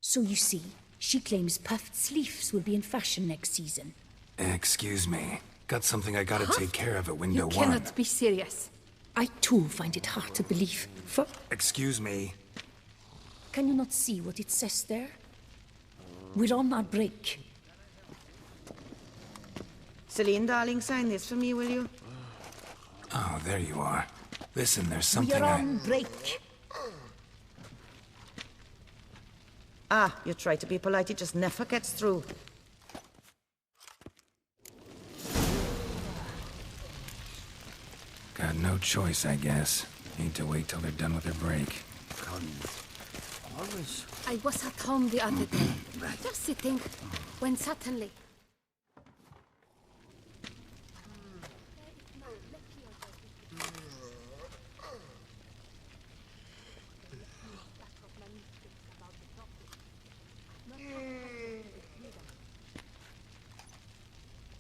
So you see, she claims puffed sleeves will be in fashion next season. Excuse me. Got something I gotta take care of at window You one. cannot be serious. I too find it hard to believe. For... Excuse me. Can you not see what it says there? We're on our break. Celine, darling, sign this for me, will you? Oh, there you are. Listen, there's something We're on break. Ah, you try to be polite, it just never gets through. Got no choice, I guess. Need to wait till they're done with their break. I was at home the other day, just sitting, when suddenly...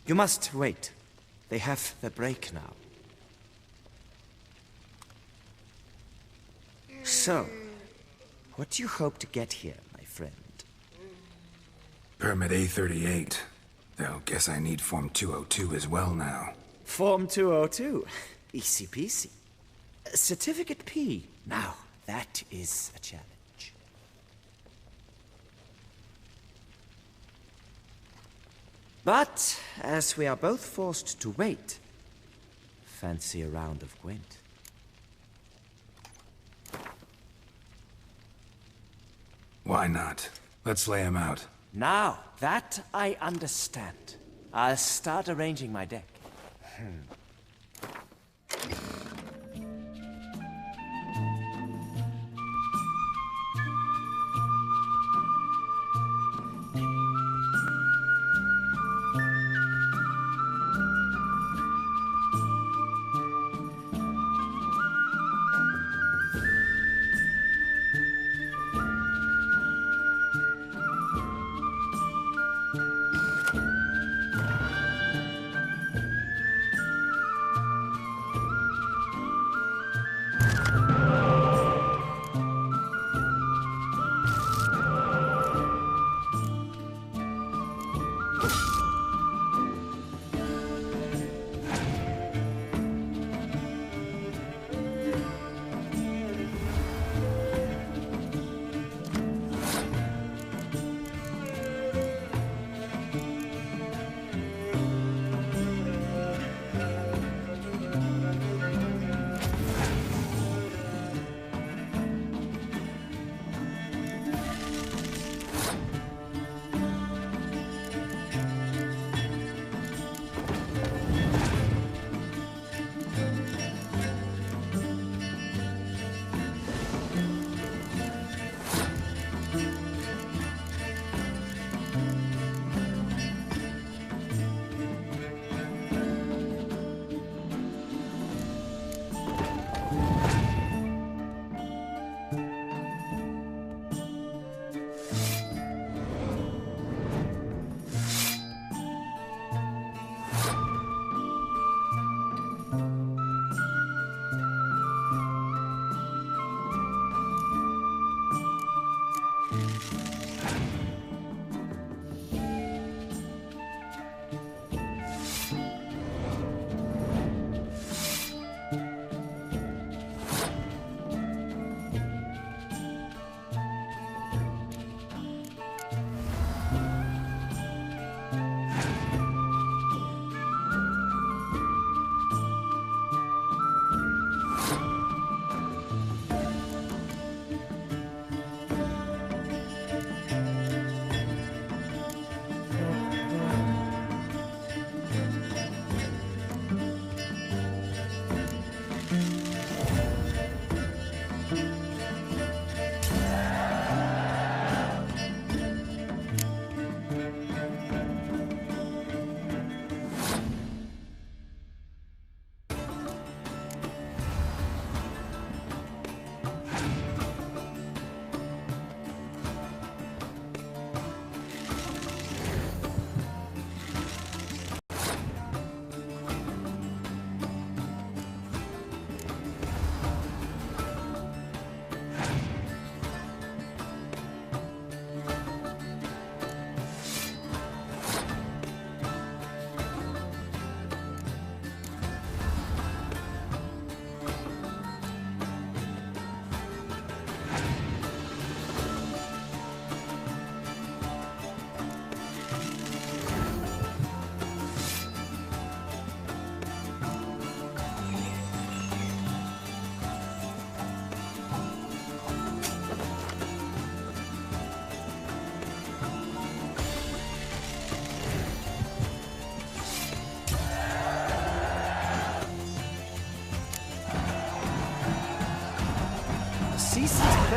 You must wait. They have their break now. So, what do you hope to get here, my friend? Permit A38. Though, guess I need Form 202 as well now. Form 202. Easy peasy. Certificate P. Now, that is a challenge. But, as we are both forced to wait, fancy a round of Gwent. Why not? Let's lay him out. Now, that I understand. I'll start arranging my deck.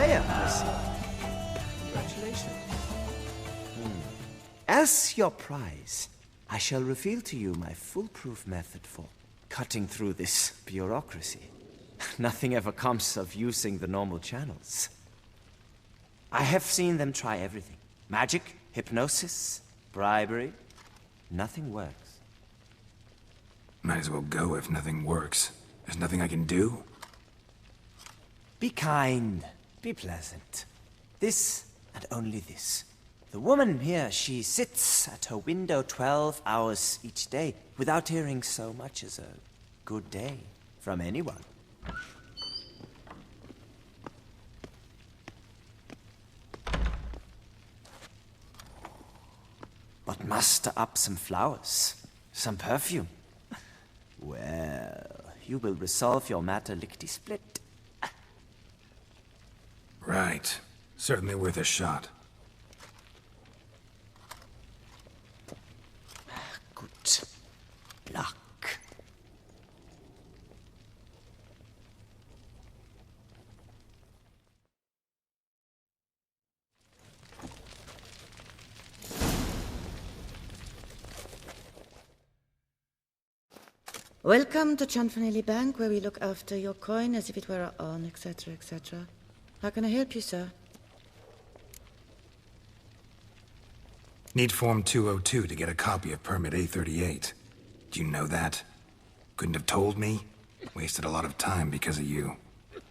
higher, Monsieur. Congratulations. As your prize, I shall reveal to you my foolproof method for cutting through this bureaucracy. Nothing ever comes of using the normal channels. I have seen them try everything. Magic, hypnosis, bribery. Nothing works. Might as well go if nothing works. There's nothing I can do? Be kind. Be pleasant. This and only this. The woman here, she sits at her window 12 hours each day without hearing so much as a good day from anyone. But muster up some flowers, some perfume. Well, you will resolve your matter lickety-split. Right. Certainly worth a shot. Good luck. Welcome to Chanfanelli Bank, where we look after your coin as if it were our own, etc., etc. How can I help you, sir? Need Form 202 to get a copy of Permit A38. Do you know that? Couldn't have told me? Wasted a lot of time because of you.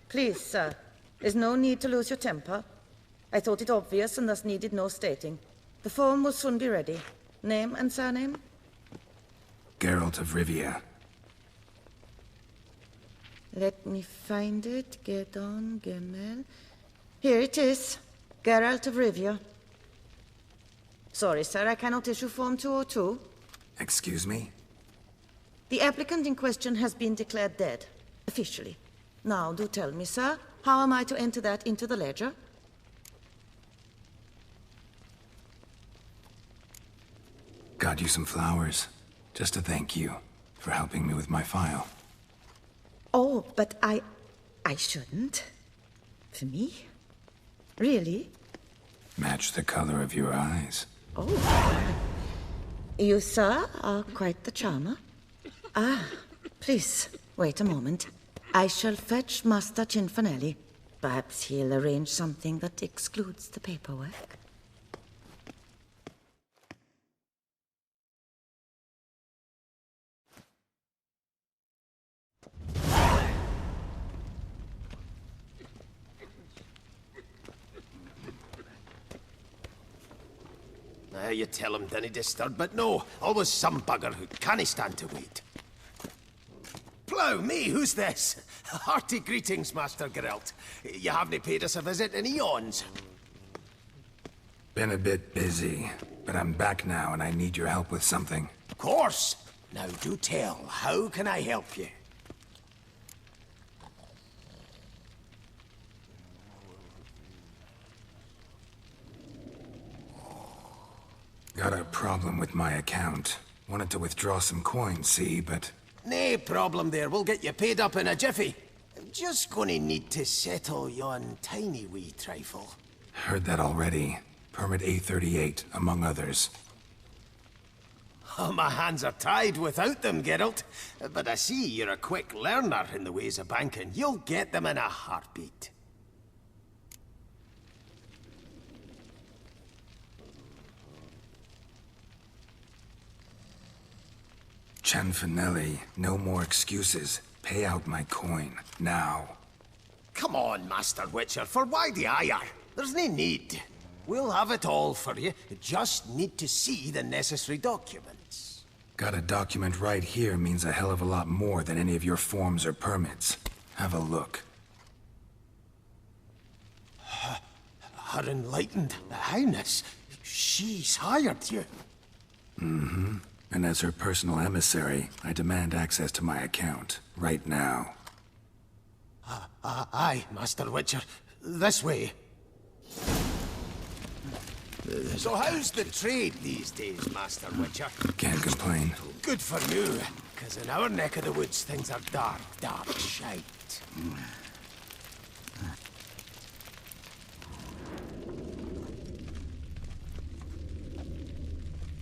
Please, sir. There's no need to lose your temper. I thought it obvious and thus needed no stating. The form will soon be ready. Name and surname? Geralt of Rivia. Let me find it. Gedon, Gemel. Here it is. Geralt of Rivia. Sorry, sir, I cannot issue Form 202. Excuse me? The applicant in question has been declared dead, officially. Now, do tell me, sir, how am I to enter that into the ledger? Got you some flowers. Just to thank you for helping me with my file. Oh, but I shouldn't. For me? Really? Match the color of your eyes. Oh. You, sir, are quite the charmer. Ah, please, wait a moment. I shall fetch Master Cinfanelli. Perhaps he'll arrange something that excludes the paperwork. You tell him dinna disturb, but no, always some bugger who can't stand to wait. Plough me, who's this? Hearty greetings, Master Geralt. You haven't paid us a visit in eons. Been a bit busy, but I'm back now and I need your help with something. Of course. Now do tell, how can I help you? Got a problem with my account. Wanted to withdraw some coins, see, but... Nae problem there, we'll get you paid up in a jiffy. Just gonna need to settle yon tiny wee trifle. Heard that already. Permit A38, among others. Oh, my hands are tied without them, Geralt. But I see you're a quick learner in the ways of banking. You'll get them in a heartbeat. Chanfanelli, no more excuses. Pay out my coin, now. Come on, Master Witcher, for why the ire? There's no need. We'll have it all for you. Just need to see the necessary documents. Got a document right here means a hell of a lot more than any of your forms or permits. Have a look. Her enlightened highness. She's hired you. Mm-hmm. And as her personal emissary, I demand access to my account, right now. Aye, Master Witcher. This way. So how's the trade these days, Master Witcher? Can't complain. Good for you, because in our neck of the woods things are dark, dark shite.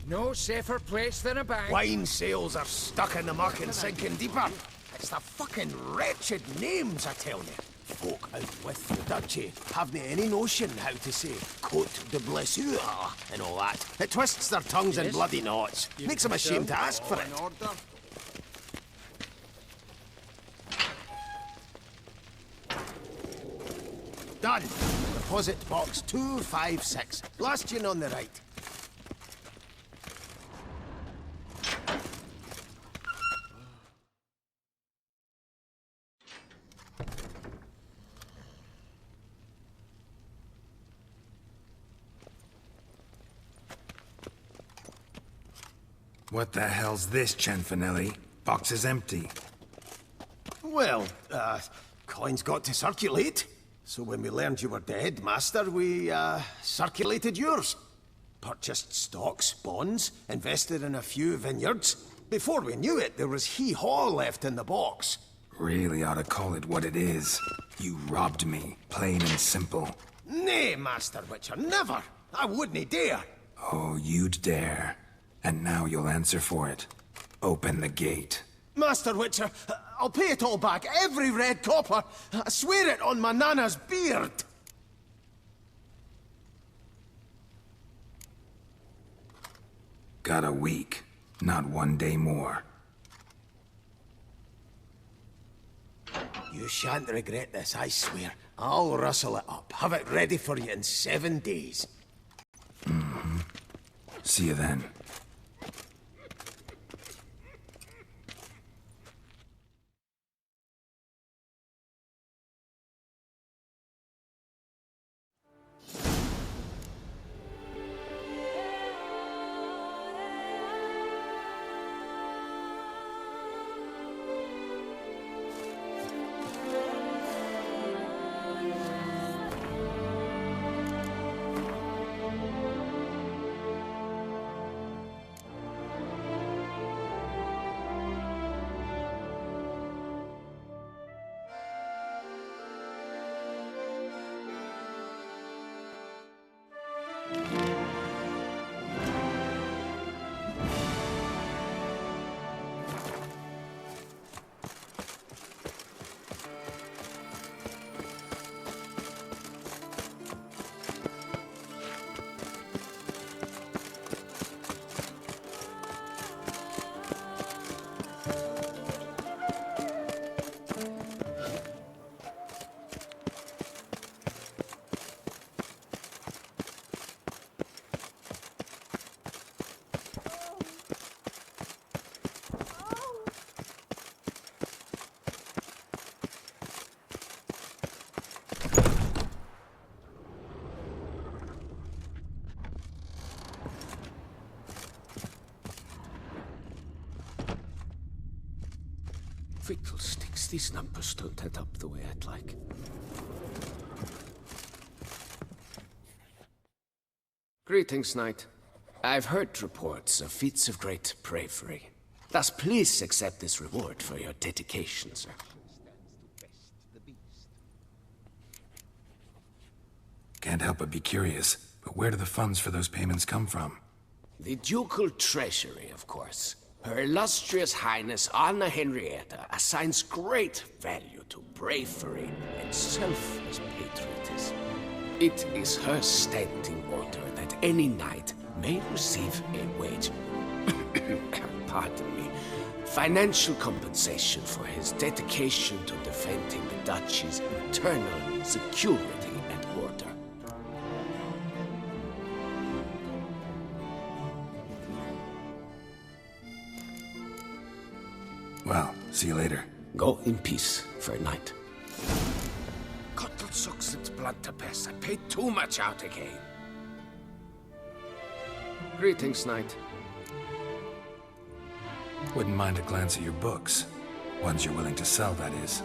No safer place than a bank. Wine sales are stuck in the muck and sinking deeper. It's the fucking wretched names, I tell you. Folk out with the duchy haven't any notion how to say Côte de Blessure and all that. It twists their tongues in bloody knots. Makes them ashamed to ask for it. Done. Deposit box 256. Last tune on the right. What the hell's this, Cianfanelli? Box is empty. Well, coins got to circulate. So when we learned you were dead, Master, we, circulated yours. Purchased stocks, bonds, invested in a few vineyards. Before we knew it, there was hee-haw left in the box. Really ought to call it what it is. You robbed me, plain and simple. Nay, Master Witcher, never! I wouldn't dare! Oh, you'd dare. And now you'll answer for it. Open the gate. Master Witcher, I'll pay it all back, every red copper. I swear it on my nana's beard. Got a week, not 1 day more. You shan't regret this, I swear. I'll rustle it up, have it ready for you in 7 days. Mm-hmm. See you then. Fiddlesticks, these numbers don't add up the way I'd like. Greetings, Knight. I've heard reports of feats of great bravery. Thus, please accept this reward for your dedication, sir. Can't help but be curious, but where do the funds for those payments come from? The ducal treasury, of course. Her illustrious Highness Anna Henrietta assigns great value to bravery and selfless patriotism. It is her standing order that any knight may receive a wage, pardon me, financial compensation for his dedication to defending the duchy's internal security and order. Well, see you later. Go in peace for a night. Cuttle sucks its blood to piss. I paid too much out again. Greetings, Knight. Wouldn't mind a glance at your books. Ones you're willing to sell, that is.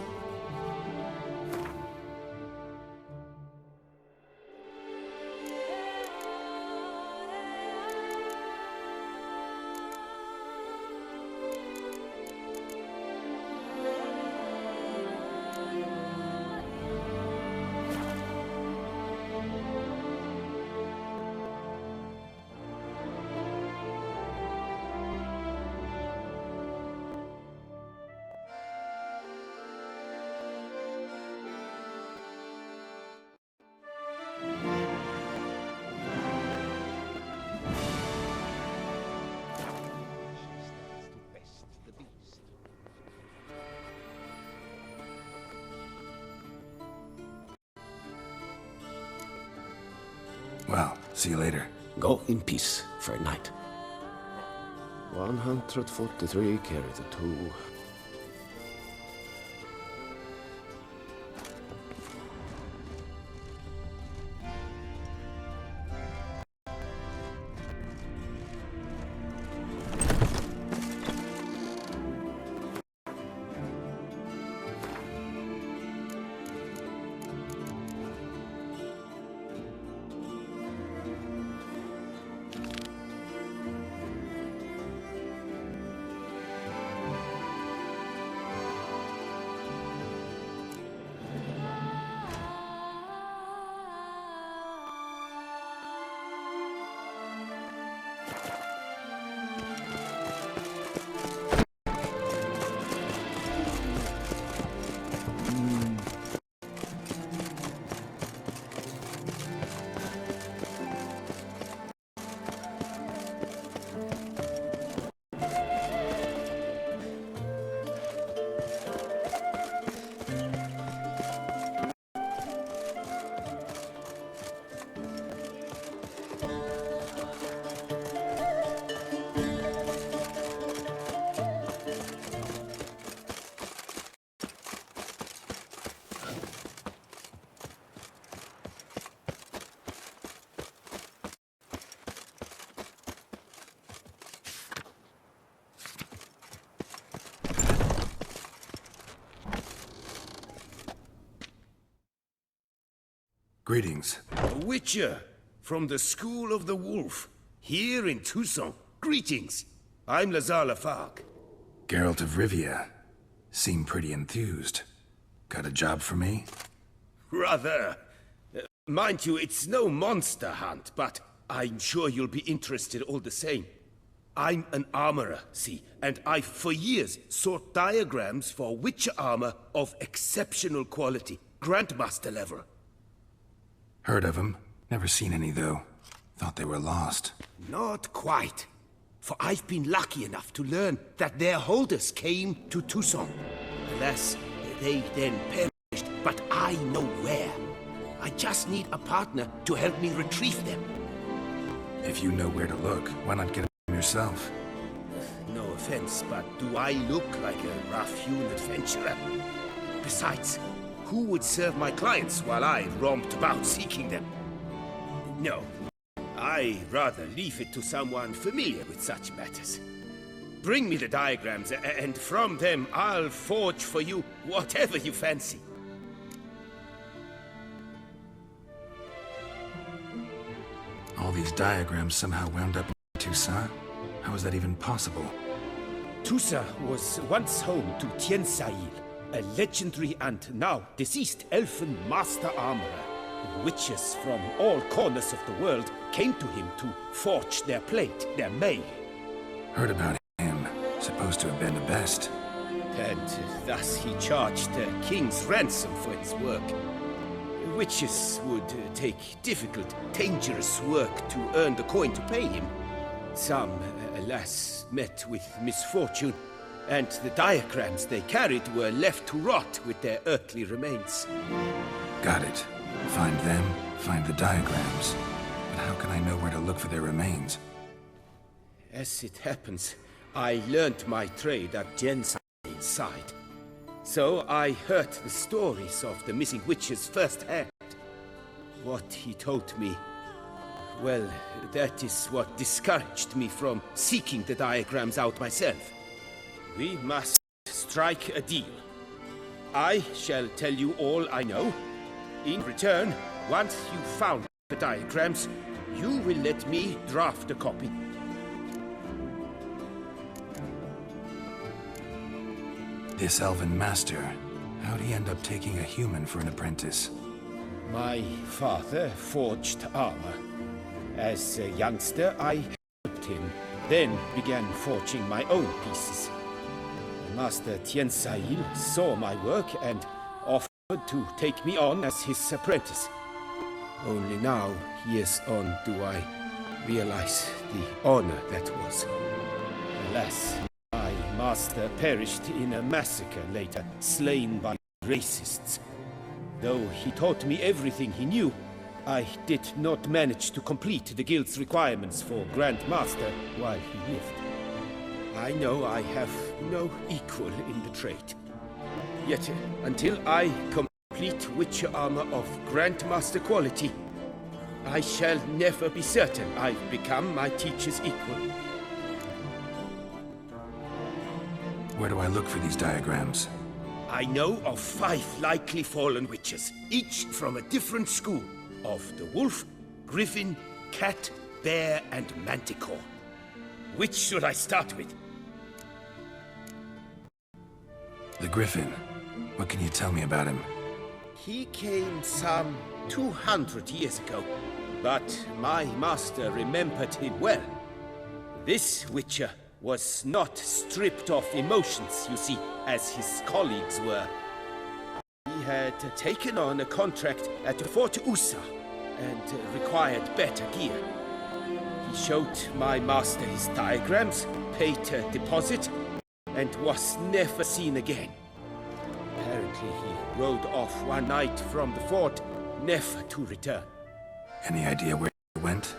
Well, see you later. Go in peace for a night. 143 carry the 2. Greetings. A Witcher from the School of the Wolf, here in Tucson. Greetings. I'm Lazar Lafargue. Geralt of Rivia. Seem pretty enthused. Got a job for me? Rather. Mind you, it's no monster hunt, but I'm sure you'll be interested all the same. I'm an armorer, see, and I've for years sought diagrams for Witcher armor of exceptional quality, Grandmaster level. Heard of them. Never seen any, though. Thought they were lost. Not quite. For I've been lucky enough to learn that their holders came to Tucson. Alas, they then perished, but I know where. I just need a partner to help me retrieve them. If you know where to look, why not get them yourself? No offense, but do I look like a rough-hewn adventurer? Besides, who would serve my clients while I romped about seeking them? No, I rather leave it to someone familiar with such matters. Bring me the diagrams, and from them I'll forge for you whatever you fancy. All these diagrams somehow wound up in Tucson? How is that even possible? Tucson was once home to Tiensail, a legendary and now deceased elfin master armorer. Witches from all corners of the world came to him to forge their plate, their mail. Heard about him. Supposed to have been the best. And thus he charged the king's ransom for his work. Witches would take difficult, dangerous work to earn the coin to pay him. Some, alas, met with misfortune, and the diagrams they carried were left to rot with their earthly remains. Got it. Find them, find the diagrams. But how can I know where to look for their remains? As it happens, I learned my trade at Jen's side. So I heard the stories of the missing witches firsthand. What he told me, well, that is what discouraged me from seeking the diagrams out myself. We must strike a deal. I shall tell you all I know. In return, once you've found the diagrams, you will let me draft a copy. This elven master, how'd he end up taking a human for an apprentice? My father forged armor. As a youngster, I helped him, then began forging my own pieces. Master Tiensail saw my work and offered to take me on as his apprentice. Only now, years on, do I realize the honor that was. Alas, my master perished in a massacre later, slain by racists. Though he taught me everything he knew, I did not manage to complete the guild's requirements for Grand Master while he lived. I know I have no equal in the trade. Yet, until I complete Witcher armor of Grandmaster quality, I shall never be certain I've become my teacher's equal. Where do I look for these diagrams? I know of 5 likely fallen witches, each from a different school of the wolf, griffin, cat, bear, and manticore. Which should I start with? The Griffin. What can you tell me about him? He came some 200 years ago, but my master remembered him well. This witcher was not stripped of emotions, you see, as his colleagues were. He had taken on a contract at Fort Usa and required better gear. He showed my master his diagrams, paid a deposit, and was never seen again. Apparently he rode off one night from the fort, never to return. Any idea where he went?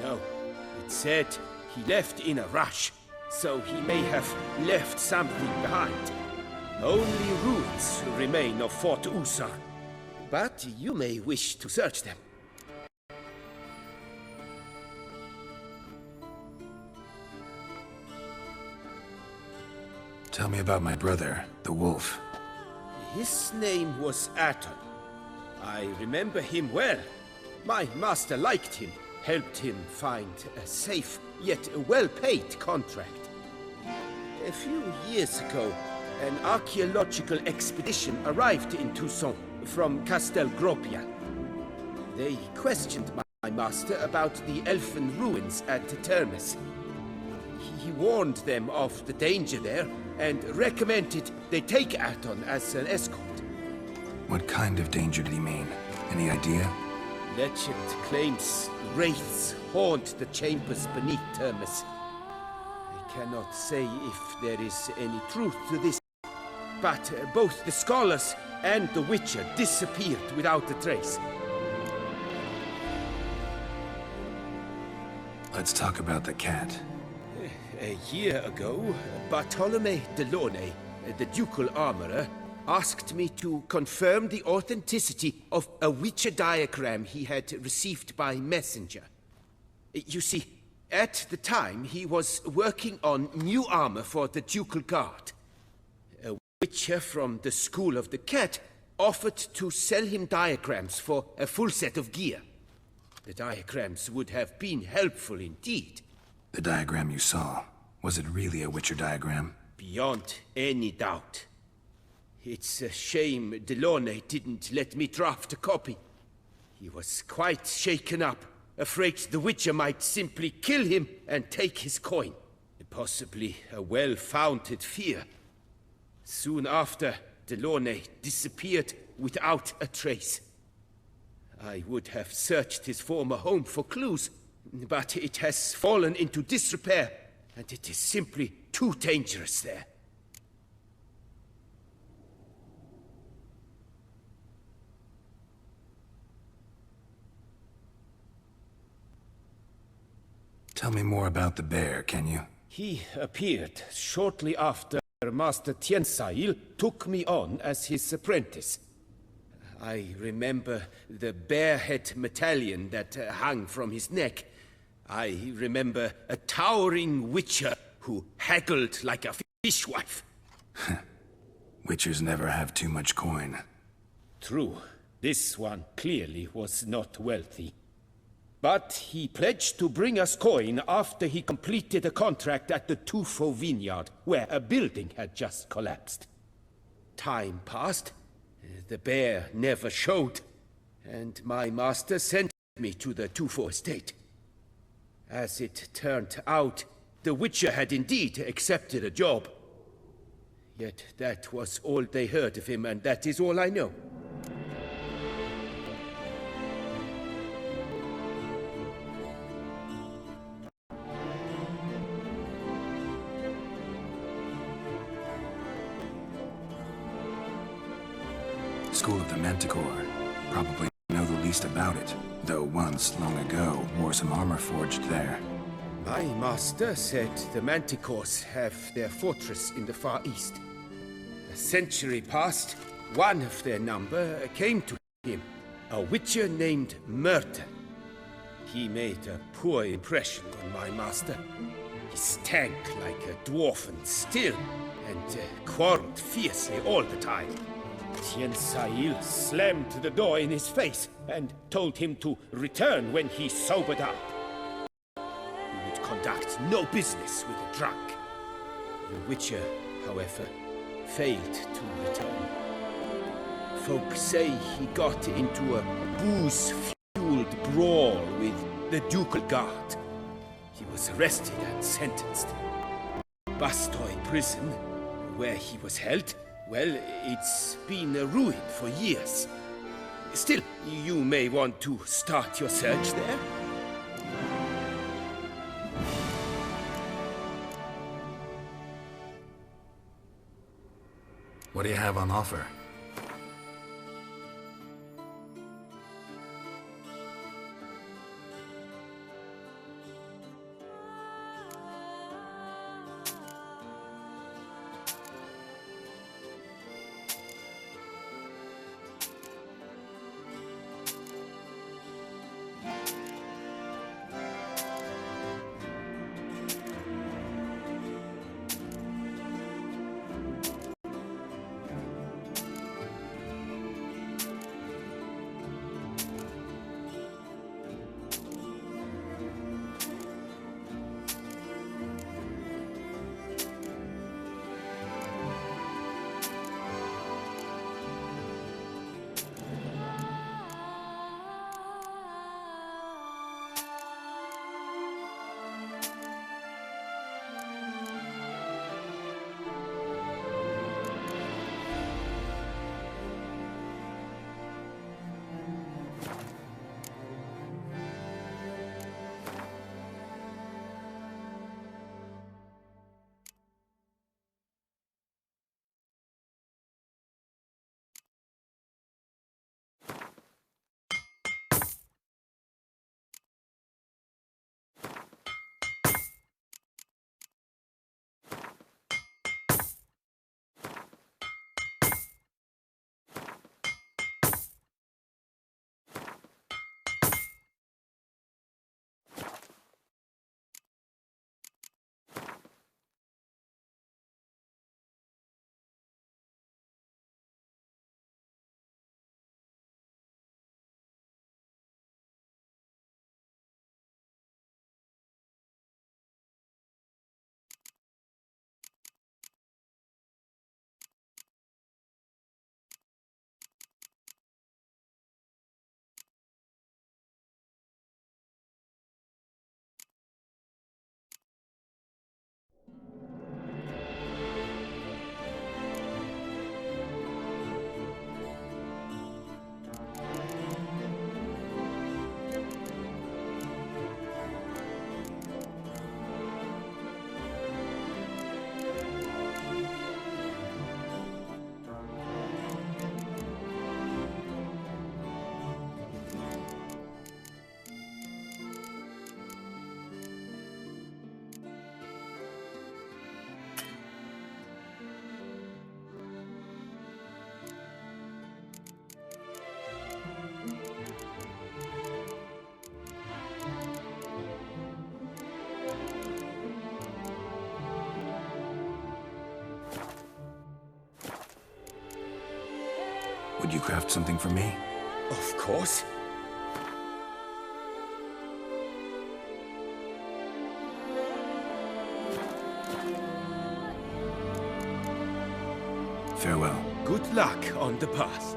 No. It said he left in a rush, so he may have left something behind. Only ruins remain of Fort Usa, but you may wish to search them. Tell me about my brother, the wolf. His name was Aton. I remember him well. My master liked him, helped him find a safe, yet well-paid contract. A few years ago, an archaeological expedition arrived in Tucson from Castel Gropia. They questioned my master about the elfin ruins at Termes. He warned them of the danger there and recommended they take Aton as an escort. What kind of danger did he mean? Any idea? Legend claims wraiths haunt the chambers beneath Termes. I cannot say if there is any truth to this, but both the scholars and the Witcher disappeared without a trace. Let's talk about the cat. A year ago, Bartolome Delaunay, the ducal armorer, asked me to confirm the authenticity of a Witcher diagram he had received by messenger. You see, at the time he was working on new armor for the ducal guard. A Witcher from the School of the Cat offered to sell him diagrams for a full set of gear. The diagrams would have been helpful indeed. The diagram you saw, was it really a Witcher diagram? Beyond any doubt. It's a shame Delaunay didn't let me draft a copy. He was quite shaken up, afraid the Witcher might simply kill him and take his coin. Possibly a well-founded fear. Soon after, Delaunay disappeared without a trace. I would have searched his former home for clues, but it has fallen into disrepair, and it is simply too dangerous there. Tell me more about the bear, can you? He appeared shortly after Master Tiensail took me on as his apprentice. I remember the bear-head medallion that hung from his neck. I remember a towering witcher who haggled like a fishwife. Witchers never have too much coin. True. This one clearly was not wealthy. But he pledged to bring us coin after he completed a contract at the Tufo vineyard, where a building had just collapsed. Time passed. The bear never showed, and my master sent me to the Tufo estate. As it turned out, the Witcher had indeed accepted a job. Yet that was all they heard of him, and that is all I know. School of the Manticore. Probably know the least about it, though once, long ago, wore some armor forged there. My master said the Manticores have their fortress in the far east. A century past, one of their number came to him, a witcher named Merton. He made a poor impression on my master. He stank like a dwarfen still, and quarreled fiercely all the time. Tien Sahil slammed the door in his face and told him to return when he sobered up. He would conduct no business with a drunk. The Witcher, however, failed to return. Folk say he got into a booze-fueled brawl with the Ducal Guard. He was arrested and sentenced. Bastoy prison, where he was held, well, it's been a ruin for years. Still, you may want to start your search there. What do you have on offer? Would you craft something for me? Of course. Farewell. Good luck on the path.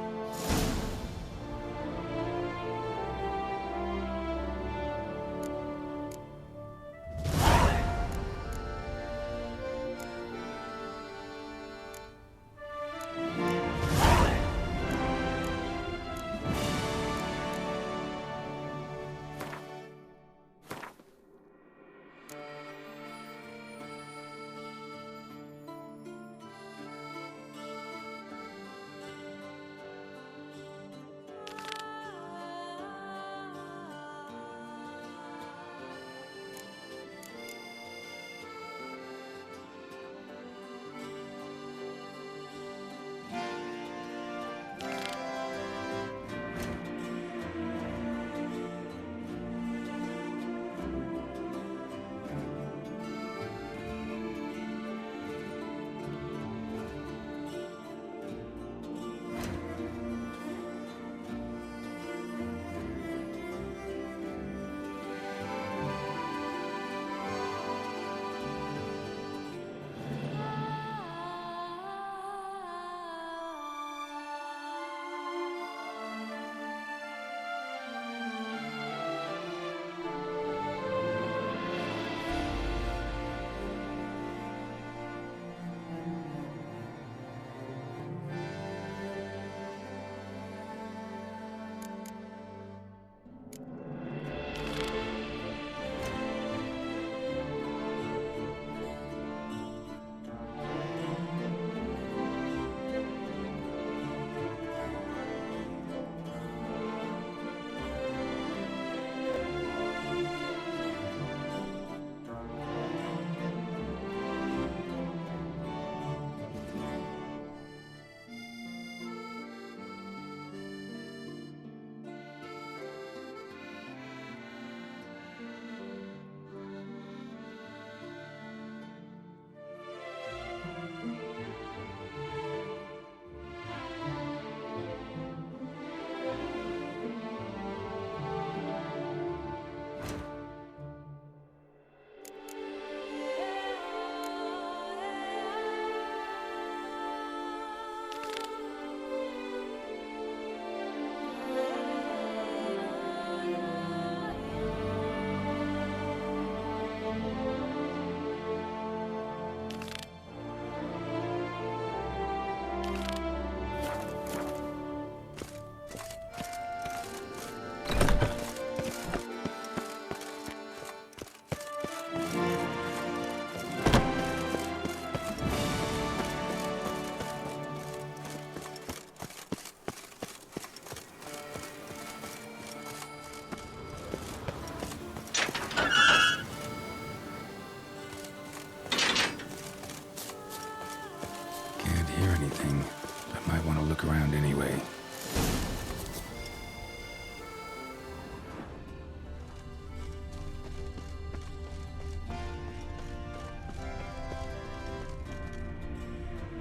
around anyway.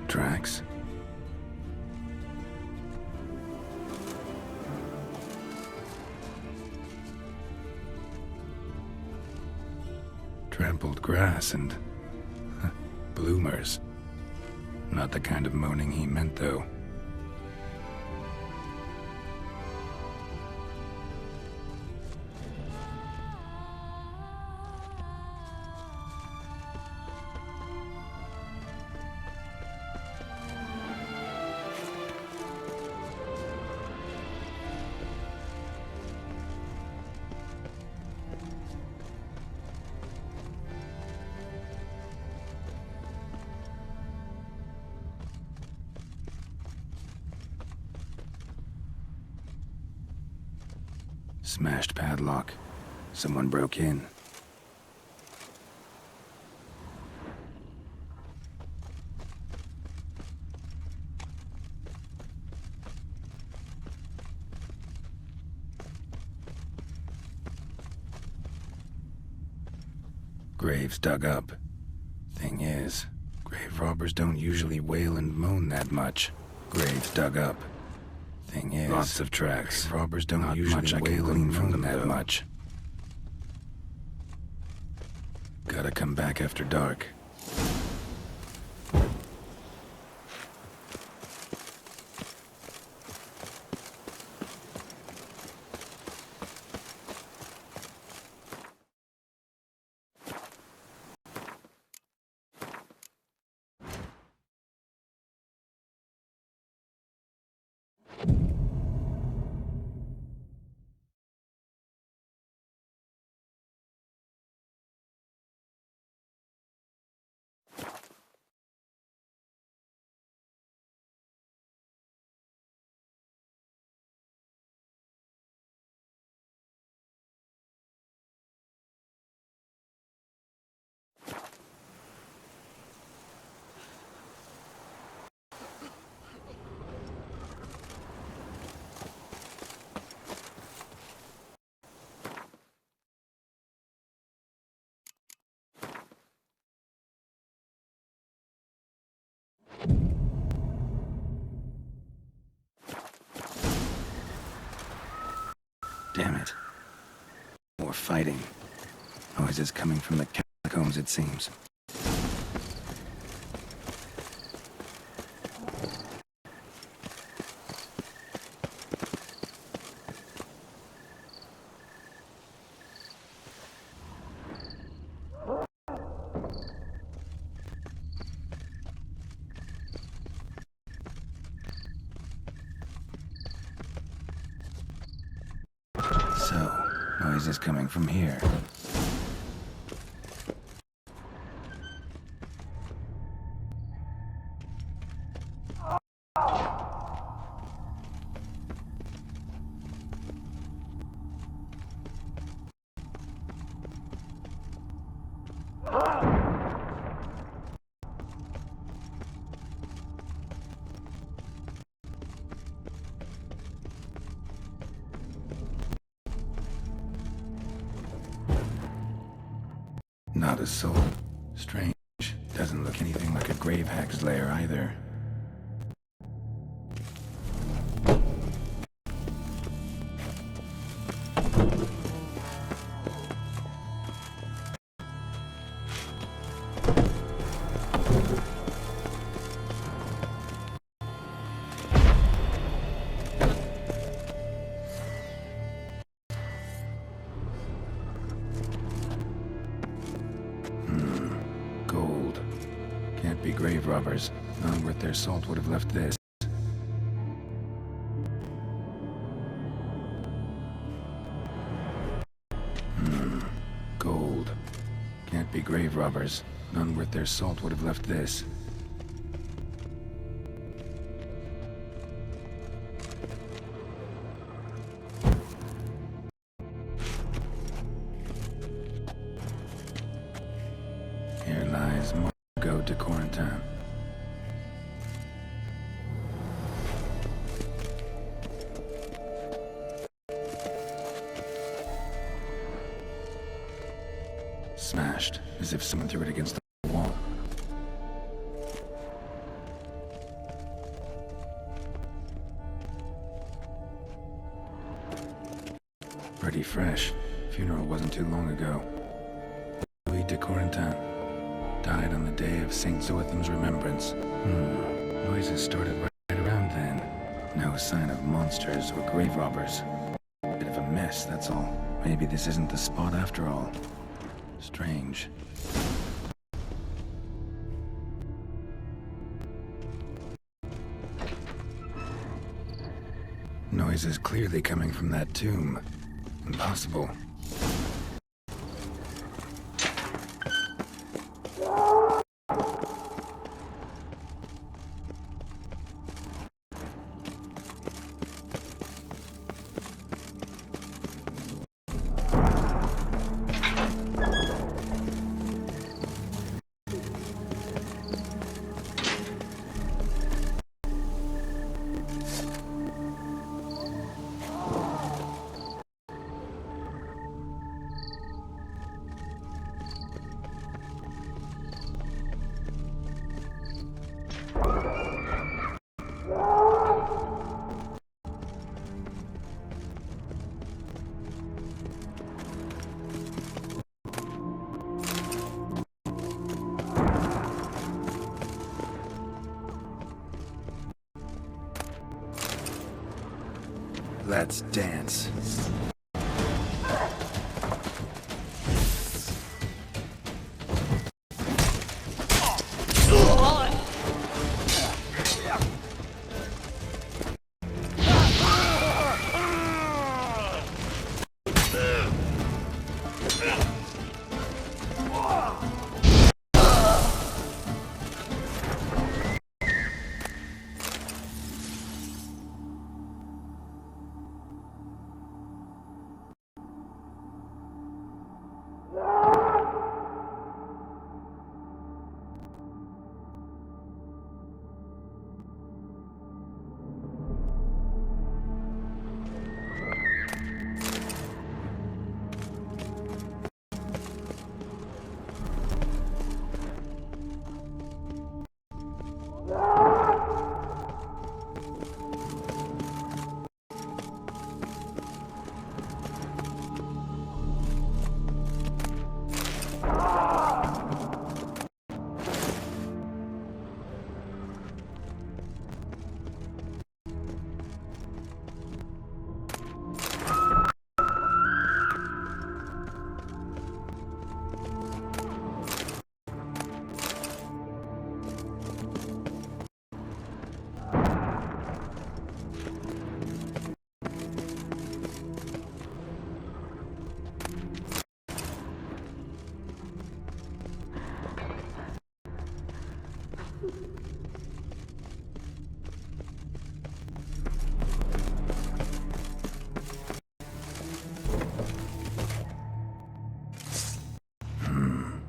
Tracks? Trampled grass and bloomers. Not the kind of moaning he meant, though. Smashed padlock. Someone broke in. Graves dug up. Thing is, grave robbers don't usually wail and moan that much. Graves dug up. Thing is, lots of tracks. Grave robbers don't not usually much wail and moan that much. Gotta come back after dark. Damn it. More fighting. Noises coming from the catacombs, it seems. Noises coming from here. Not a soul. Strange. Doesn't look anything like a grave hack's lair either. Can't be grave robbers. Not worth their salt would have left this. Gold. Can't be grave robbers. None worth their salt would have left this. Here lies Margot de Corentin. Smashed, as if someone threw it against the wall. Pretty fresh. Funeral wasn't too long ago. Louis de Corentin died on the day of Saint Zoetham's remembrance. Noises started right around then. No sign of monsters or grave robbers. Bit of a mess, that's all. Maybe this isn't the spot after all. Strange. Noise is clearly coming from that tomb. Impossible. Let's dance.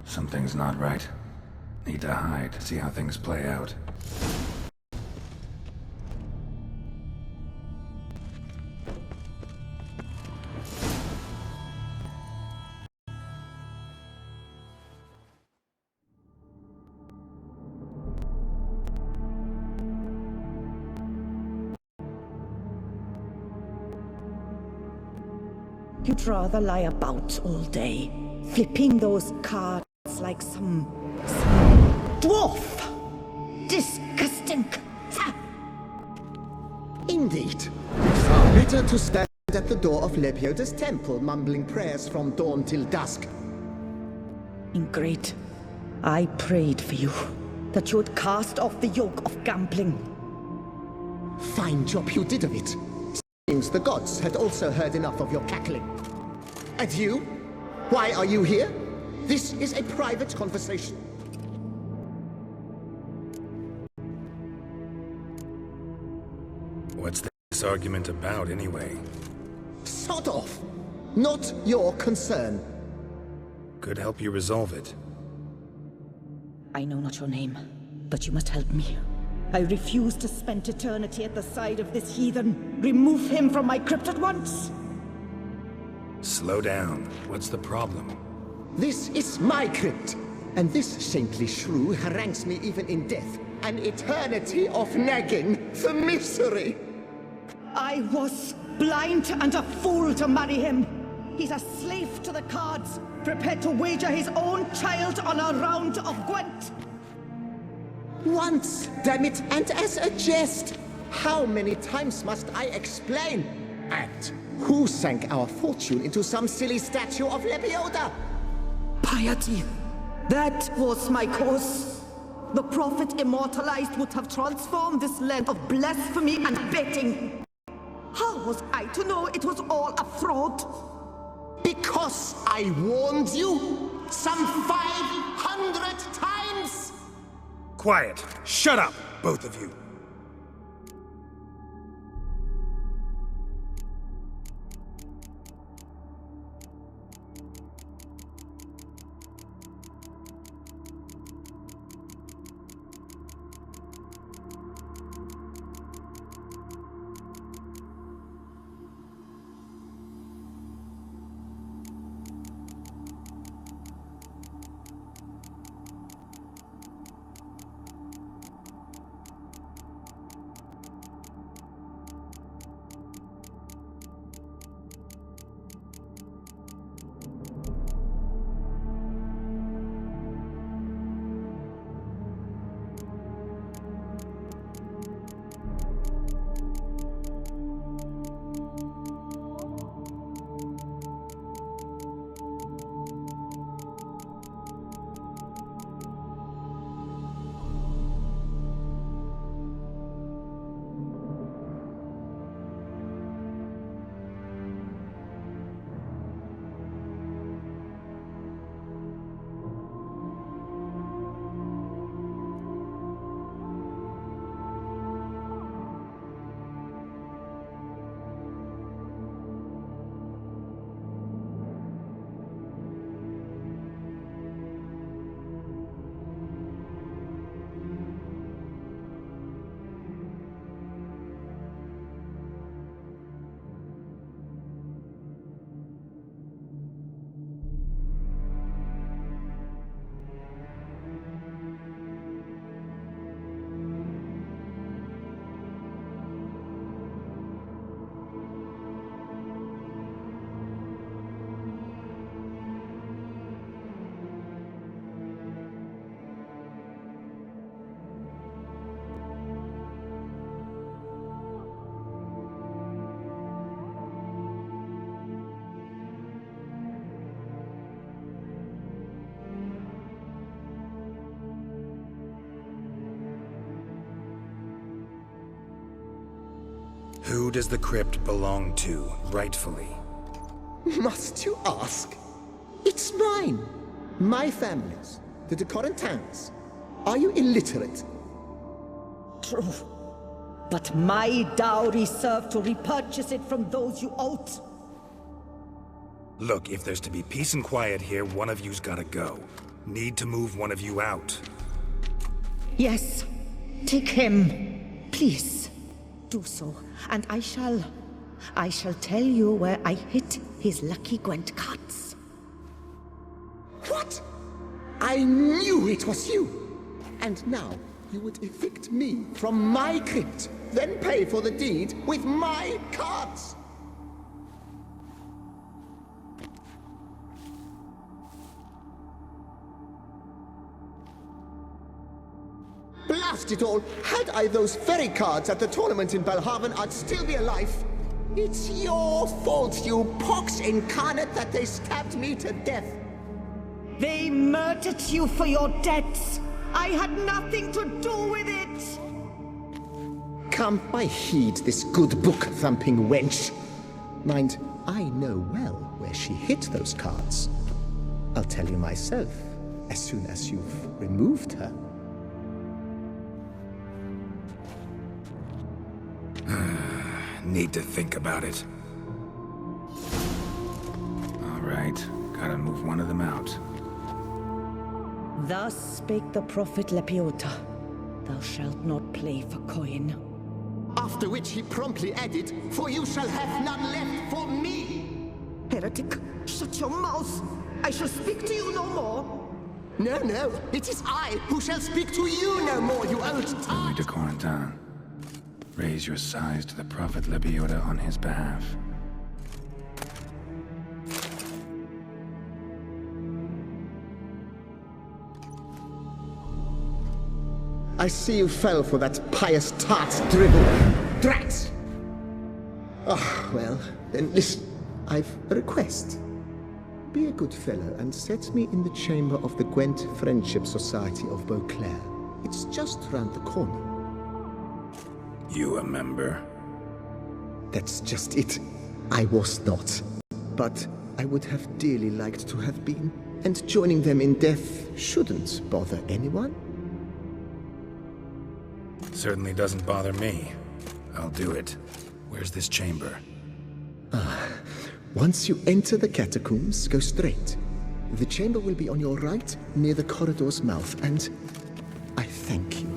Something's not right. Need to hide, see how things play out. You'd rather lie about all day, flipping those cards like some dwarf. Disgusting. Indeed. Far better to stand at the door of Lepioda's temple, mumbling prayers from dawn till dusk. Great. I prayed for you, that you would cast off the yoke of gambling. Fine job you did of it. Seems the gods had also heard enough of your cackling. And you? Why are you here? This is a private conversation. What's this argument about, anyway? Sod off! Not your concern. Could help you resolve it. I know not your name, but you must help me. I refuse to spend eternity at the side of this heathen. Remove him from my crypt at once! Slow down. What's the problem? This is my crypt, and this saintly shrew harangues me even in death. An eternity of nagging for misery. I was blind and a fool to marry him. He's a slave to the cards, prepared to wager his own child on a round of Gwent. Once, damn it, and as a jest. How many times must I explain? And who sank our fortune into some silly statue of Lebioda? Piety. That was my cause. The prophet immortalized would have transformed this land of blasphemy and betting. How was I to know it was all a fraud? Because I warned you some 500 times! Quiet. Shut up, both of you. Who does the crypt belong to, rightfully? Must you ask? It's mine. My family's. The de Corentins. Are you illiterate? True. But my dowry served to repurchase it from those you owed. Look, if there's to be peace and quiet here, one of you's gotta go. Need to move one of you out. Yes. Take him. Please. Do so. And I shall tell you where I hid his lucky Gwent cards. What? I knew it was you! And now you would evict me from my crypt, then pay for the deed with my cards! Blast it all! Had I those very cards at the tournament in Belhaven, I'd still be alive. It's your fault, you pox incarnate, that they stabbed me to death. They murdered you for your debts. I had nothing to do with it. Come, I heed this good book-thumping wench. Mind, I know well where she hid those cards. I'll tell you myself, as soon as you've removed her. Need to think about it. All right, gotta move one of them out. Thus spake the prophet Lepiota. Thou shalt not play for coin. After which he promptly added, "For you shall have none left for me!" Heretic, shut your mouth! I shall speak to you no more. No, no, it is I who shall speak to you no more, you old tart! de Corentin. Raise your sighs to the Prophet Lebioda on his behalf. I see you fell for that pious tart's dribble. Drats! Ah, well, then listen. I've a request. Be a good fellow and set me in the chamber of the Gwent Friendship Society of Beauclair. It's just round the corner. You a member? That's just it. I was not. But I would have dearly liked to have been. And joining them in death shouldn't bother anyone. Certainly doesn't bother me. I'll do it. Where's this chamber? Once you enter the catacombs, go straight. The chamber will be on your right, near the corridor's mouth, and I thank you.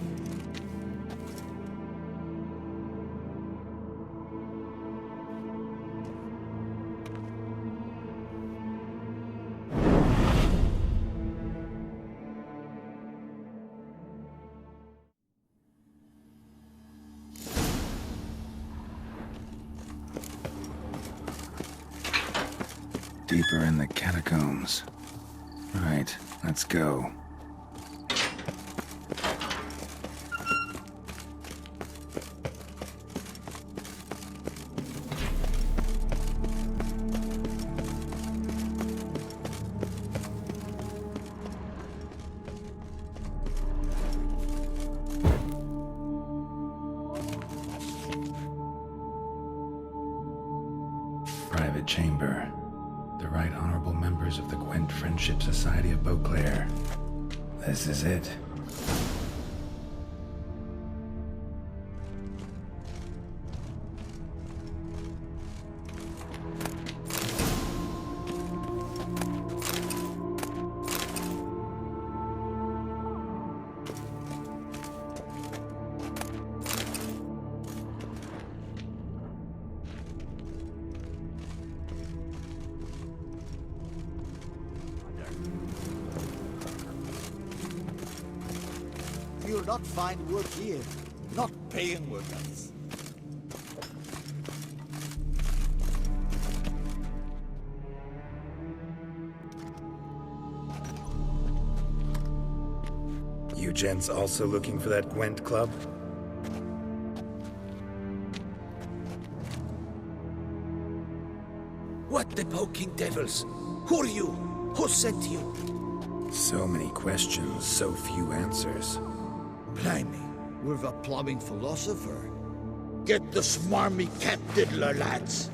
Deeper in the catacombs. Right, let's go. Private chamber. The Right Honorable members of the Gwent Friendship Society of Beauclair. This is it. You'll not find work here. Not paying workers. You gents also looking for that Gwent club? What the poking devils? Who are you? Who sent you? So many questions, so few answers. Blimey, we're the plumbing philosopher. Get the smarmy cat diddler, lads.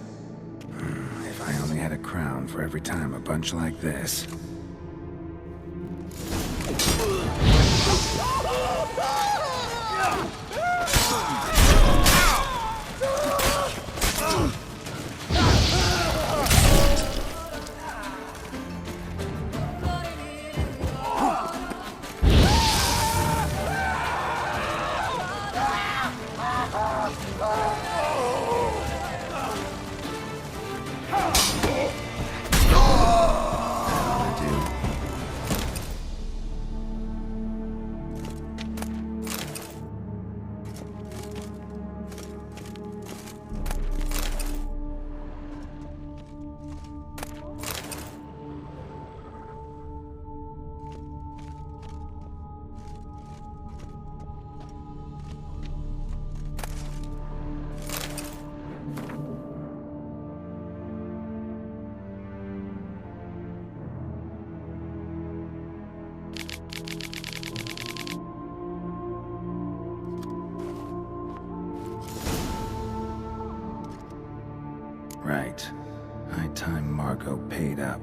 If I only had a crown for every time a bunch like this. Right. High time Margot paid up.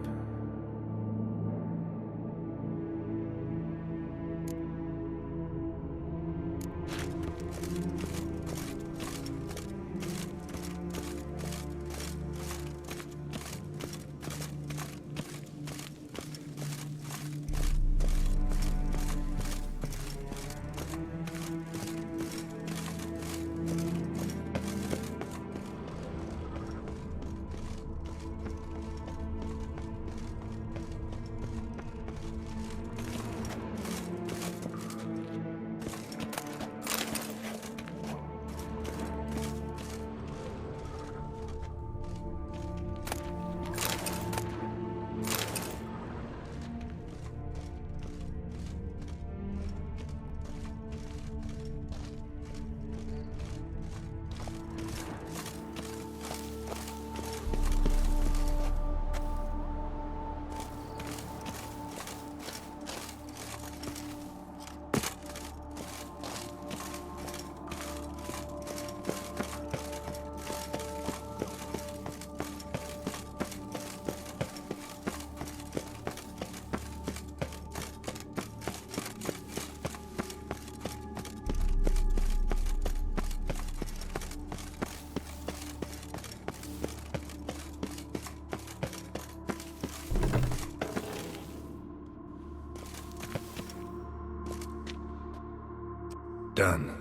Done.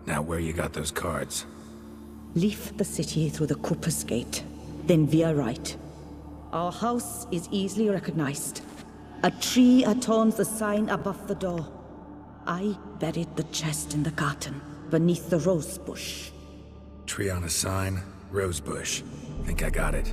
Now where you got those cards? Leave the city through the Cooper's Gate, then veer right. Our house is easily recognized. A tree adorns the sign above the door. I buried the chest in the garden, beneath the rose bush. Tree on a sign, rose bush. Think I got it.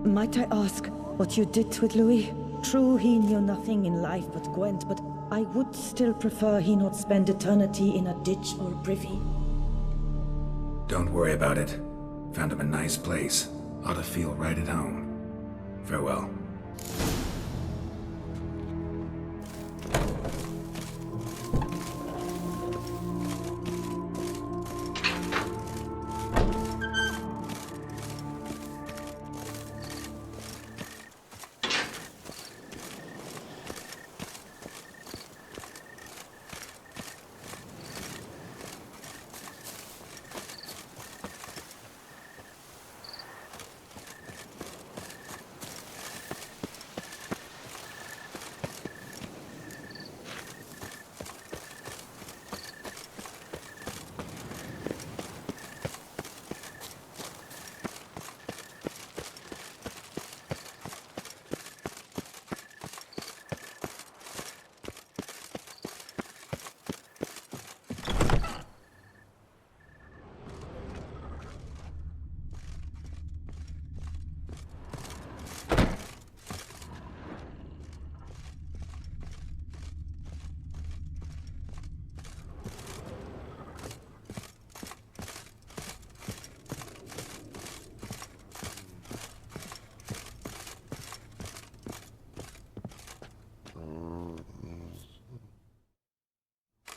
Might I ask what you did with Louis? True, he knew nothing in life but Gwent, but I would still prefer he not spend eternity in a ditch or privy. Don't worry about it. Found him a nice place. Ought to feel right at home. Farewell.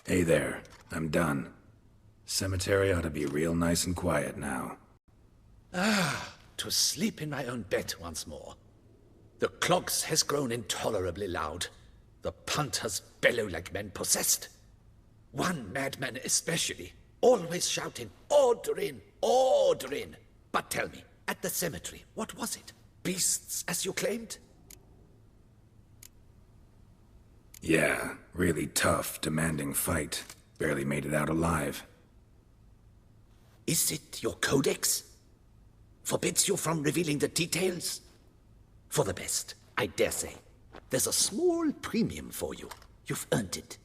Hey there, I'm done. Cemetery ought to be real nice and quiet now. To sleep in my own bed once more. The clogs has grown intolerably loud. The punters bellow like men possessed. One madman especially, always shouting, "Order in! Order in!" But tell me, at the cemetery, what was it? Beasts, as you claimed? Yeah, really tough, demanding fight. Barely made it out alive. Is it your codex? Forbids you from revealing the details? For the best, I dare say. There's a small premium for you. You've earned it.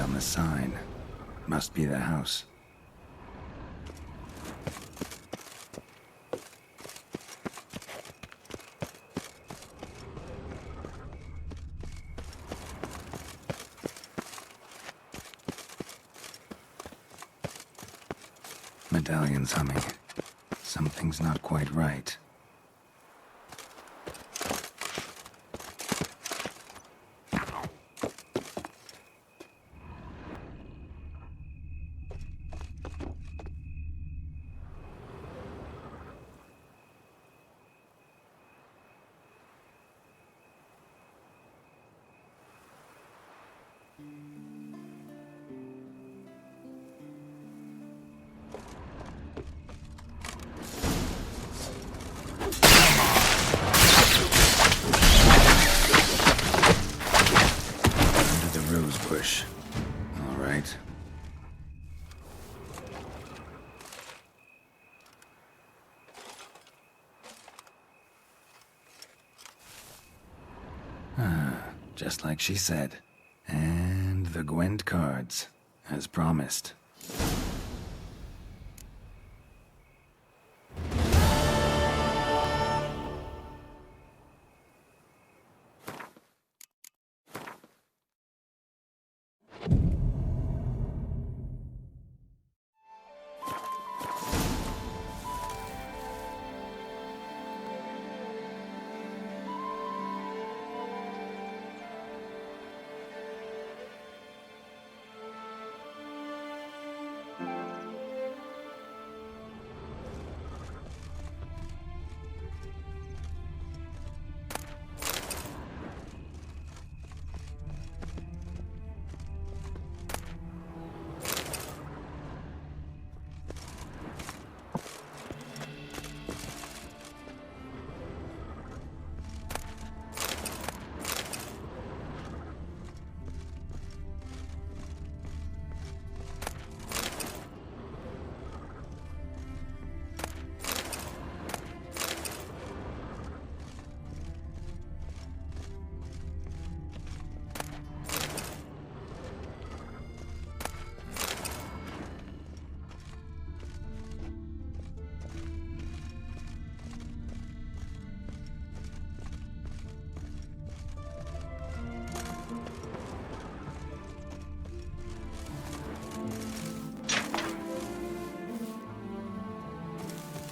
On the sign. Must be the house. medallion's humming. Something's not quite right. Bush. All right. Just like she said. And the Gwent cards, as promised.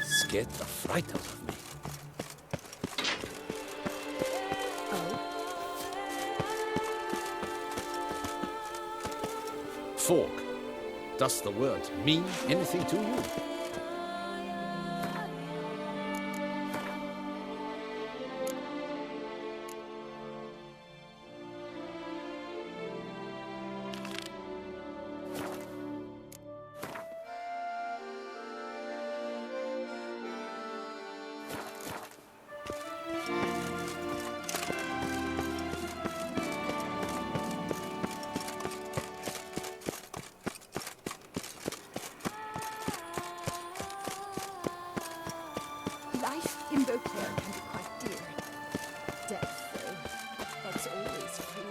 Scared the fright out of me. Fork, does the word mean anything to you? Life in Beauclair can be quite dear. Death, though, that's always free.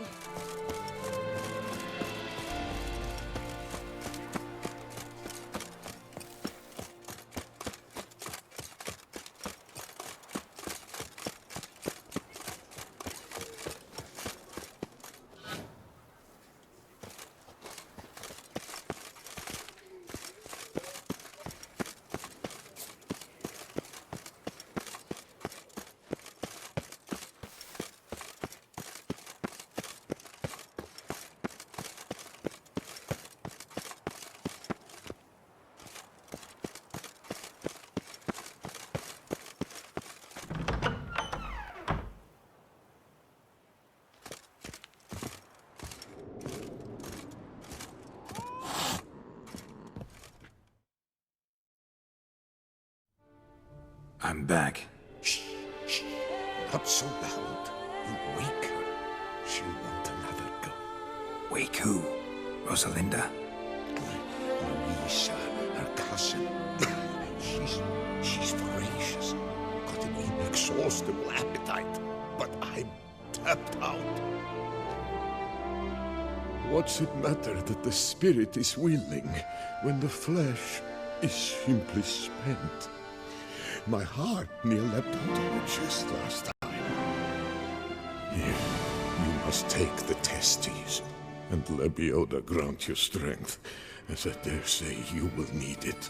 I'm back. Shh, shh. Not so loud. You wake her. She'll want another go. Wake who? Rosalinda? Louisa, her cousin. She's voracious. Got an inexhaustible appetite. But I'm tapped out. What's it matter that the spirit is willing when the flesh is simply spent? My heart near leapt out of my chest last time. Here, you must take the testes, and Lebioda grant you strength, as I dare say you will need it.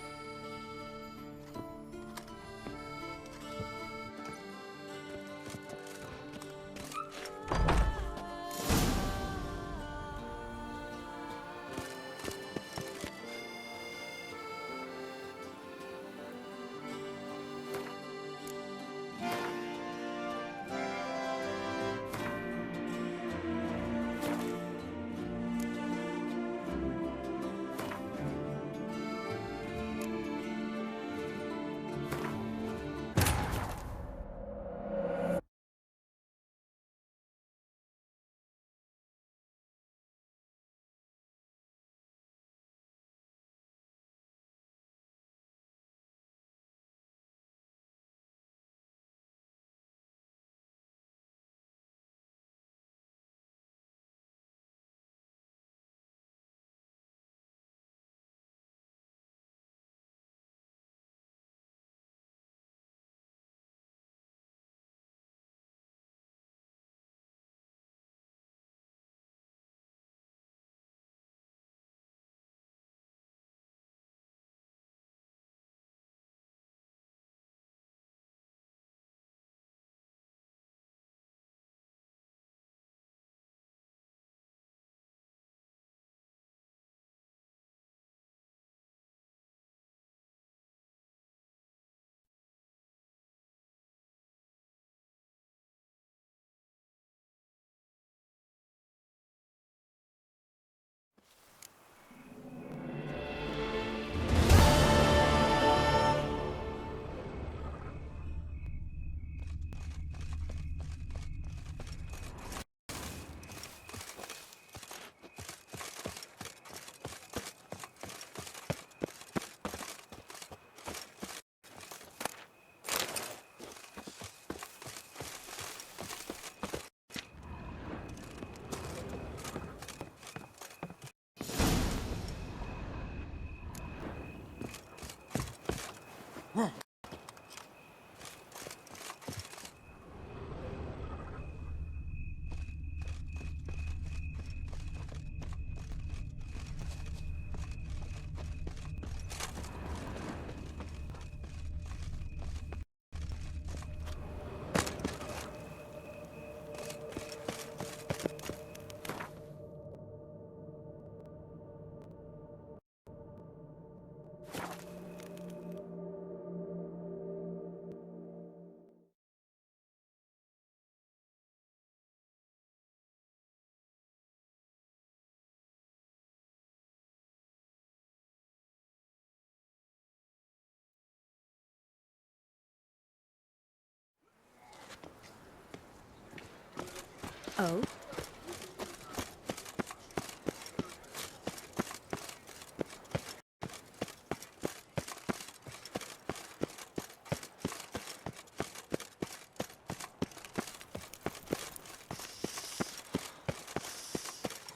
Oh?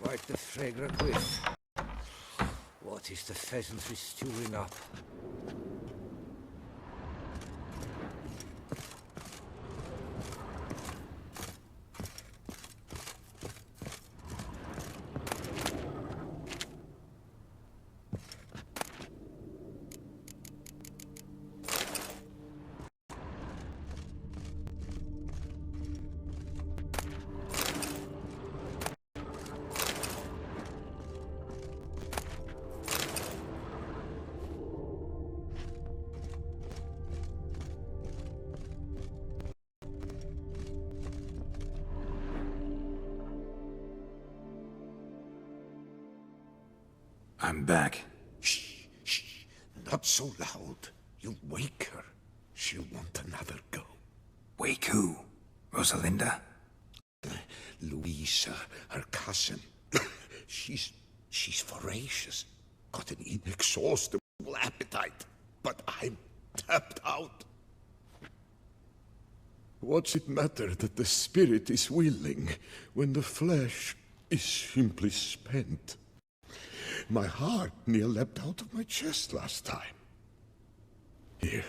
Quite the fragrant whiff. What is the pheasantry stewing up? I'm back. Shh. Not so loud. You'll wake her. She'll want another go. Wake who? Rosalinda? Louisa, her cousin. She's voracious. Got an inexhaustible appetite. But I'm tapped out. What's it matter that the spirit is willing when the flesh is simply spent? My heart near leapt out of my chest last time. Here,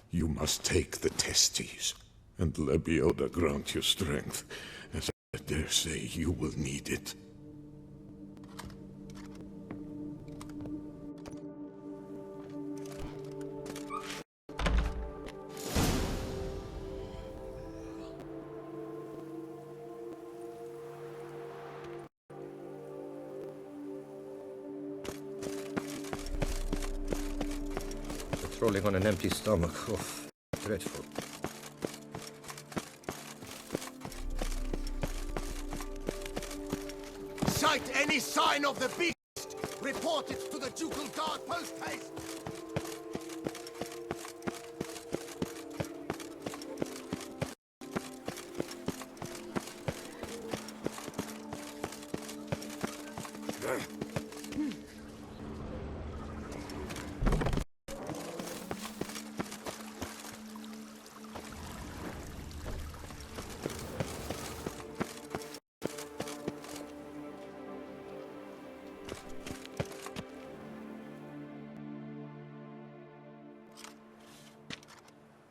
you must take the testes, and Lebioda grant you strength, as I dare say you will need it. Patrolling on an empty stomach. Oh, dreadful. Sight any sign of the beast! Report it to the Ducal Guard post haste!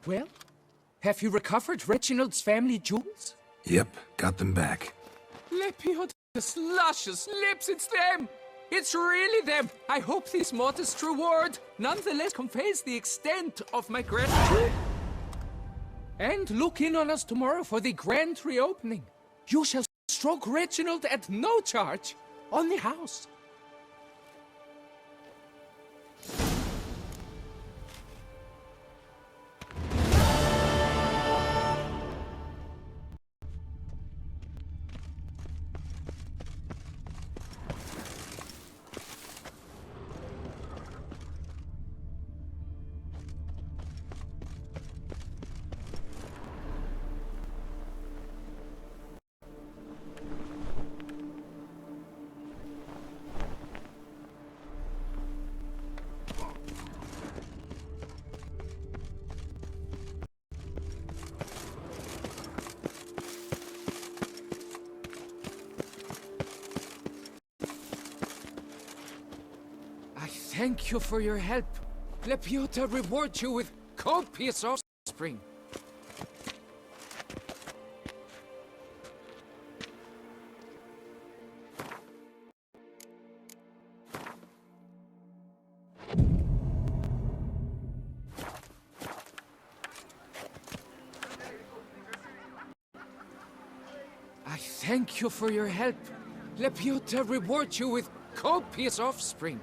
Well, have you recovered Reginald's family jewels? Yep, got them back. Lepioda's luscious lips, it's them! It's really them! I hope this modest reward nonetheless conveys the extent of my gratitude. And look in on us tomorrow for the grand reopening. You shall stroke Reginald at no charge on the house. Thank you for your help. Lepiota reward you with copious offspring. I thank you for your help. Lepiota reward you with copious offspring.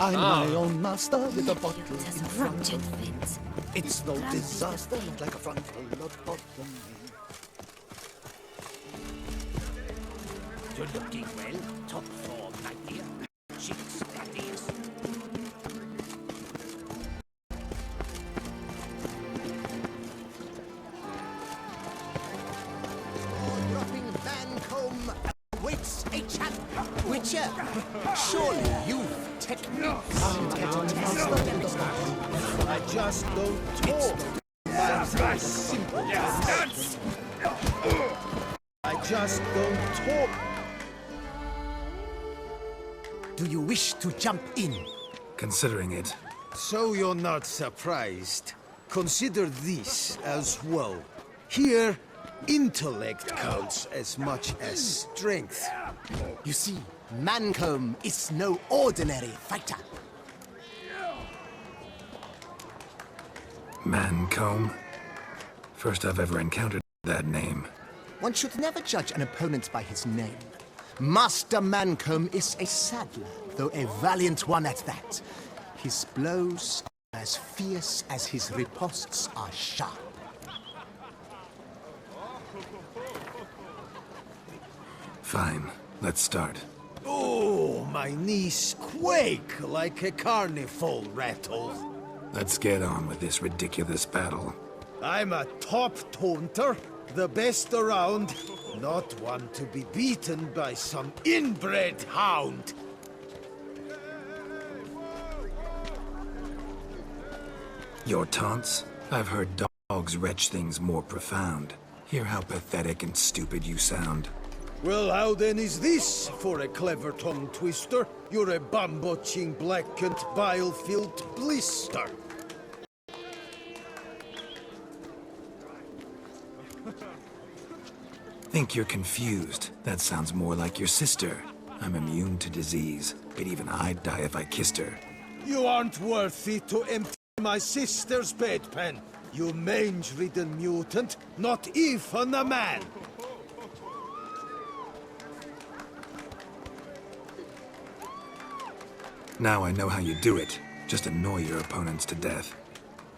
I'm my own master with a bottle in front Raptured of me. fins. It's no disaster like a frontal lobotomy. You're looking well. Top form, my dear. Cheeks, that is. Dropping Mancomb awaits a champ. Witcher, surely you've techniques. I just don't talk. That's simple. I just don't talk. Do you wish to jump in? Considering it. So you're not surprised. Consider this as well. Here, intellect counts as much as strength. You see, Mancomb is no ordinary fighter. Mancomb? First I've ever encountered that name. One should never judge an opponent by his name. Master Mancomb is a sad lad, though a valiant one at that. His blows are as fierce as his riposts are sharp. Fine, let's start. Oh, my knees quake like a carnival rattle. Let's get on with this ridiculous battle. I'm a top taunter, the best around, not one to be beaten by some inbred hound. Your taunts? I've heard dogs retch things more profound. Hear how pathetic and stupid you sound. Well, how then is this for a clever tongue twister? You're a bum-botching, blackened, bile-filled blister. Think you're confused. That sounds more like your sister. I'm immune to disease, but even I'd die if I kissed her. You aren't worthy to empty my sister's bedpan. You mange-ridden mutant, not even a man. Now I know how you do it. Just annoy your opponents to death.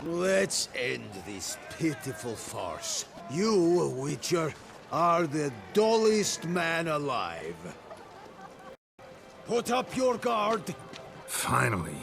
Let's end this pitiful farce. You, Witcher, are the dullest man alive. Put up your guard. Finally.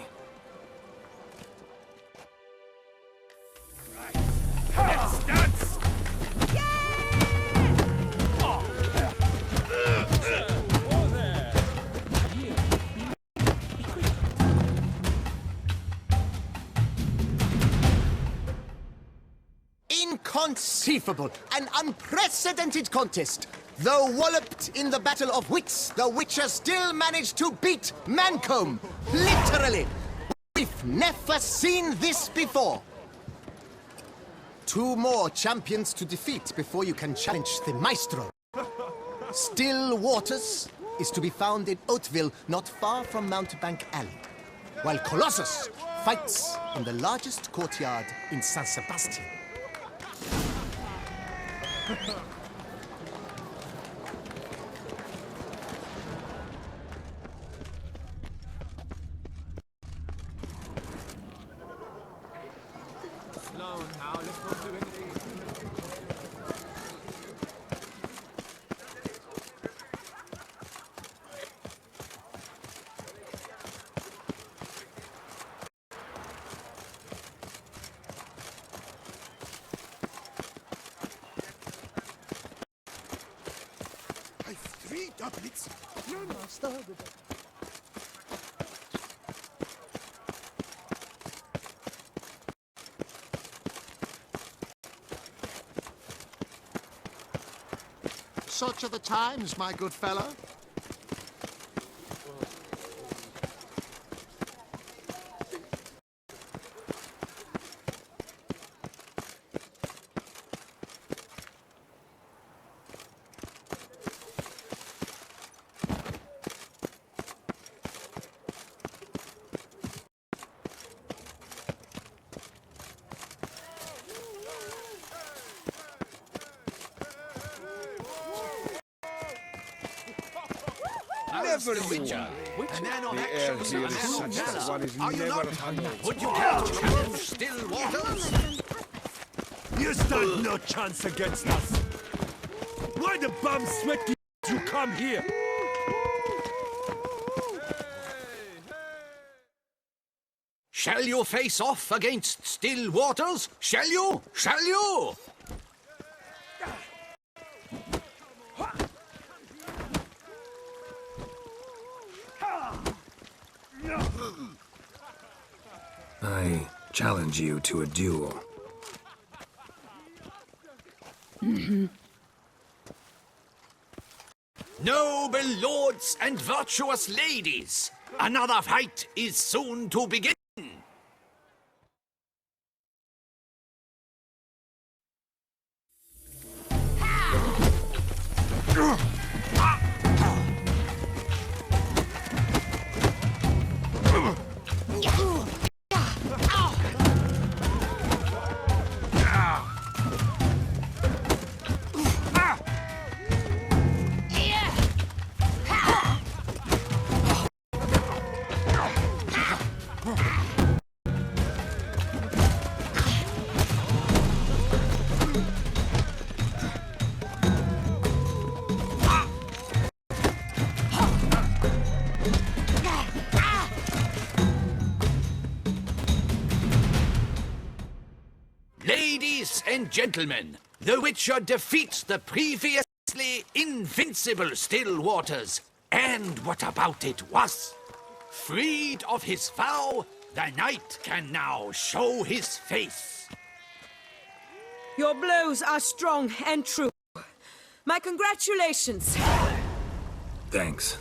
Inconceivable! An unprecedented contest! Though walloped in the battle of wits, the Witcher still managed to beat Mancomb! Literally! We've never seen this before! 2 more champions to defeat before you can challenge the Maestro. Still Waters is to be found in Oatville, not far from Mountebank Alley, while Colossus fights in the largest courtyard in San Sebastian. Doublets. Your master with it. Such are the times, my good fellow. Never mind. An The action air here is such that one is Are you never not? hungry. Would you care to challenge still waters? You stand no chance against us. Why the bum sweat you come here? Shall you face off against still waters? Shall you? Shall you? I challenge you to a duel. Noble lords and virtuous ladies, another fight is soon to begin. Ladies and gentlemen, the Witcher defeats the previously invincible still waters. And what about it was? Freed of his vow, the knight can now show his face. Your blows are strong and true. My congratulations. Thanks.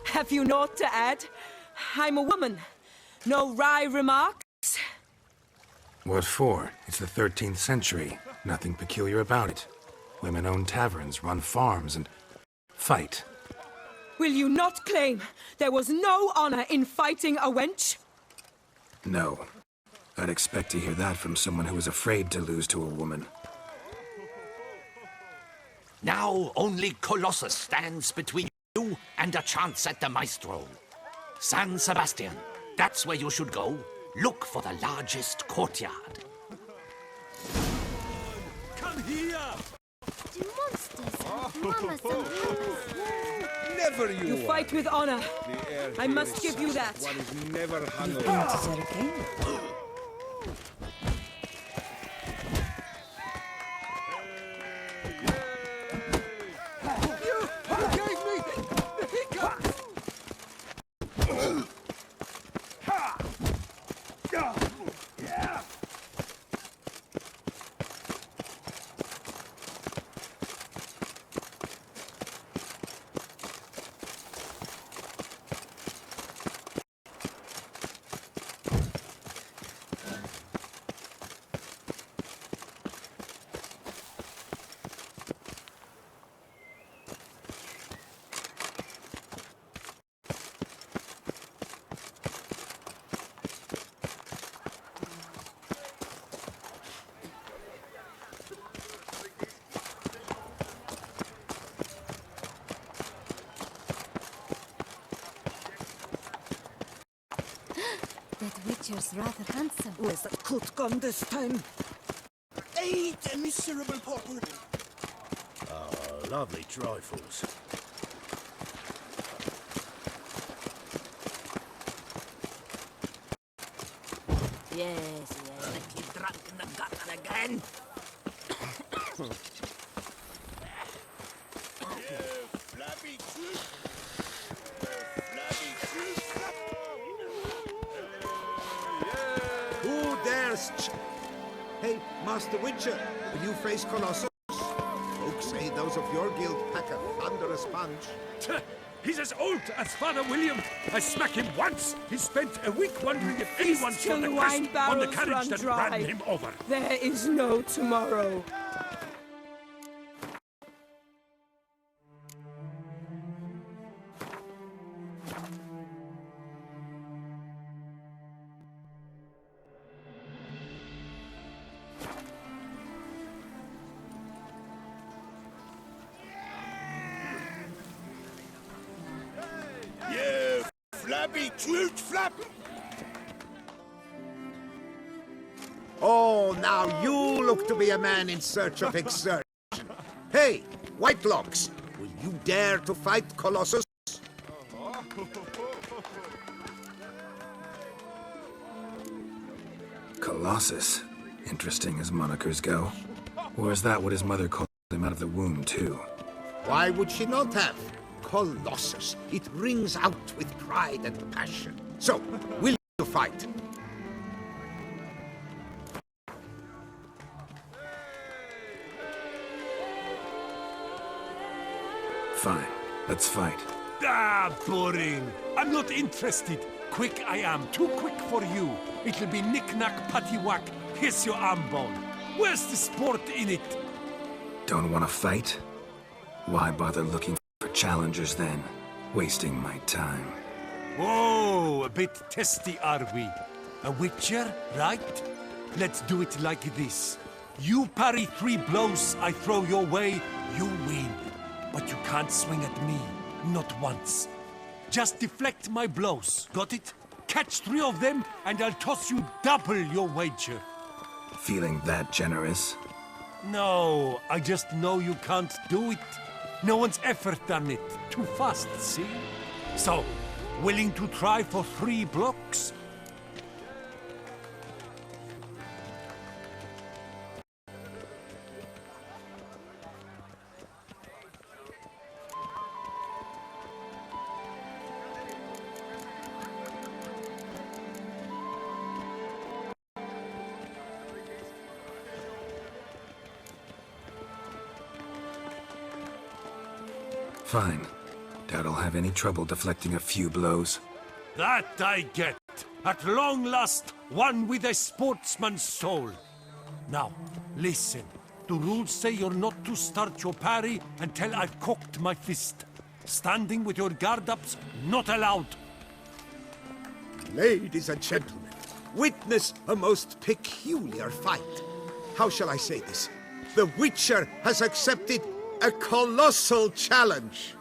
Have you naught to add? I'm a woman. No wry remarks? What for? It's the 13th century. Nothing peculiar about it. Women own taverns, run farms, and fight. Will you not claim there was no honor in fighting a wench? No. I'd expect to hear that from someone who was afraid to lose to a woman. Now only Colossus stands between you and a chance at the Maestro. San Sebastian, that's where you should go. Look for the largest courtyard. Come here! Do monsters have mamas and papas? Never you You fight with honor. The air I here must is give you such that. One is never hungry. You gave me the hiccups! That Witcher's rather handsome. Where's the coot gone this time? Hey, the miserable pauper! Oh, lovely trifles. Yes, let you drunk in the gutter again. Who dares Hey, Master Witcher, will you face Colossus? Folks say those of your guild pack a thunderous punch. He's as old as Father William. I smack him once. He spent a week wondering if anyone saw till the the wine crest on the barrels carriage run that dry. ran him over. There is no tomorrow. You flabby flute flap! Oh, now you look to be a man in search of exertion. Hey, Whitelocks, will you dare to fight Colossus? Colossus. Interesting as monikers go. Or is that what his mother called him out of the womb, too? Why would she not have? Colossus. It rings out with pride and passion. So, will you fight? Fine. Let's fight. Ah, boring. I'm not interested. Quick I am. Too quick for you. It'll be knick-knack, patty-whack. Here's your arm bone. Where's the sport in it? Don't want to fight? Why bother looking for challengers then? Wasting my time. Oh, a bit testy are we? A witcher, right? Let's do it like this. You parry 3 blows I throw your way, you win. But you can't swing at me, not once. Just deflect my blows, got it? Catch 3 of them, and I'll toss you double your wager. Feeling that generous? No, I just know you can't do it. No one's ever done it. Too fast, see? So, willing to try for 3 blocks? Fine. Doubt I'll have any trouble deflecting a few blows. That I get. At long last, one with a sportsman's soul. Now, listen. The rules say you're not to start your parry until I've cocked my fist. Standing with your guard-ups, not allowed. Ladies and gentlemen, witness a most peculiar fight. How shall I say this? The Witcher has accepted a colossal challenge.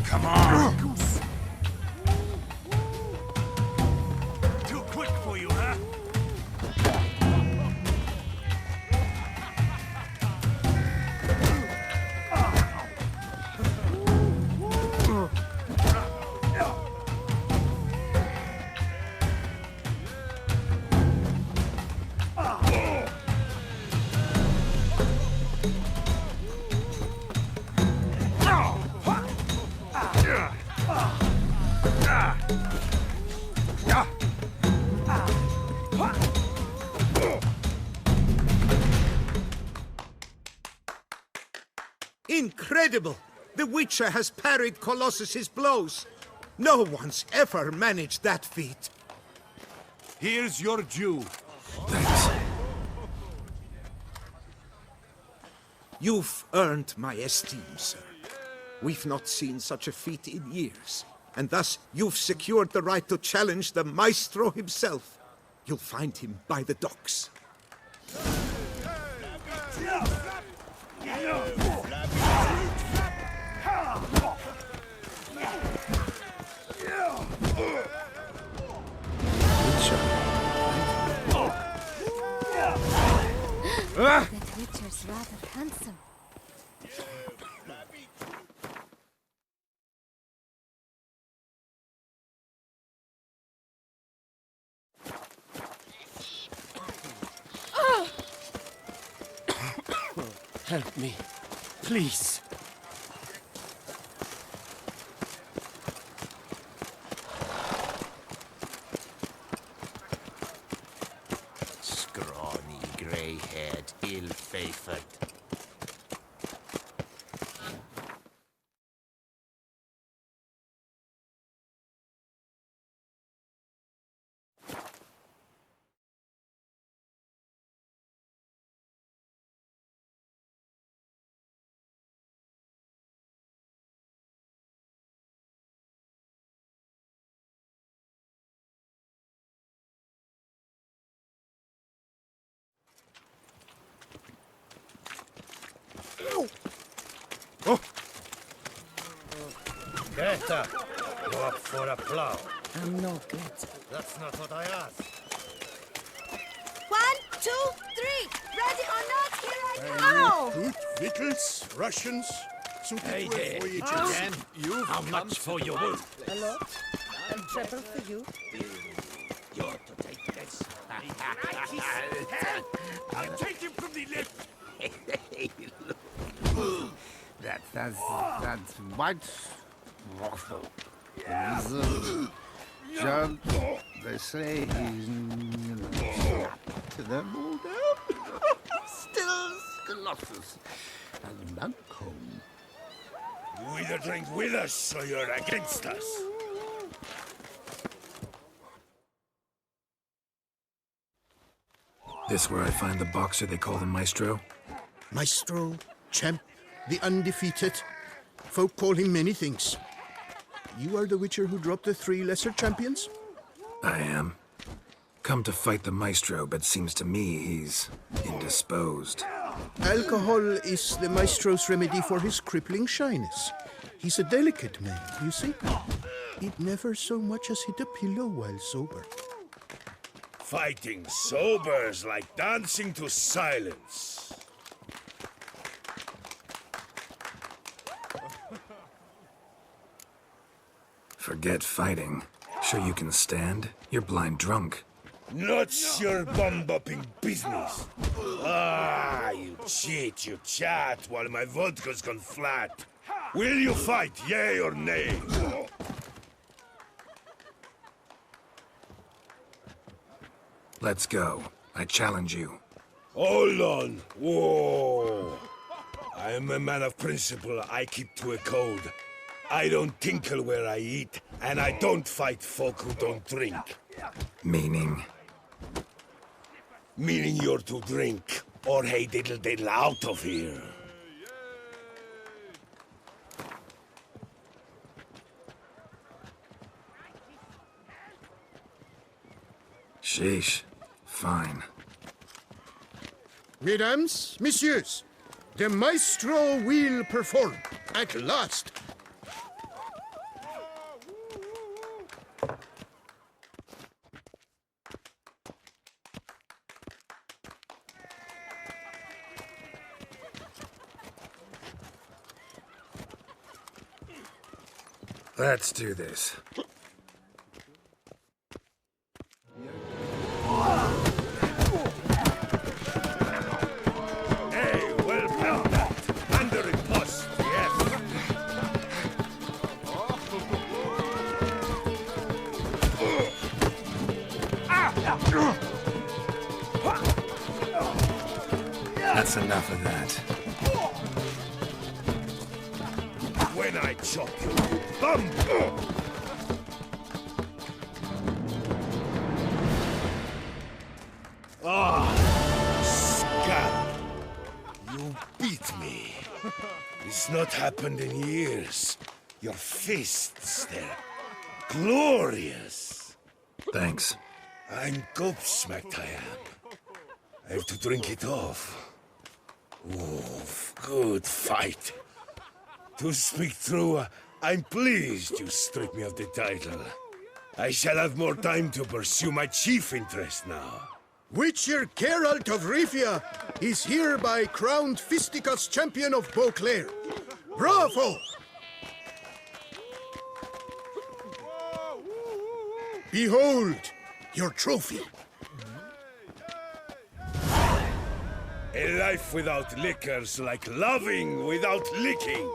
Come on! Too quick for you, huh? Incredible! The Witcher has parried Colossus's blows. No one's ever managed that feat. Here's your due. Thanks. You've earned my esteem, sir. We've not seen such a feat in years. And thus, you've secured the right to challenge the Maestro himself. You'll find him by the docks. That Witcher's rather handsome. Help me, please. Scrawny, grey-haired, ill-favoured. better. Go up for a plow. I'm no good. That's not what I asked. 1, 2, 3. Ready or not, here I come. Food, victuals, rations, suited Hey well there, for each again. How much for your wool? A lot. And treble for you. You're to take this. I'll take him from the left. That's wonderful. John, they say he's to them all down. Still Colossus and Malcolm. You either drink with us or you're against us. This where I find the boxer they call the Maestro? Maestro, champ, the undefeated. Folk call him many things. You are the Witcher who dropped the 3 lesser champions? I am. Come to fight the Maestro, but seems to me he's indisposed. Alcohol is the Maestro's remedy for his crippling shyness. He's a delicate man, you see. He'd never so much as hit a pillow while sober. Fighting sober's like dancing to silence. Forget fighting. Sure you can stand? You're blind drunk. Not your bum-bopping business. Ah, you cheat, you chat, while my vodka's gone flat. Will you fight, yay or nay? Let's go. I challenge you. Hold on. Whoa. I am a man of principle. I keep to a code. I don't tinkle where I eat, and I don't fight folk who don't drink. Meaning? Meaning you're to drink, or hey diddle diddle out of here. Sheesh. Fine. Mesdames, messieurs, the Maestro will perform at last. Let's do this. Hey, well done that. Under a post, yes. That's enough of that. When I chop you, bum! Scab! You beat me. It's not happened in years. Your fists, they're glorious. Thanks. I'm gobsmacked, I am. I have to drink it off. Oof, good fight. To speak true, I'm pleased you stripped me of the title. I shall have more time to pursue my chief interest now. Witcher Geralt of Rivia is hereby crowned Fisticuffs champion of Beauclair. Bravo! Behold your trophy. A life without liquor's like loving without licking.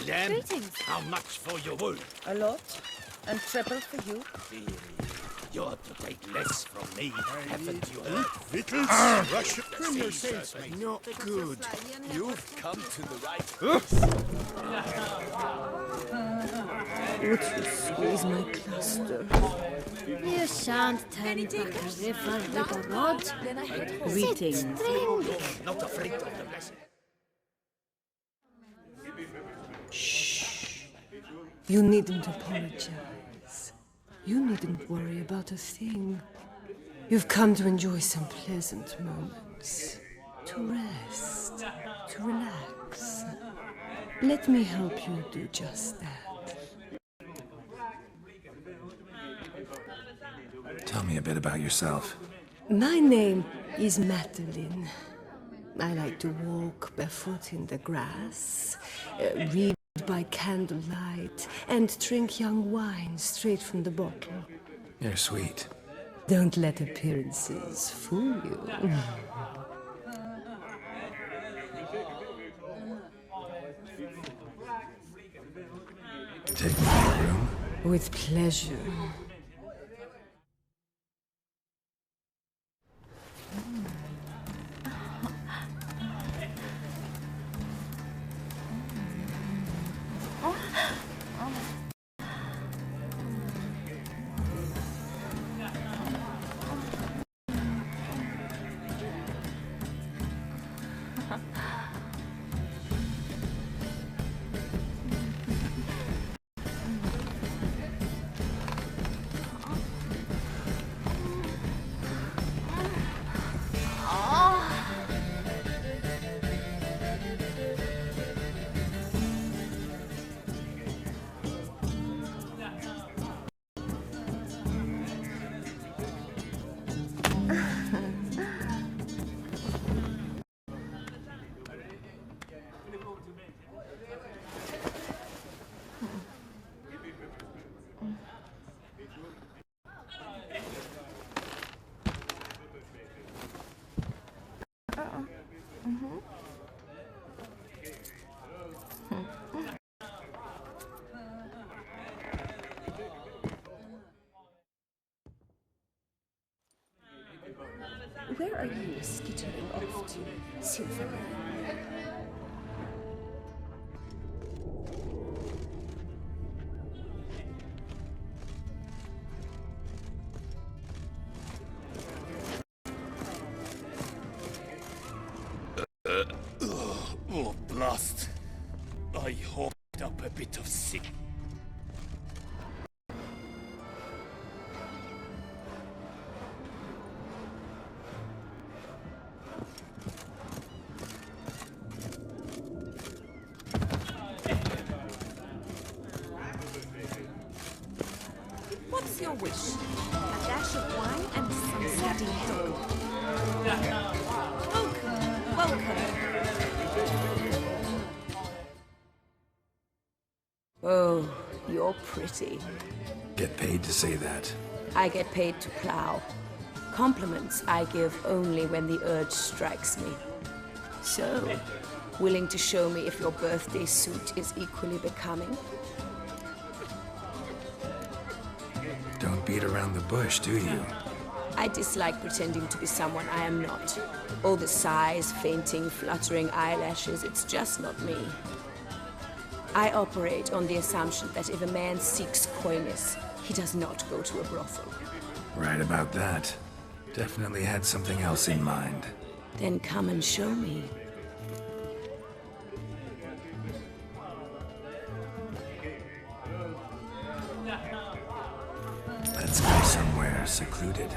madame. Greetings. How much for your wool? A lot, and triple for you. You ought to take less from me, haven't you heard? Vittles, Russia. Trim your sails, mate. Not good. You've come to the right Would you squeeze my cluster? You shan't turn back a river with a rod. Greetings. Sit, drink. Not afraid of the blessing. Shh. You needn't apologize. You needn't worry about a thing. You've come to enjoy some pleasant moments. To rest. To relax. Let me help you do just that. Tell me a bit about yourself. My name is Madeline. I like to walk barefoot in the grass, read by candlelight, and drink young wine straight from the bottle. You're sweet. Don't let appearances fool you. Take me to your room. With pleasure. Where are you skittering off to, Symphony? Oh, blast. I hooked up a bit of sick. What's your wish? A dash of wine and some sardine dog. Welcome, welcome. Oh, you're pretty. Get paid to say that. I get paid to plow. Compliments I give only when the urge strikes me. So, willing to show me if your birthday suit is equally becoming? Don't beat around the bush, do you? I dislike pretending to be someone I am not. All the sighs, fainting, fluttering eyelashes, it's just not me. I operate on the assumption that if a man seeks coyness, he does not go to a brothel. Right about that. Definitely had something else in mind. Then come and show me. Let's go somewhere secluded.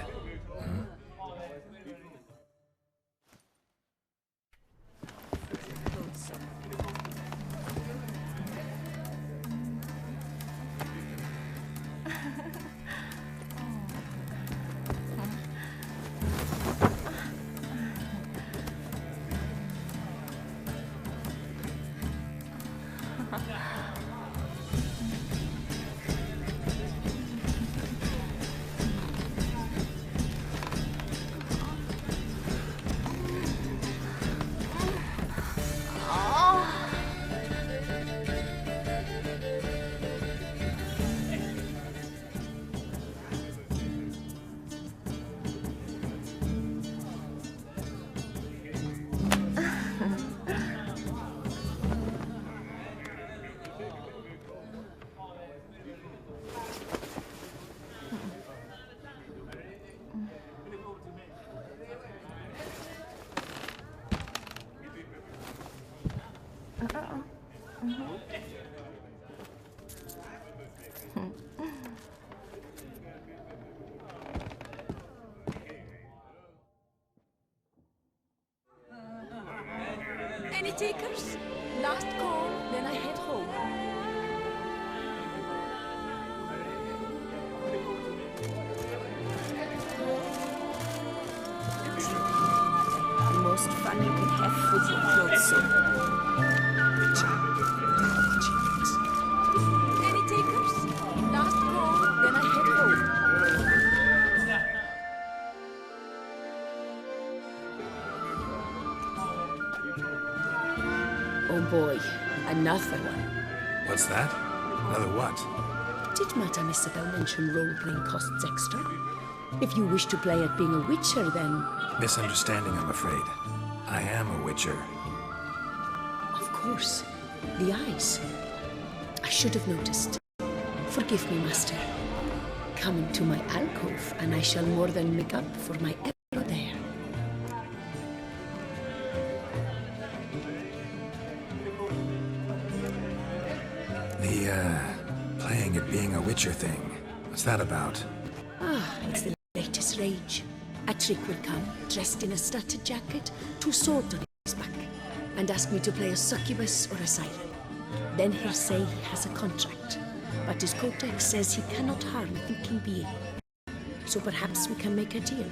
Any takers? Last call, then I head home. The most fun you can have with your clothes so. Any takers? Last call, then I head home. Oh boy, another one. What's that? Another what? Did Madame Isabel mention role-playing costs extra? If you wish to play at being a witcher, then... Misunderstanding, I'm afraid. I am a witcher. Of course. The eyes. I should have noticed. Forgive me, Master. Come into my alcove, and I shall more than make up for my error there. The, playing at being a witcher thing. What's that about? Ah, it's the latest rage. A trick will come, dressed in a studded jacket, 2 swords on his back, and ask me to play a succubus or a siren. Then he'll say he has a contract, but his codex says he cannot harm a thinking being. So perhaps we can make a deal.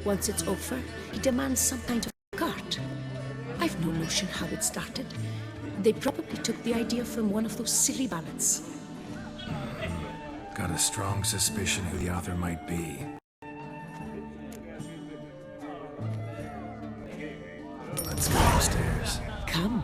Once it's over, he demands some kind of cart. I've no notion how it started. They probably took the idea from one of those silly ballads. Got a strong suspicion who the author might be. Let's go upstairs. Come.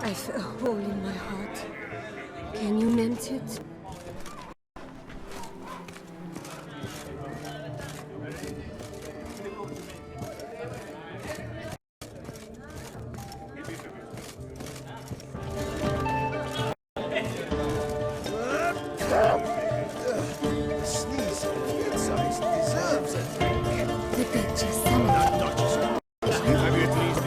I feel a hole in my heart. Can you mend it? Sneeze, size deserves it. The Duchess summoned. Have you at least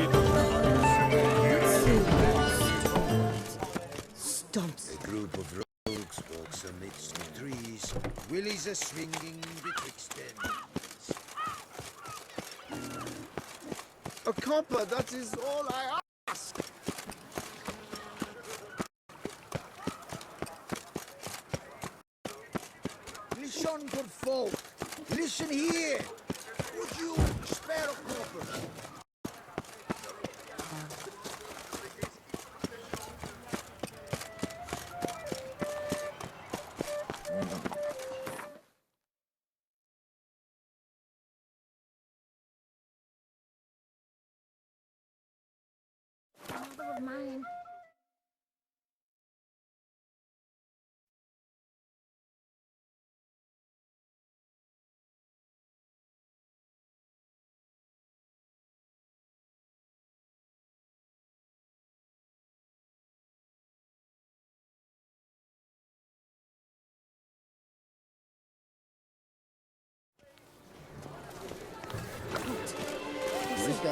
Stumps. A group of rogues walks amidst the trees. Willies are swinging betwixt them. A copper, that is all I ask. Listen, good folk. Listen here. Would you spare a copper? Mother of mine.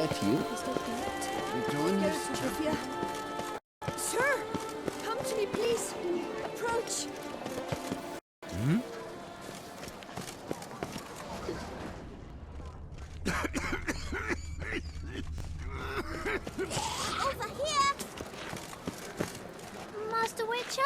that you? You doing this? Sophia. Sir, come to me, please. Approach. Hmm? Over here! Master Witcher?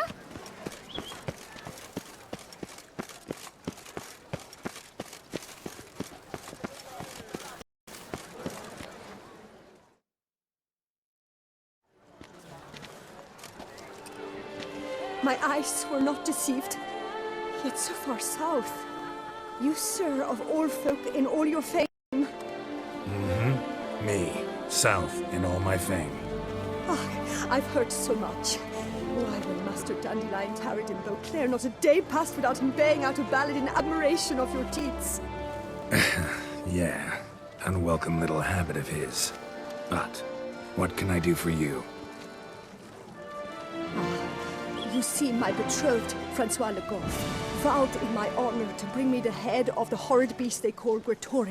My eyes were not deceived. Yet so far south. You, sir, of all folk in all your fame. Mm-hmm. Me, south in all my fame. Oh, I've heard so much. Why, when Master Dandelion tarried in Beauclair, not a day passed without him baying out a ballad in admiration of your deeds. Yeah, unwelcome little habit of his. But, what can I do for you? You see, my betrothed, Francois Le Goff, vowed in my honor to bring me the head of the horrid beast they call Gretore.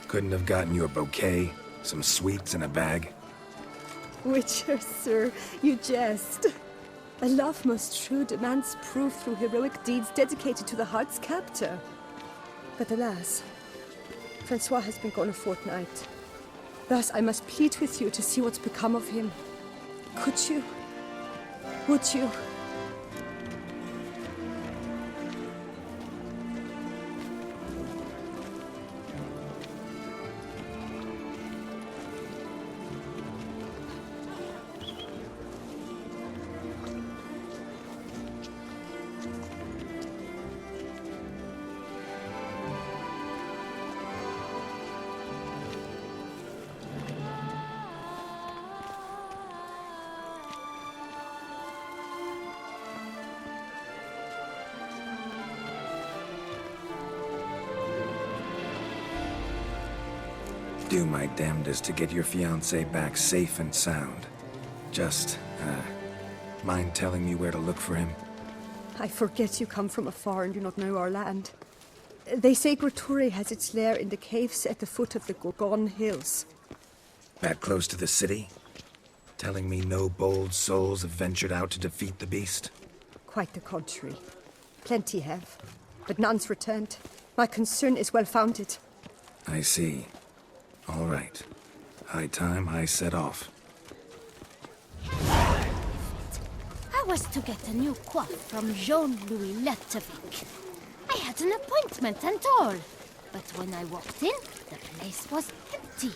Couldn't have gotten you a bouquet, some sweets in a bag? Witcher, sir, you jest. A love most true demands proof through heroic deeds dedicated to the heart's captor. But alas, Francois has been gone a fortnight. Thus I must plead with you to see what's become of him. Could you? Would you? Do my damnedest to get your fiancé back safe and sound. Just, mind telling me where to look for him? I forget you come from afar and do not know our land. They say Gretore has its lair in the caves at the foot of the Gorgon Hills. That close to the city? Telling me no bold souls have ventured out to defeat the beast? Quite the contrary. Plenty have, but none's returned. My concern is well-founded. I see. All right. High time I set off. I was to get a new coif from Jean-Louis Lettevic. I had an appointment and all. But when I walked in, the place was empty.